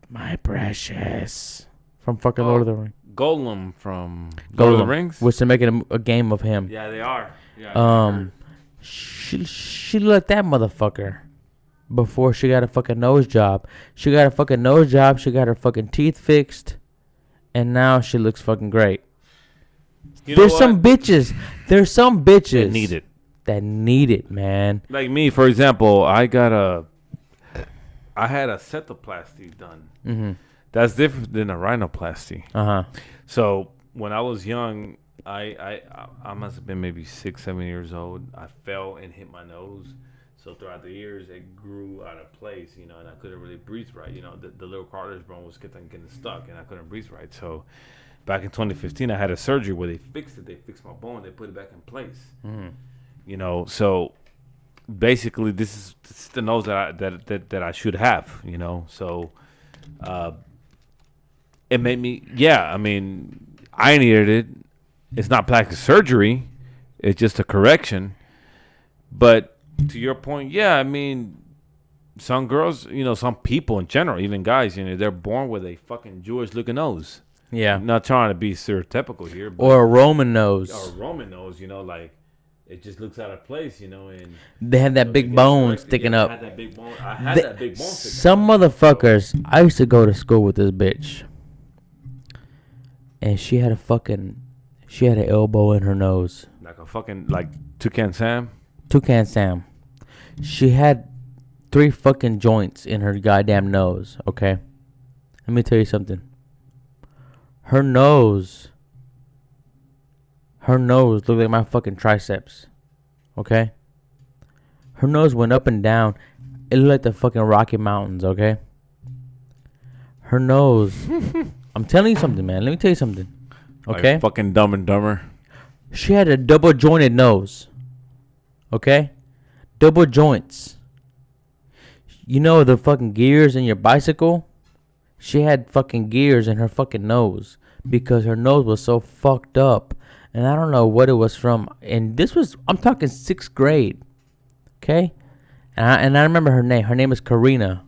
My precious. From fucking Lord of the Rings. Golem from Lord of the Rings, which they're making a game of him. Yeah, they are. Yeah. She looked like that motherfucker. before she got a fucking nose job. She got a fucking nose job. She got her fucking teeth fixed. And now she looks fucking great. There's some bitches. There's some bitches that need it. That need it, man. Like me, for example, I had a septoplasty done. Mm-hmm. That's different than a rhinoplasty. Uh-huh. So when I was young, I must have been maybe 6, 7 years old. I fell and hit my nose. So throughout the years, it grew out of place, and I couldn't really breathe right. The little cartilage bone was getting stuck, and I couldn't breathe right. So back in 2015, I had a surgery where they fixed it. They fixed my bone. They put it back in place. Mm-hmm. So basically, this is the nose that I should have. So it made me. Yeah, I mean, I needed it. It's not plastic surgery. It's just a correction. But to your point, yeah, I mean, some girls, some people in general, even guys, they're born with a fucking Jewish-looking nose. Yeah. I'm not trying to be stereotypical here. But or a Roman nose. Or a Roman nose, like, it just looks out of place, and... They have that big bone sticking up. I had that big bone. I had that big bone sticking some up. motherfuckers, I used to go to school with this bitch. And she had an elbow in her nose. Like Toucan Sam? Toucan Sam. She had 3 fucking joints in her goddamn nose, okay? Let me tell you something. Her nose looked like my fucking triceps, okay? Her nose went up and down. It looked like the fucking Rocky Mountains, okay? Her nose. I'm telling you something, man. Let me tell you something, okay? Like fucking Dumb and Dumber. She had a double jointed nose, okay? Double joints. The fucking gears in your bicycle? She had fucking gears in her fucking nose because her nose was so fucked up. And I don't know what it was from. And I'm talking 6th grade. Okay? And I remember her name. Her name is Karina.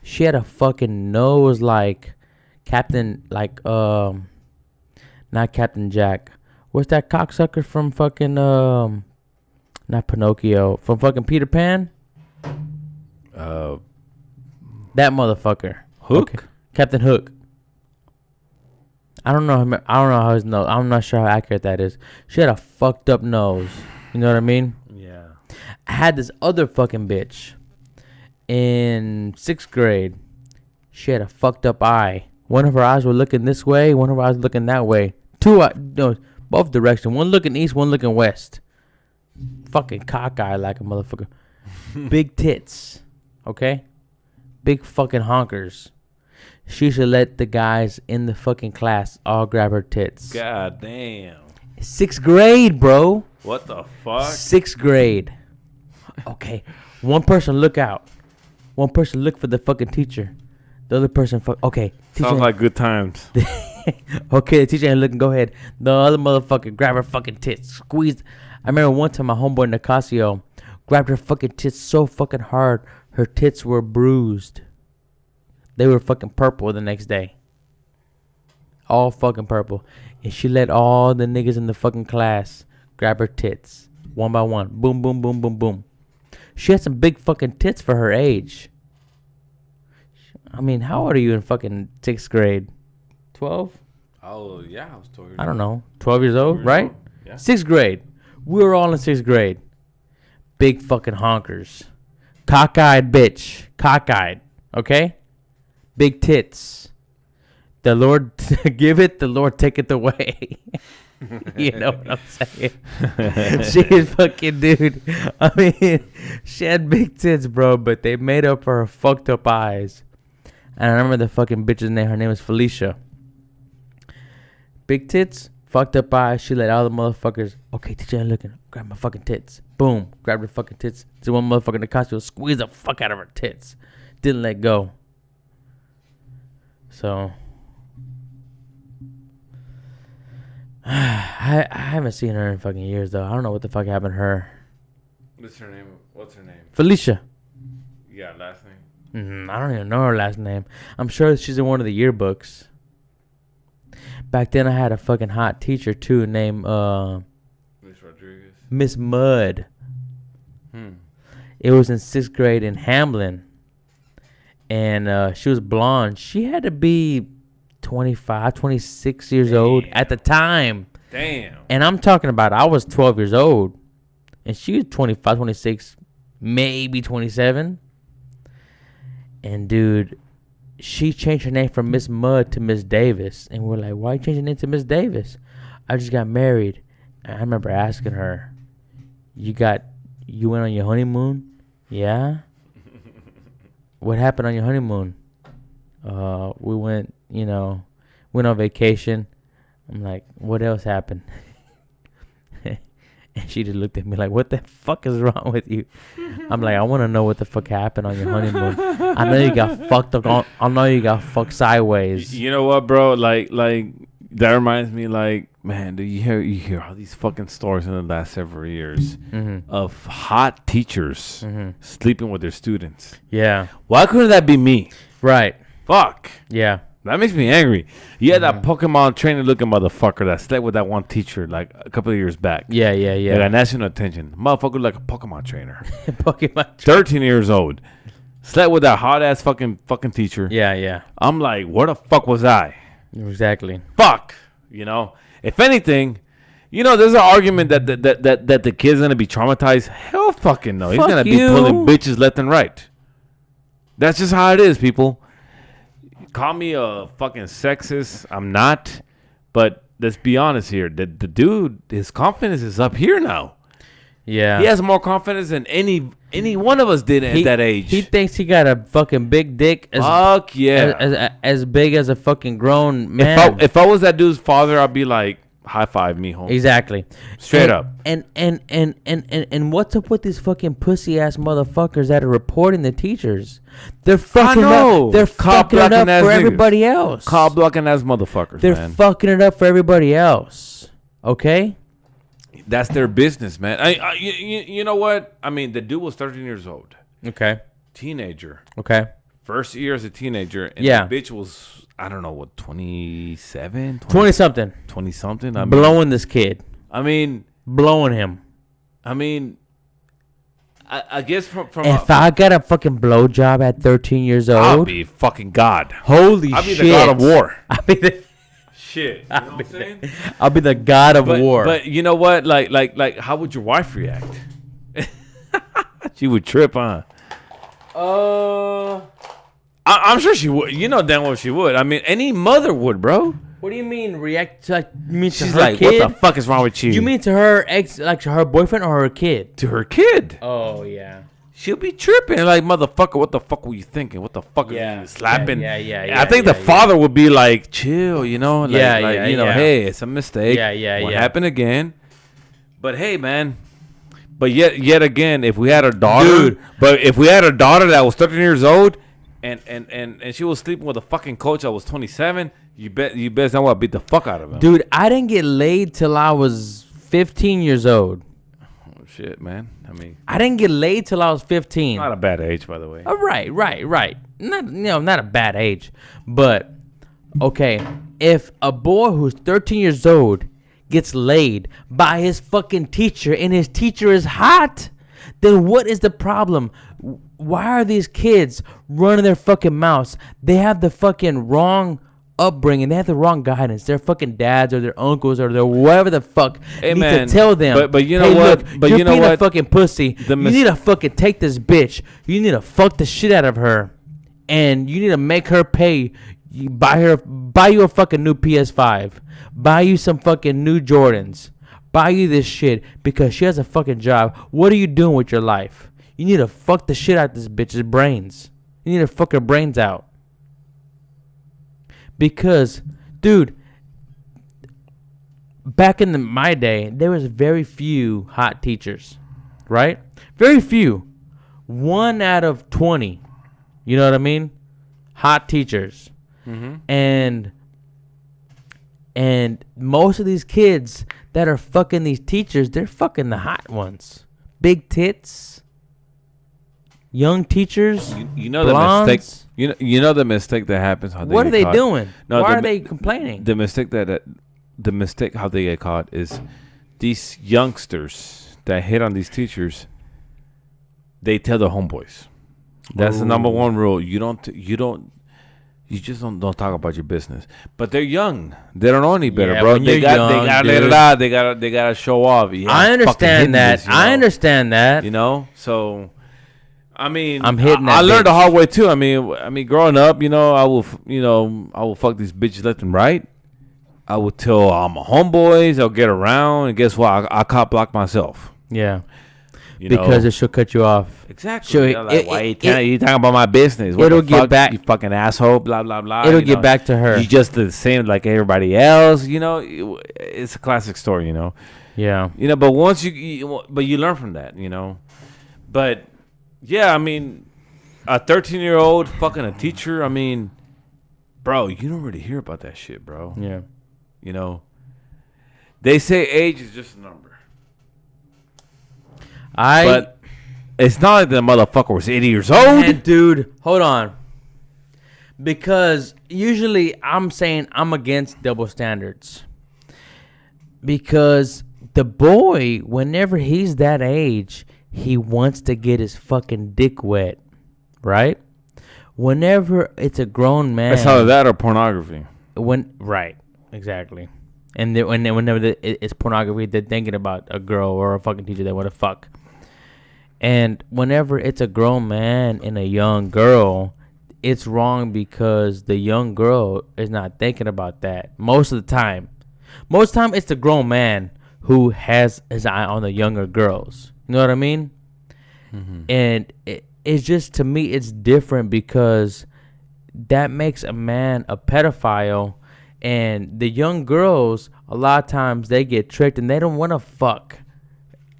She had a fucking nose like not Captain Jack. What's that cocksucker from fucking, not Pinocchio, from fucking Peter Pan? That motherfucker. Hook? Okay. Captain Hook. I don't know how his nose. I'm not sure how accurate that is. She had a fucked up nose. You know what I mean? Yeah. I had this other fucking bitch in 6th grade. She had a fucked up eye. One of her eyes were looking this way. One of her eyes looking that way. Both directions. One looking east. One looking west. Fucking cockeye like a motherfucker. Big tits. Okay? Big fucking honkers. She should let the guys in the fucking class all grab her tits. God damn. 6th grade, bro. What the fuck? 6th grade. Okay. One person look out. One person look for the fucking teacher. The other person okay. Sounds like good times. Okay, the teacher ain't looking. Go ahead. The other motherfucker grab her fucking tits. Squeeze. I remember one time my homeboy Nicasio grabbed her fucking tits so fucking hard. Her tits were bruised. They were fucking purple the next day. All fucking purple. And she let all the niggas in the fucking class grab her tits. One by one. Boom, boom, boom, boom, boom. She had some big fucking tits for her age. I mean, how old are you in fucking 6th grade? 12? Oh, yeah, I was 12 years old. I don't know. 12 years old, right? Old. Yeah. 6th grade. We were all in 6th grade. Big fucking honkers. Cockeyed bitch. Cockeyed. Okay? Big tits. The Lord give it, the Lord take it away. You know what I'm saying? She is fucking, dude. I mean, she had big tits, bro, but they made up for her fucked up eyes. And I remember the fucking bitch's name. Her name is Felicia. Big tits, fucked up eyes. She let all the motherfuckers, okay, teacher ain't looking. Grab my fucking tits. Boom. Grabbed her fucking tits. To one motherfucker in the costume, squeezed the fuck out of her tits. Didn't let go. So I haven't seen her in fucking years though. I don't know what the fuck happened to her. What's her name? Felicia. Yeah, last name. I don't even know her last name. I'm sure she's in one of the yearbooks. Back then I had a fucking hot teacher too named Miss Rodriguez. Miss Mudd. It was in 6th grade in Hamlin. And she was blonde. She had to be 25, 26 years old at the time. Damn. And I'm talking about I was 12 years old. And she was 25, 26, maybe 27. And, dude, she changed her name from Miss Mudd to Miss Davis. And we're like, why you change your name to Miss Davis? I just got married. And I remember asking her, you went on your honeymoon? Yeah? What happened on your honeymoon? We went on vacation. I'm like, what else happened? And she just looked at me like, what the fuck is wrong with you? I'm like, I want to know what the fuck happened on your honeymoon. I know you got fucked up. I know you got fucked sideways. You know what, bro? Like that reminds me, like, man, do you hear all these fucking stories in the last several years of hot teachers sleeping with their students? Yeah. Why couldn't that be me? Right. Fuck. Yeah. That makes me angry. You had that Pokemon trainer looking motherfucker that slept with that one teacher like a couple of years back. Yeah. They got national attention. Motherfucker like a Pokemon trainer. Pokemon 13 years old. Slept with that hot ass fucking teacher. Yeah. I'm like, where the fuck was I? Exactly. Fuck. If anything, there's an argument that the kid's gonna be traumatized. Hell fucking no. He's Fuck gonna be you. pulling bitches left and right. That's just how it is, people. Call me a fucking sexist. I'm not. But let's be honest here. The dude, his confidence is up here now. Yeah. He has more confidence than any one of us did at that age. He thinks he got a fucking big dick. Fuck yeah. As big as a fucking grown man. If I was that dude's father, I'd be like, high five me, home. Exactly. Straight up. And what's up with these fucking pussy ass motherfuckers that are reporting the teachers? They're fucking up. They're fucking it up for everybody else. Call blocking ass motherfuckers, They're fucking it up for everybody else. Okay? That's their business, man. You know what? I mean, the dude was 13 years old. Okay. Teenager. Okay. First year as a teenager. And yeah. the bitch was, I don't know, what, 27? 20-something. 20-something? Blowing this kid. Blowing him. I guess from if I got a fucking blowjob at 13 years old, I'll be fucking God. Holy shit. I'll be the God of war. I'll be the shit. You know what I'm saying? I'll be the God of war. But you know what? Like, how would your wife react? She would trip, huh? I'm sure she would. You know damn well she would. I mean, any mother would, bro. What do you mean react to She's her like, kid? what the fuck is wrong with you? You mean to her ex, like to her boyfriend or her kid? To her kid. Oh yeah. She'll be tripping like, motherfucker. What the fuck were you thinking? What the fuck are you slapping? Yeah. I think the father would be like, chill, Like, hey, it's a mistake. Yeah. What happened again? But hey, man. But yet again, if we had a daughter, that was 13 years old, and she was sleeping with a fucking coach that was 27, you best know what, beat the fuck out of him. Dude, I didn't get laid till I was 15 years old. Oh, shit, man. I didn't get laid till I was 15. Not a bad age, by the way. Right. Not a bad age. But, okay, if a boy who's 13 years old gets laid by his fucking teacher and his teacher is hot, then what is the problem? Why are these kids running their fucking mouths? They have the fucking wrong upbringing. They have the wrong guidance. Their fucking dads or their uncles or their whatever the fuck need to tell them. But you know what? Look, you're being a fucking pussy. You need to fucking take this bitch. You need to fuck the shit out of her, and you need to make her pay. You buy you a fucking new PS5. Buy you some fucking new Jordans. Buy you this shit because she has a fucking job. What are you doing with your life? You need to fuck the shit out of this bitch's brains. You need to fuck her brains out. Because, dude, back in my day, there was very few hot teachers, right? Very few. 1 out of 20. You know what I mean? Hot teachers. Mm-hmm. And most of these kids that are fucking these teachers, they're fucking the hot ones. Big tits. Young teachers. You know blondes. the mistake. You know the mistake that happens. What are they doing? No, why are they complaining? The mistake how they get caught is these youngsters that hit on these teachers. they tell their homeboys. That's the number Ooh. one rule. You just don't talk about your business. But they're young. They don't know any better, Yeah, bro. when They you're got young, they gotta let it dude. out. They gotta show off. Yeah, I I'm fucking hitting understand that. this, you I know? understand that. You know, so I mean, I'm hitting I that learned the bitch. hard way too. I mean, growing up, I will fuck these bitches left and right. I would tell all my homeboys. I'll get around, and guess what? I cop block myself. Yeah, You because know it should cut you off. exactly. Sure, You know, like, why you talking about my business? What it'll the get fuck, back- you fucking asshole. Blah blah blah. It'll you get know? back to her. You just the same like everybody else. You know, it's a classic story. You know. Yeah. You know, but once but you learn from that. You know, but yeah, I mean, a 13-year-old fucking a teacher. I mean, bro, you don't really hear about that shit, bro. Yeah. You know, they say age is just a number, but it's not like the motherfucker was 80 years old. Man, dude, hold on. Because usually I'm saying I'm against double standards. Because the boy, whenever he's that age, he wants to get his fucking dick wet, right? Whenever it's a grown man, That's either that or pornography. right, exactly. And whenever it's pornography, they're thinking about a girl or a fucking teacher they want to fuck. And whenever it's a grown man and a young girl, it's wrong because the young girl is not thinking about that most of the time. Most of the time, it's the grown man who has his eye on the younger girls. You know what I mean? Mm-hmm. And it's just, to me, it's different because that makes a man a pedophile. And the young girls, a lot of times, they get tricked and they don't want to fuck.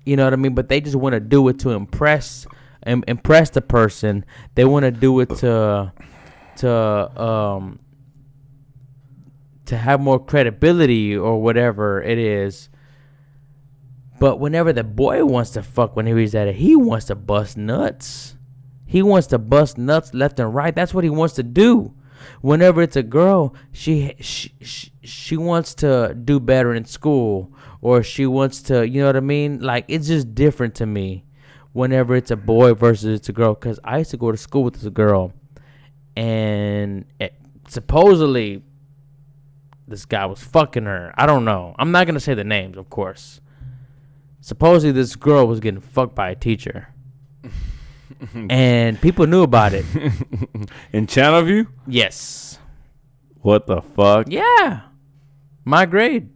You know what I mean? But they just want to do it to impress the person. They want to do it to have more credibility or whatever it is. But whenever the boy wants to fuck, when he's at it, he wants to bust nuts. He wants to bust nuts left and right. That's what he wants to do. Whenever it's a girl, she wants to do better in school, or she wants to, you know what I mean? Like, it's just different to me whenever it's a boy versus it's a girl. Because I used to go to school with this girl, and supposedly this guy was fucking her. I don't know. I'm not going to say the names, of course. Supposedly this girl was getting fucked by a teacher. And people knew about it. In Channelview? Yes. What the fuck? Yeah. My grade.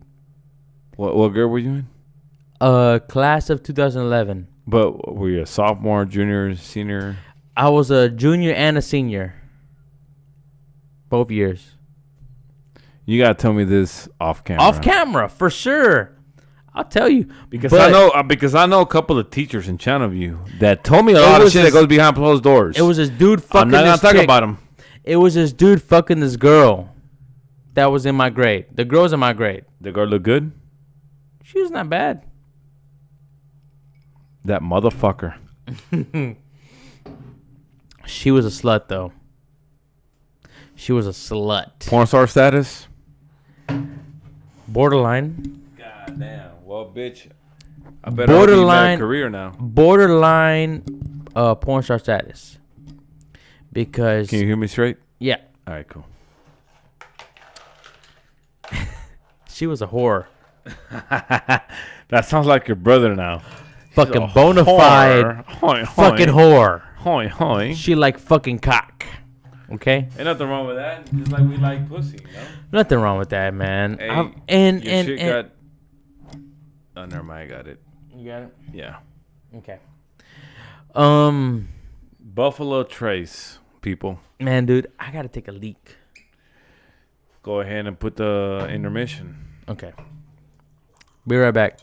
What grade were you in? Class of 2011. But were you a sophomore, junior, senior? I was a junior and a senior. Both years. You gotta tell me this off camera. Off camera, for sure. I'll tell you. Because I know a couple of teachers in Channelview that told me a lot of shit that goes behind closed doors. It was this dude fucking I'm not gonna talk about him. It was this dude fucking this girl that was in my grade. The girl's in my grade. The girl look good? She was not bad. That motherfucker. She was a slut, though. She was a slut. Porn star status? Borderline. God damn. Well, bitch. I better Borderline a career now. Borderline porn star status. Because... Can you hear me straight? Yeah. All right, cool. She was a whore. That sounds like your brother now. Fucking bona fide fucking whore. Hoi, hoi. She like fucking cock. Okay? Ain't nothing wrong with that. Just like we like pussy, you know? Nothing wrong with that, man. Hey, oh, never mind. I got it. You got it? Yeah. Okay. Buffalo Trace, people. Man, dude, I gotta take a leak. Go ahead and put the intermission. Okay. Be right back.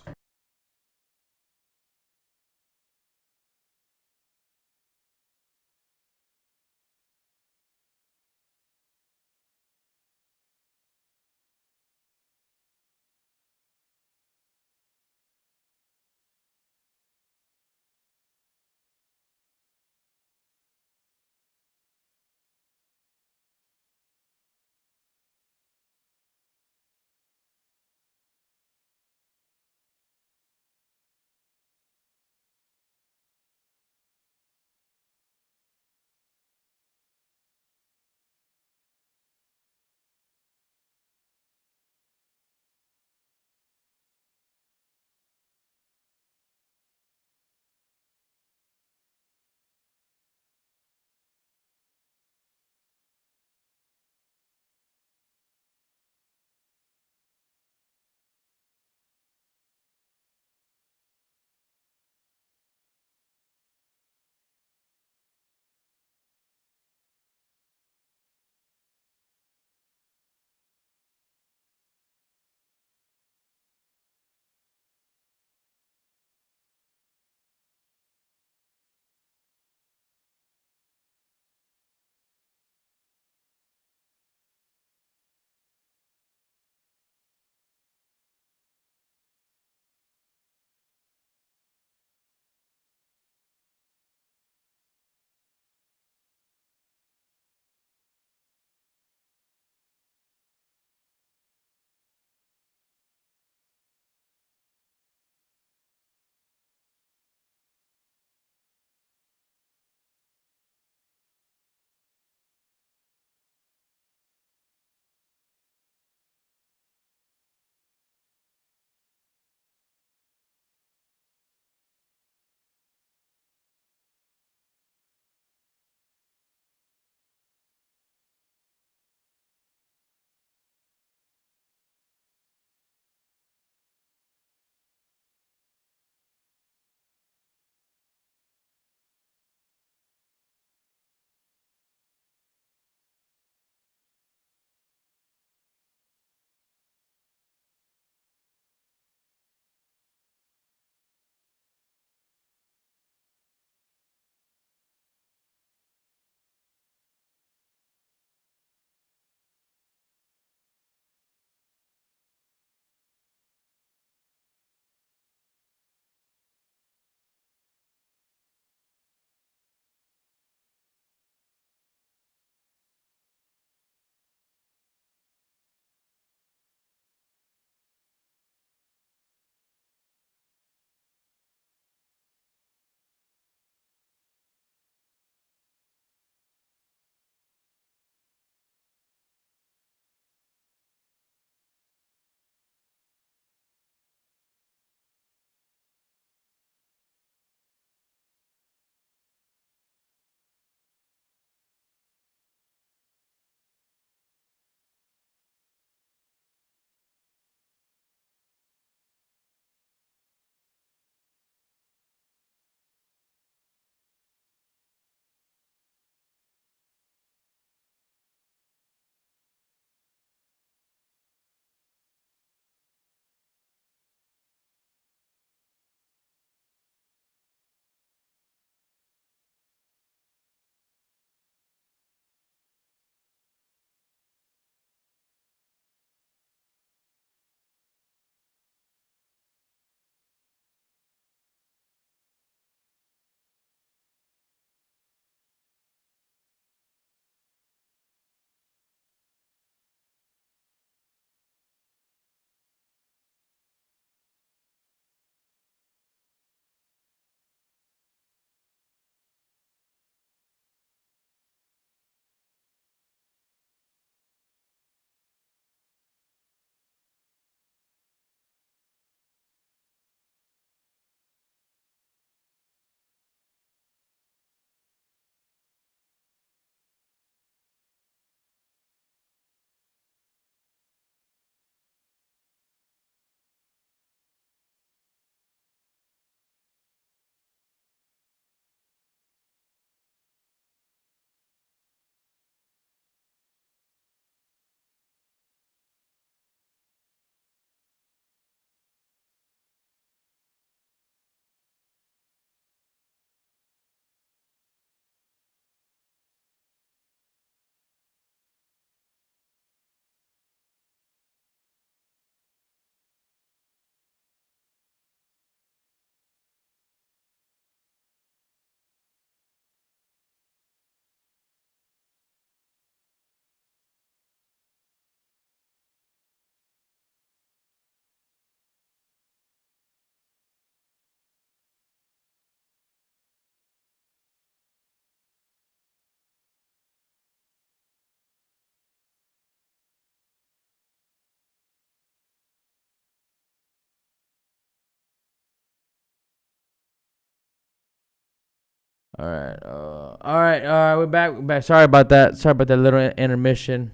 All right. All right. We're back. We're back. Sorry about that. Sorry about that little intermission.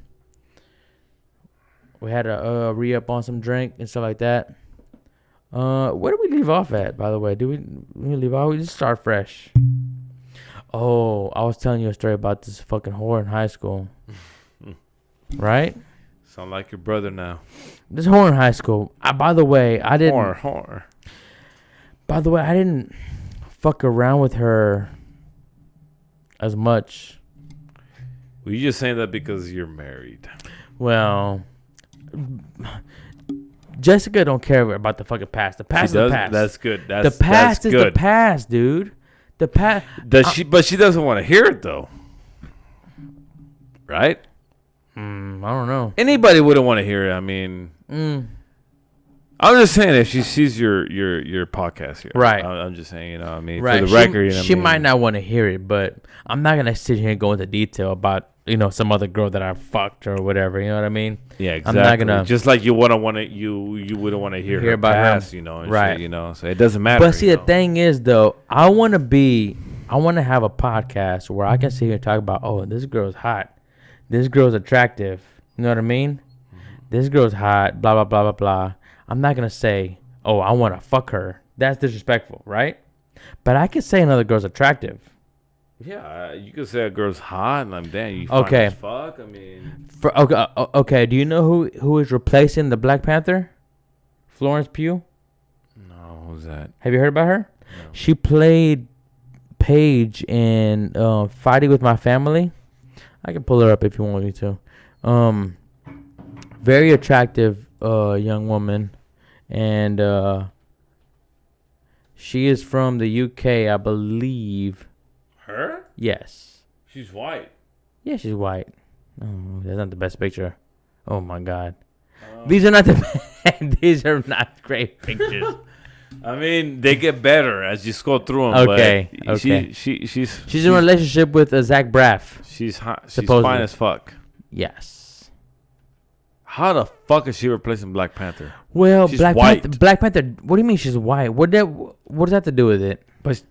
We had to re-up on some drink and stuff like that. Where did we leave off at, by the way? We leave off? We just start fresh. Oh, I was telling you a story about this fucking whore in high school. Right? Sound like your brother now. This whore in high school. By the way, I didn't. Whore. By the way, I didn't fuck around with her as much. Well, you just saying that because you're married. Well, Jessica don't care about the fucking past. The past is the past. That's good. The past is the past, dude. The past. But she doesn't want to hear it though, right? I don't know. Anybody wouldn't want to hear it. I mean, I'm just saying if she sees your podcast here, right? I'm just saying, you know, I mean, right. for the record, she might not want to hear it, but I'm not gonna sit here and go into detail about some other girl that I fucked or whatever. You know what I mean? Yeah, exactly. I'm not gonna just like you wouldn't want to hear her about past, her. And right? Shit, so it doesn't matter. But see, the thing is, though, I want to have a podcast where I can sit here and talk about, oh, this girl's hot, this girl's attractive. You know what I mean? Mm-hmm. This girl's hot, blah blah blah blah blah. I'm not gonna say, oh, I want to fuck her. That's disrespectful, right? But I can say another girl's attractive. Yeah, you could say a girl's hot, and I'm damn, you fine as fuck. I mean, okay. Do you know who is replacing the Black Panther? Florence Pugh. No, who's that? Have you heard about her? No. She played Paige in Fighting with My Family. I can pull her up if you want me to. Very attractive young woman, and she is from the UK, I believe. Her? Yes. She's white. Yeah, she's white. Oh, that's not the best picture. Oh my God. These are not these are not great pictures. I mean, they get better as you scroll through them. Okay. She's in a relationship with Zach Braff. She's hot. She's fine as fuck. Yes. How the fuck is she replacing Black Panther? Well, she's white. Black Panther. What do you mean she's white? What does that have to do with it? But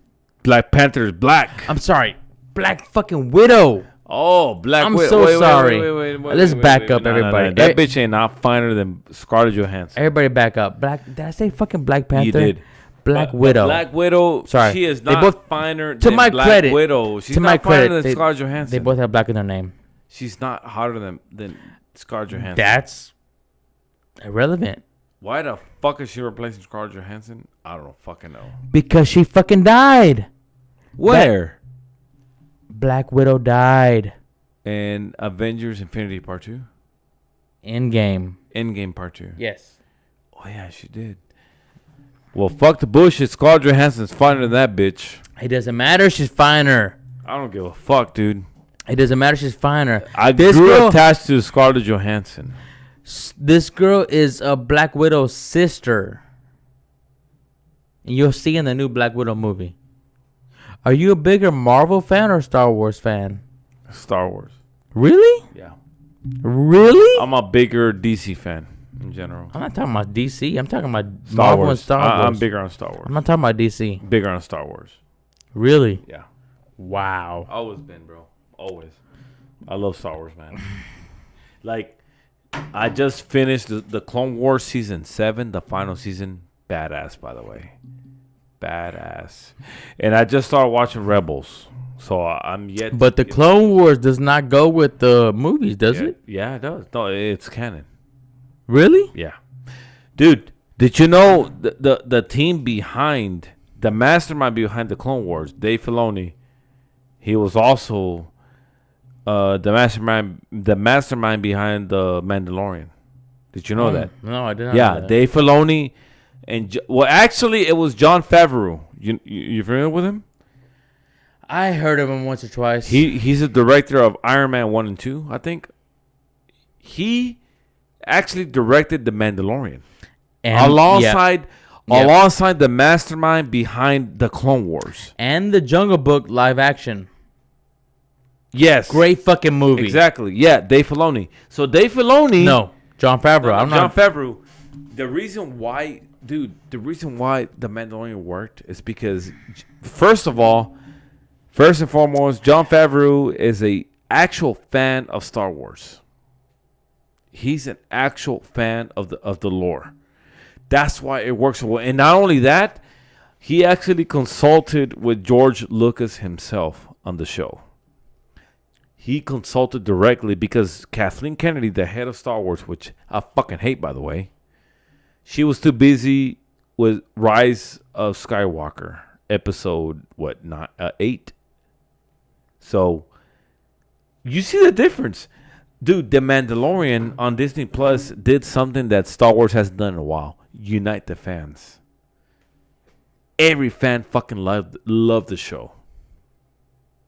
Black Panther is black. I'm sorry. Black fucking Widow. Oh, Black Widow. I'm so sorry. Let's back up, everybody. No. That bitch ain't not finer than Scarlett Johansson. Everybody back up. Did I say fucking Black Panther? You did. Black Widow. Black Widow. Sorry. She is not finer than Black Widow. She's not finer than Scarlett Johansson. They both have black in their name. She's not hotter than Scarlett Johansson. That's irrelevant. Why the fuck is she replacing Scarlett Johansson? I don't fucking know. Because she fucking died. Where? Black Widow died. In Avengers Infinity Part 2? Endgame. Endgame Part 2. Yes. Oh, yeah, she did. Well, fuck the bullshit. Scarlett Johansson's finer than that bitch. It doesn't matter. She's finer. I don't give a fuck, dude. It doesn't matter. She's finer. I grew attached to Scarlett Johansson. This girl is a Black Widow's sister. And you'll see in the new Black Widow movie. Are you a bigger Marvel fan or Star Wars fan? Star Wars. Really? Yeah. Really? I'm a bigger DC fan in general. I'm not talking about DC. I'm talking about Star Marvel Wars. and Star Wars. I'm bigger on Star Wars. I'm not talking about DC. Bigger on Star Wars. Really? Yeah. Wow. Always been, bro. Always. I love Star Wars, man. Like, I just finished the Clone Wars Season 7, the final season. Badass, by the way. Badass. And I just started watching Rebels. So I'm yet. But the Clone Wars does not go with the movies, does it? Yeah, it does. No, it's canon. Really? Yeah. Dude, did you know the team behind, the mastermind behind the Clone Wars, Dave Filoni, he was also the mastermind behind the Mandalorian. Did you know that? No, I didn't. Yeah, Dave Filoni and actually it was Jon Favreau. You familiar with him? I heard of him once or twice. He's a director of Iron Man 1 and 2, I think. He actually directed The Mandalorian. And alongside the mastermind behind the Clone Wars. And the Jungle Book live action. Yes. Great fucking movie. Exactly. Yeah, Dave Filoni. So Dave Filoni. No, Jon Favreau. Jon Favreau. The reason why The Mandalorian worked is because, first of all, First and foremost, Jon Favreau is a actual fan of Star Wars. He's an actual fan of the lore. That's why it works so well. And not only that, he actually consulted with George Lucas himself on the show. He consulted directly because Kathleen Kennedy, the head of Star Wars, which I fucking hate, by the way, she was too busy with Rise of Skywalker, episode, 8? So, you see the difference. Dude, The Mandalorian on Disney Plus did something that Star Wars hasn't done in a while. Unite the fans. Every fan fucking loved the show.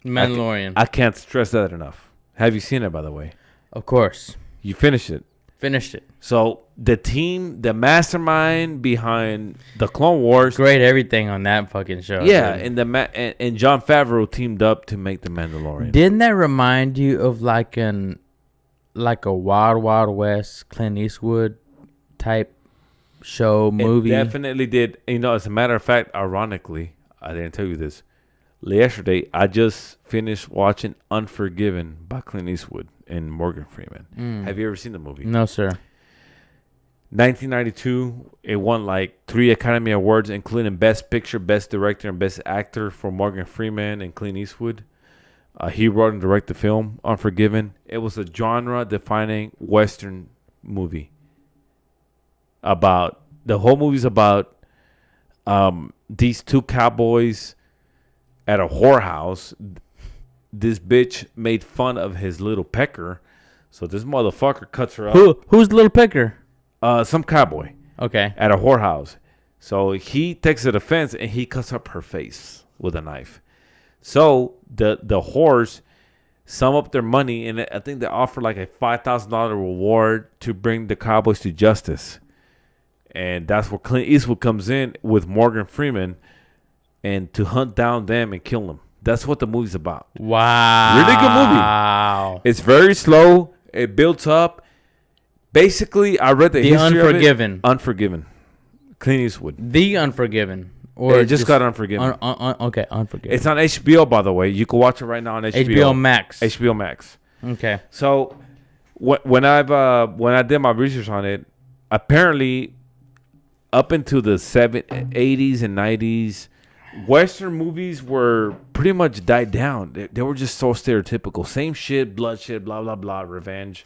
Mandalorian. I can't stress that enough. Have you seen it, by the way? Of course. You finished it. Finished it. So the team, the mastermind behind the Clone Wars, Great everything on that fucking show. yeah, dude. and Jon Favreau teamed up to make the Mandalorian. Didn't that remind you of like a Wild Wild West Clint Eastwood type show movie? It definitely did. You know, as a matter of fact, ironically, I didn't tell you this. Yesterday, I just finished watching Unforgiven by Clint Eastwood and Morgan Freeman. Have you ever seen the movie? No, sir. 1992, it won like 3 Academy Awards, including Best Picture, Best Director, and Best Actor for Morgan Freeman and Clint Eastwood. He wrote and directed the film, Unforgiven. It was a genre-defining Western movie. The whole movie's about these two cowboys at a whorehouse. This bitch made fun of his little pecker, so this motherfucker cuts her up. Who's Little Picker? Some cowboy Okay. at a whorehouse. So he takes the defense and he cuts up her face with a knife. So the whores sum up their money, and I think they offer like a $5,000 reward to bring the cowboys to justice. And that's where Clint Eastwood comes in with Morgan Freeman and to hunt down them and kill them. That's what the movie's about. Wow. Really good movie. Wow. It's very slow. It builds up. Basically, I read the history Unforgiven. of it. Unforgiven. Clint Eastwood. The Unforgiven. Or it just got Unforgiven. Okay, Unforgiven. It's on HBO, by the way. You can watch it right now on HBO. HBO Max. HBO Max. Okay. So when I did my research on it, apparently up into the 80s and 90s, Western movies were pretty much died down. They were just so stereotypical. Same shit, bloodshed, blah, blah, blah, revenge.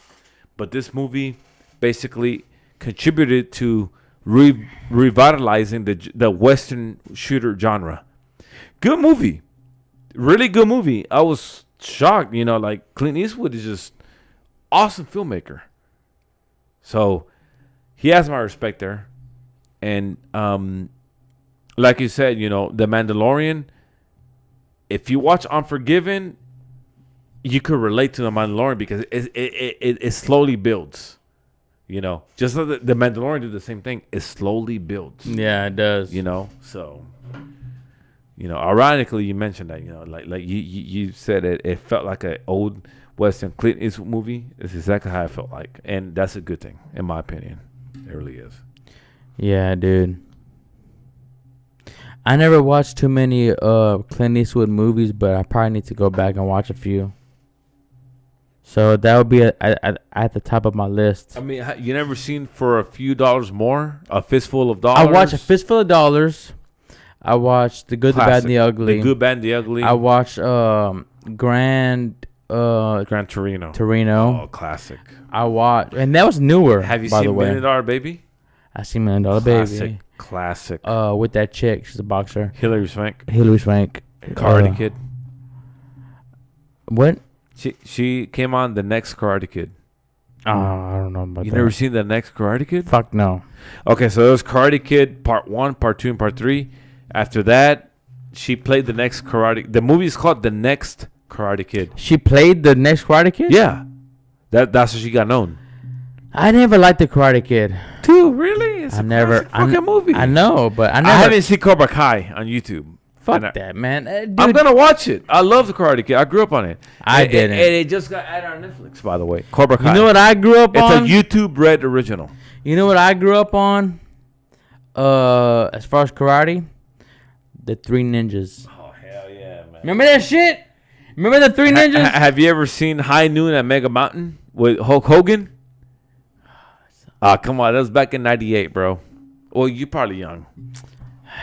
But this movie basically contributed to revitalizing the Western shooter genre. Good movie. Really good movie. I was shocked. You know, like Clint Eastwood is just awesome filmmaker. So he has my respect there. And like you said, you know, The Mandalorian, if you watch Unforgiven, you could relate to The Mandalorian because it slowly builds. You know, just so the Mandalorian did the same thing. It slowly builds. Yeah, it does. You know, so, you know, ironically, you mentioned that, you know, like you said it felt like an old Western Clint Eastwood movie. It's exactly how I felt like. And that's a good thing, in my opinion. It really is. Yeah, dude. I never watched too many Clint Eastwood movies, but I probably need to go back and watch a few. So that would be at the top of my list. I mean, you never seen For a Few Dollars More? A Fistful of Dollars? I watched A Fistful of Dollars. I watched The Good, the Bad, and the Ugly. The Good, Bad, and the Ugly. I watched Gran Torino. Torino. Oh, classic. I watched, and that was newer. Have you by seen the way. $1 Million Baby? I seen $1 Million Baby. Classic. With that chick, she's a boxer. Hilary Swank. Karate Kid. What? She came on The Next Karate Kid. I don't know about that. You never seen The Next Karate Kid? Fuck no. Okay, so it was Karate Kid Part 1, Part 2, and Part 3. After that, she played The Next Karate. The movie is called The Next Karate Kid. She played The Next Karate Kid? Yeah. That's how she got known. I never liked The Karate Kid. Dude, really? It's a classic fucking movie. I know, but I haven't seen Cobra Kai on YouTube. Fuck that, man. Dude, I'm gonna watch it. I love The Karate Kid. I grew up on it. I didn't. And it just got added on Netflix, by the way. Cobra Kai. You know what I grew up on? It's a YouTube Red original. You know what I grew up on? As far as karate, The Three Ninjas. Oh hell yeah, man! man. Remember that shit? Remember the Three Ninjas? Have you ever seen High Noon at Mega Mountain with Hulk Hogan? Come on. That was back in 98, bro. Well, you probably young.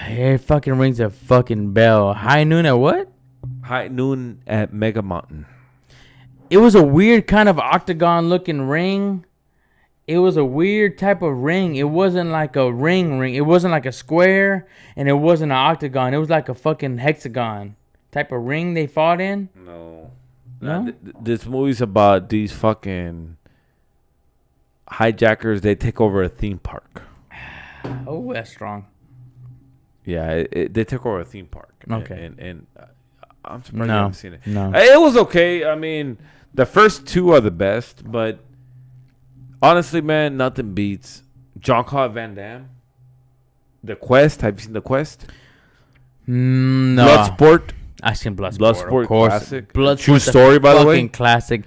It fucking rings a fucking bell. High Noon at what? High Noon at Mega Mountain. It was a weird kind of octagon looking ring. It was a weird type of ring. It wasn't like a ring. It wasn't like a square, and it wasn't an octagon. It was like a fucking hexagon type of ring they fought in. No. No? This movie's about these fucking hijackers. They take over a theme park. Oh, that's strong. Yeah, they took over a theme park. Okay. And I'm surprised you haven't seen it. No. It was okay. I mean, the first two are the best, but honestly, man, nothing beats Jean-Claude Van Damme. The Quest. Have you seen The Quest? No. Bloodsport. I seen Bloodsport. Bloodsport, of course. classic. Bloodsport's True story, by the way. Fucking classic.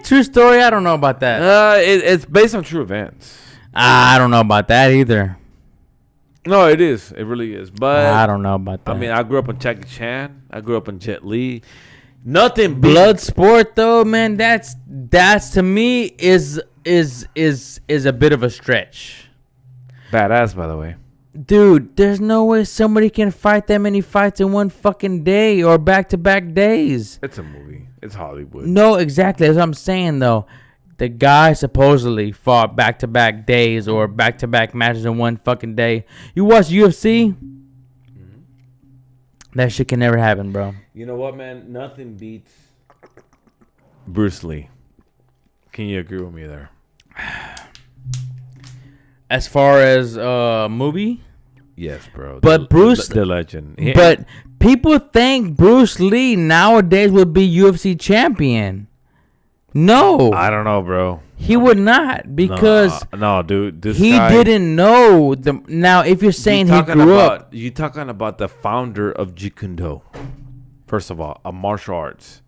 True story. I don't know about that. It's based on true events. I don't know about that either. No, it is. It really is. But I don't know about that. I mean, I grew up on Jackie Chan. I grew up on Jet Li. Nothing beats Bloodsport though, man. That's to me is a bit of a stretch. Badass, by the way. Dude, there's no way somebody can fight that many fights in one fucking day or back-to-back days. It's a movie. It's Hollywood. No, exactly. That's what I'm saying, though. The guy supposedly fought back-to-back days or back-to-back matches in one fucking day. You watch UFC? Mm-hmm. That shit can never happen, bro. You know what, man? Nothing beats Bruce Lee. Can you agree with me there? As far as movie? Yes, bro. But Bruce... The legend. Yeah. But people think Bruce Lee nowadays would be UFC champion. No. I don't know, bro. He would not because no, dude. This he guy, didn't know the. Now, if you're saying he grew up, you talking about the founder of Jeet Kune Do. First of all, a martial arts.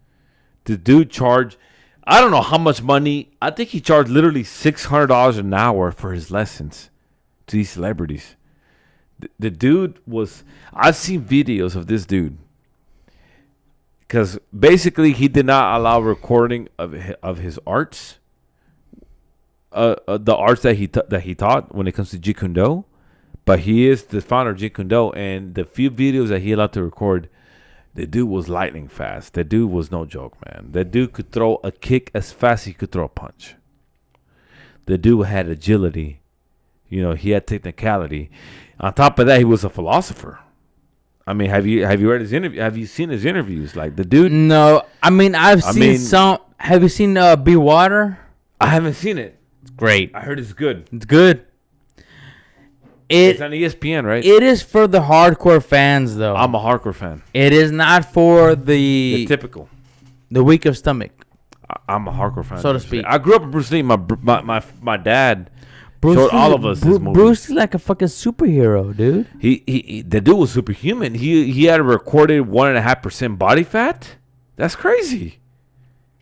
The dude charged, I don't know how much money. I think he charged literally $600 an hour for his lessons to these celebrities. The dude was. I've seen videos of this dude. Because basically, he did not allow recording of his arts, the arts that he taught when it comes to Jeet Kune Do. But he is the founder of Jeet Kune Do, and the few videos that he allowed to record, the dude was lightning fast. The dude was no joke, man. The dude could throw a kick as fast as he could throw a punch. The dude had agility. You know, he had technicality. On top of that, he was a philosopher. I mean, have you read his interview? Have you seen his interviews? Like the dude? No, I mean I've seen some. Have you seen Be Water? I haven't seen it. It's great. I heard it's good. It's good. It's on ESPN, right? It is for the hardcore fans, though. I'm a hardcore fan. It is not for the typical, the weak of stomach. I'm a hardcore fan, so to speak. I grew up with Bruce Lee. My dad. Showed all of us this movie. Bruce is like a fucking superhero, dude. He the dude was superhuman. He had a recorded 1.5% body fat. That's crazy.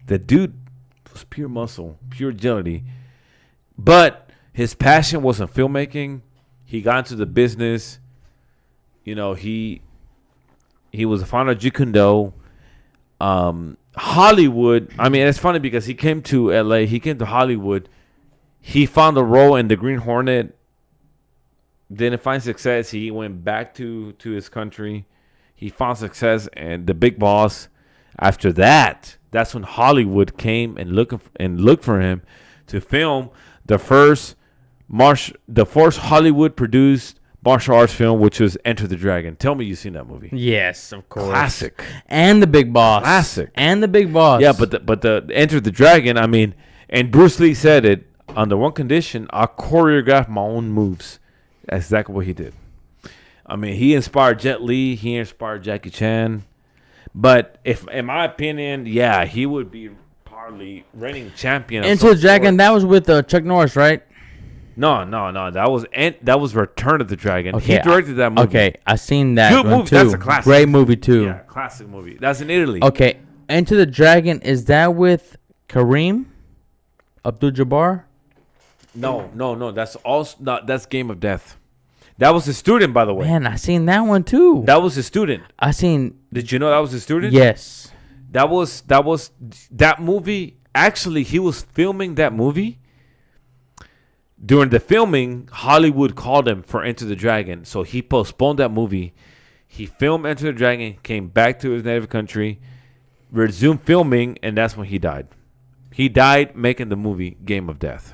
The dude was pure muscle, pure agility. But his passion wasn't filmmaking. He got into the business. You know, he was a founder of Jeet Kune Do. Hollywood. I mean, it's funny because he came to LA. He came to Hollywood. He found a role in the Green Hornet. Didn't find success. He went back to his country. He found success and the Big Boss. After that, that's when Hollywood came and looked for him to film the first Hollywood produced martial arts film, which was Enter the Dragon. Tell me you've seen that movie. Yes, of course. Classic. And the Big Boss. Classic. And the Big Boss. Yeah, but the Enter the Dragon. I mean, and Bruce Lee said it. Under one condition, I choreographed my own moves. That's exactly what he did. I mean, he inspired Jet Li. He inspired Jackie Chan. But if, in my opinion, yeah, he would be probably reigning champion. Enter the Dragon. That was with Chuck Norris, right? No. That was Return of the Dragon. Okay, he directed that movie. Okay, I seen that. Good movie. Too. That's a classic. Great movie too. Yeah, classic movie. That's in Italy. Okay, Enter the Dragon. Is that with Kareem Abdul-Jabbar? No. That's also that's Game of Death. That was his student, by the way. Man, I seen that one too. That was his student. I seen. Did you know that was his student? Yes. That was that movie. Actually, he was filming that movie. During the filming, Hollywood called him for Enter the Dragon, so he postponed that movie. He filmed Enter the Dragon, came back to his native country, resumed filming, and that's when he died. He died making the movie Game of Death.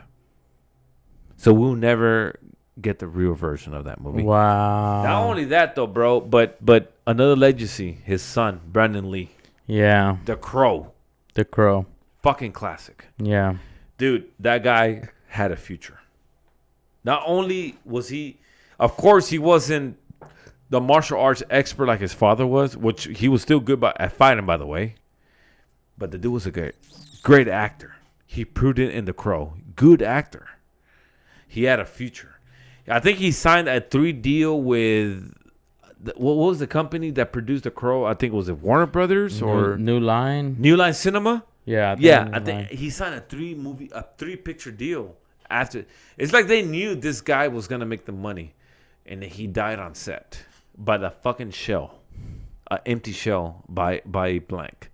So we'll never get the real version of that movie. Wow. Not only that, though, bro, but another legacy, his son, Brandon Lee. Yeah. The Crow. The Crow. Fucking classic. Yeah. Dude, that guy had a future. Not only was he, of course, he wasn't the martial arts expert like his father was, which he was still good at fighting, by the way. But the dude was a great actor. He proved it in The Crow. Good actor. He had a future. I think he signed a 3 deal with, what was the company that produced The Crow? I think, was it Warner Brothers or New Line? New Line Cinema? Yeah. I think he signed a 3-picture deal. After, it's like they knew this guy was gonna make the money, and he died on set by the fucking shell, an empty shell by blank.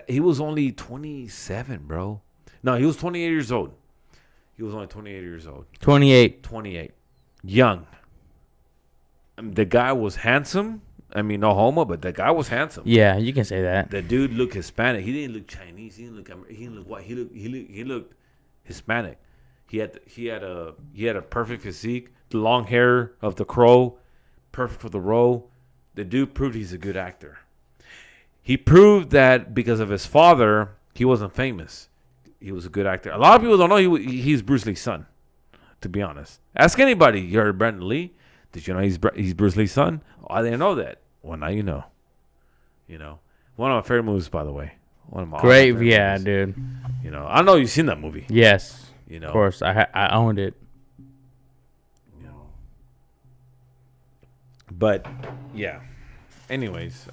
He was only 27, bro. No, he was 28 years old. He was only 28 years old. 28. Young. The guy was handsome. I mean, no homo, but the guy was handsome. Yeah, you can say that. The dude looked Hispanic. He didn't look Chinese. He didn't look white. He looked Hispanic. He had a perfect physique, the long hair of the Crow, perfect for the role. The dude proved he's a good actor. He proved that because of his father, he wasn't famous. He was a good actor. A lot of people don't know he's Bruce Lee's son, to be honest. Ask anybody. You heard Brandon Lee? Did you know he's Bruce Lee's son? Oh, I didn't know that. Well, now you know. You know, one of my favorite movies, by the way. One of my great, yeah, movies. Dude. You know, I know you've seen that movie. Yes. You know, of course, I owned it. You know, but yeah. Anyways,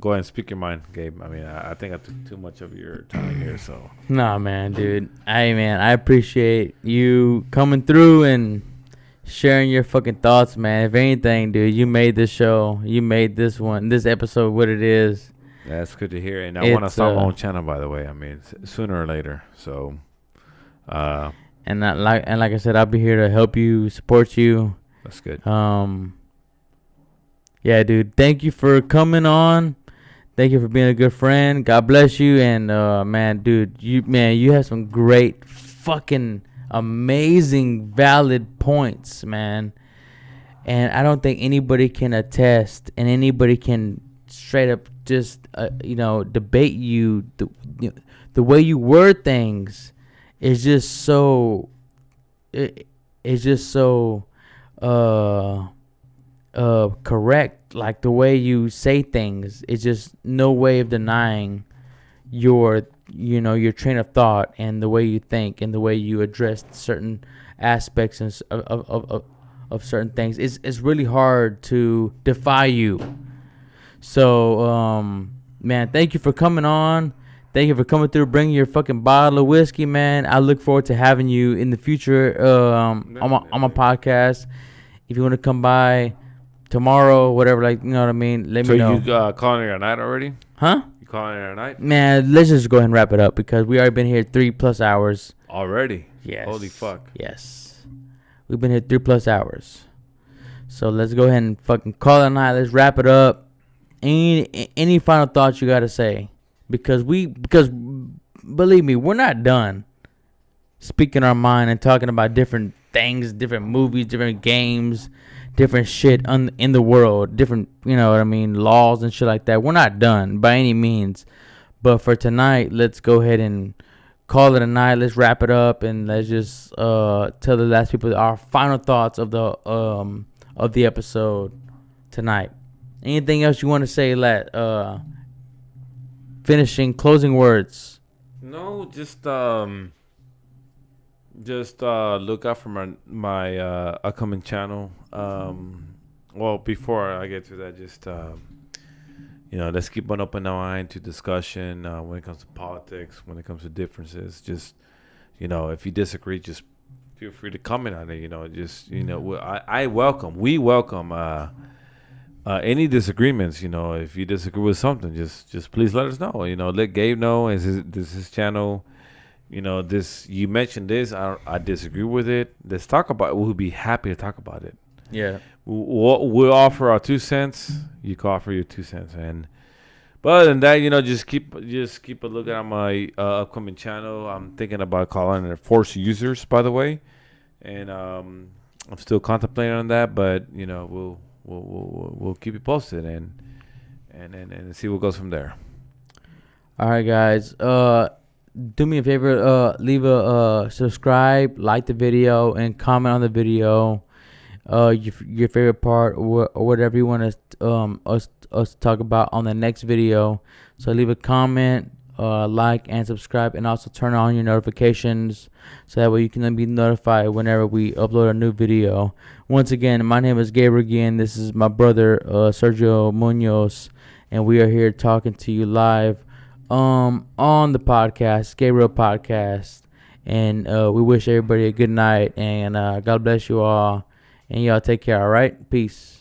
go ahead and speak your mind, Gabe. I mean, I think I took too much of your time here, so. Nah, man, dude. I appreciate you coming through and sharing your fucking thoughts, man. If anything, dude, you made this show. You made this episode what it is. That's good to hear. And I want to start my own channel, by the way. I mean, sooner or later. So. And like I said, I'll be here to help you, support you. That's good. Yeah, dude. Thank you for coming on. Thank you for being a good friend. God bless you. And man, dude, you have some great, fucking amazing, valid points, man. And I don't think anybody can attest, and anybody can straight up just debate you. The way you word things. It's just so correct. Like the way you say things, it's just no way of denying your train of thought and the way you think and the way you address certain aspects of certain things. It's really hard to defy you. So man, thank you for coming on. Thank you for coming through, bringing your fucking bottle of whiskey, man. I look forward to having you in the future on my podcast. If you want to come by tomorrow, whatever, like, you know what I mean, let me know. So you calling it a night already? Huh? You calling it a night? Man, let's just go ahead and wrap it up because we already been here 3+ hours. Already? Yes. Holy fuck. Yes. We've been here 3+ hours. So let's go ahead and fucking call it a night. Let's wrap it up. Any final thoughts you got to say? Because believe me, we're not done speaking our mind and talking about different things, different movies, different games, different shit in the world, different, you know what I mean, laws and shit like that. We're not done by any means. But for tonight, let's go ahead and call it a night. Let's wrap it up and let's just tell the last people our final thoughts of the episode tonight. Anything else you want to say, finishing, closing words? No, just look out for my upcoming channel. Well, before I get to that, just let's keep an open mind to discussion when it comes to politics, when it comes to differences. Just if you disagree, just feel free to comment on it. Just we welcome any disagreements. If you disagree with something, just please let us know. Let Gabe know. This his channel? This you mentioned this. I disagree with it. Let's talk about it. We'll be happy to talk about it. Yeah. We'll offer our 2 cents. You can offer your 2 cents, but other than that, just keep a look at my upcoming channel. I'm thinking about calling it Force Users, by the way, and I'm still contemplating on that. But we'll keep you posted and see what goes from there. All right, guys. Do me a favor. Leave a subscribe, like the video, and comment on the video. Your favorite part or whatever you want us to talk about on the next video. So leave a comment, like, and subscribe, and also turn on your notifications so that way you can be notified whenever we upload a new video. Once again, my name is Gabe again. This is my brother Sergio Munoz, and we are here talking to you live on the podcast, Gabriel Podcast. And we wish everybody a good night, and God bless you all. And y'all take care, all right? Peace.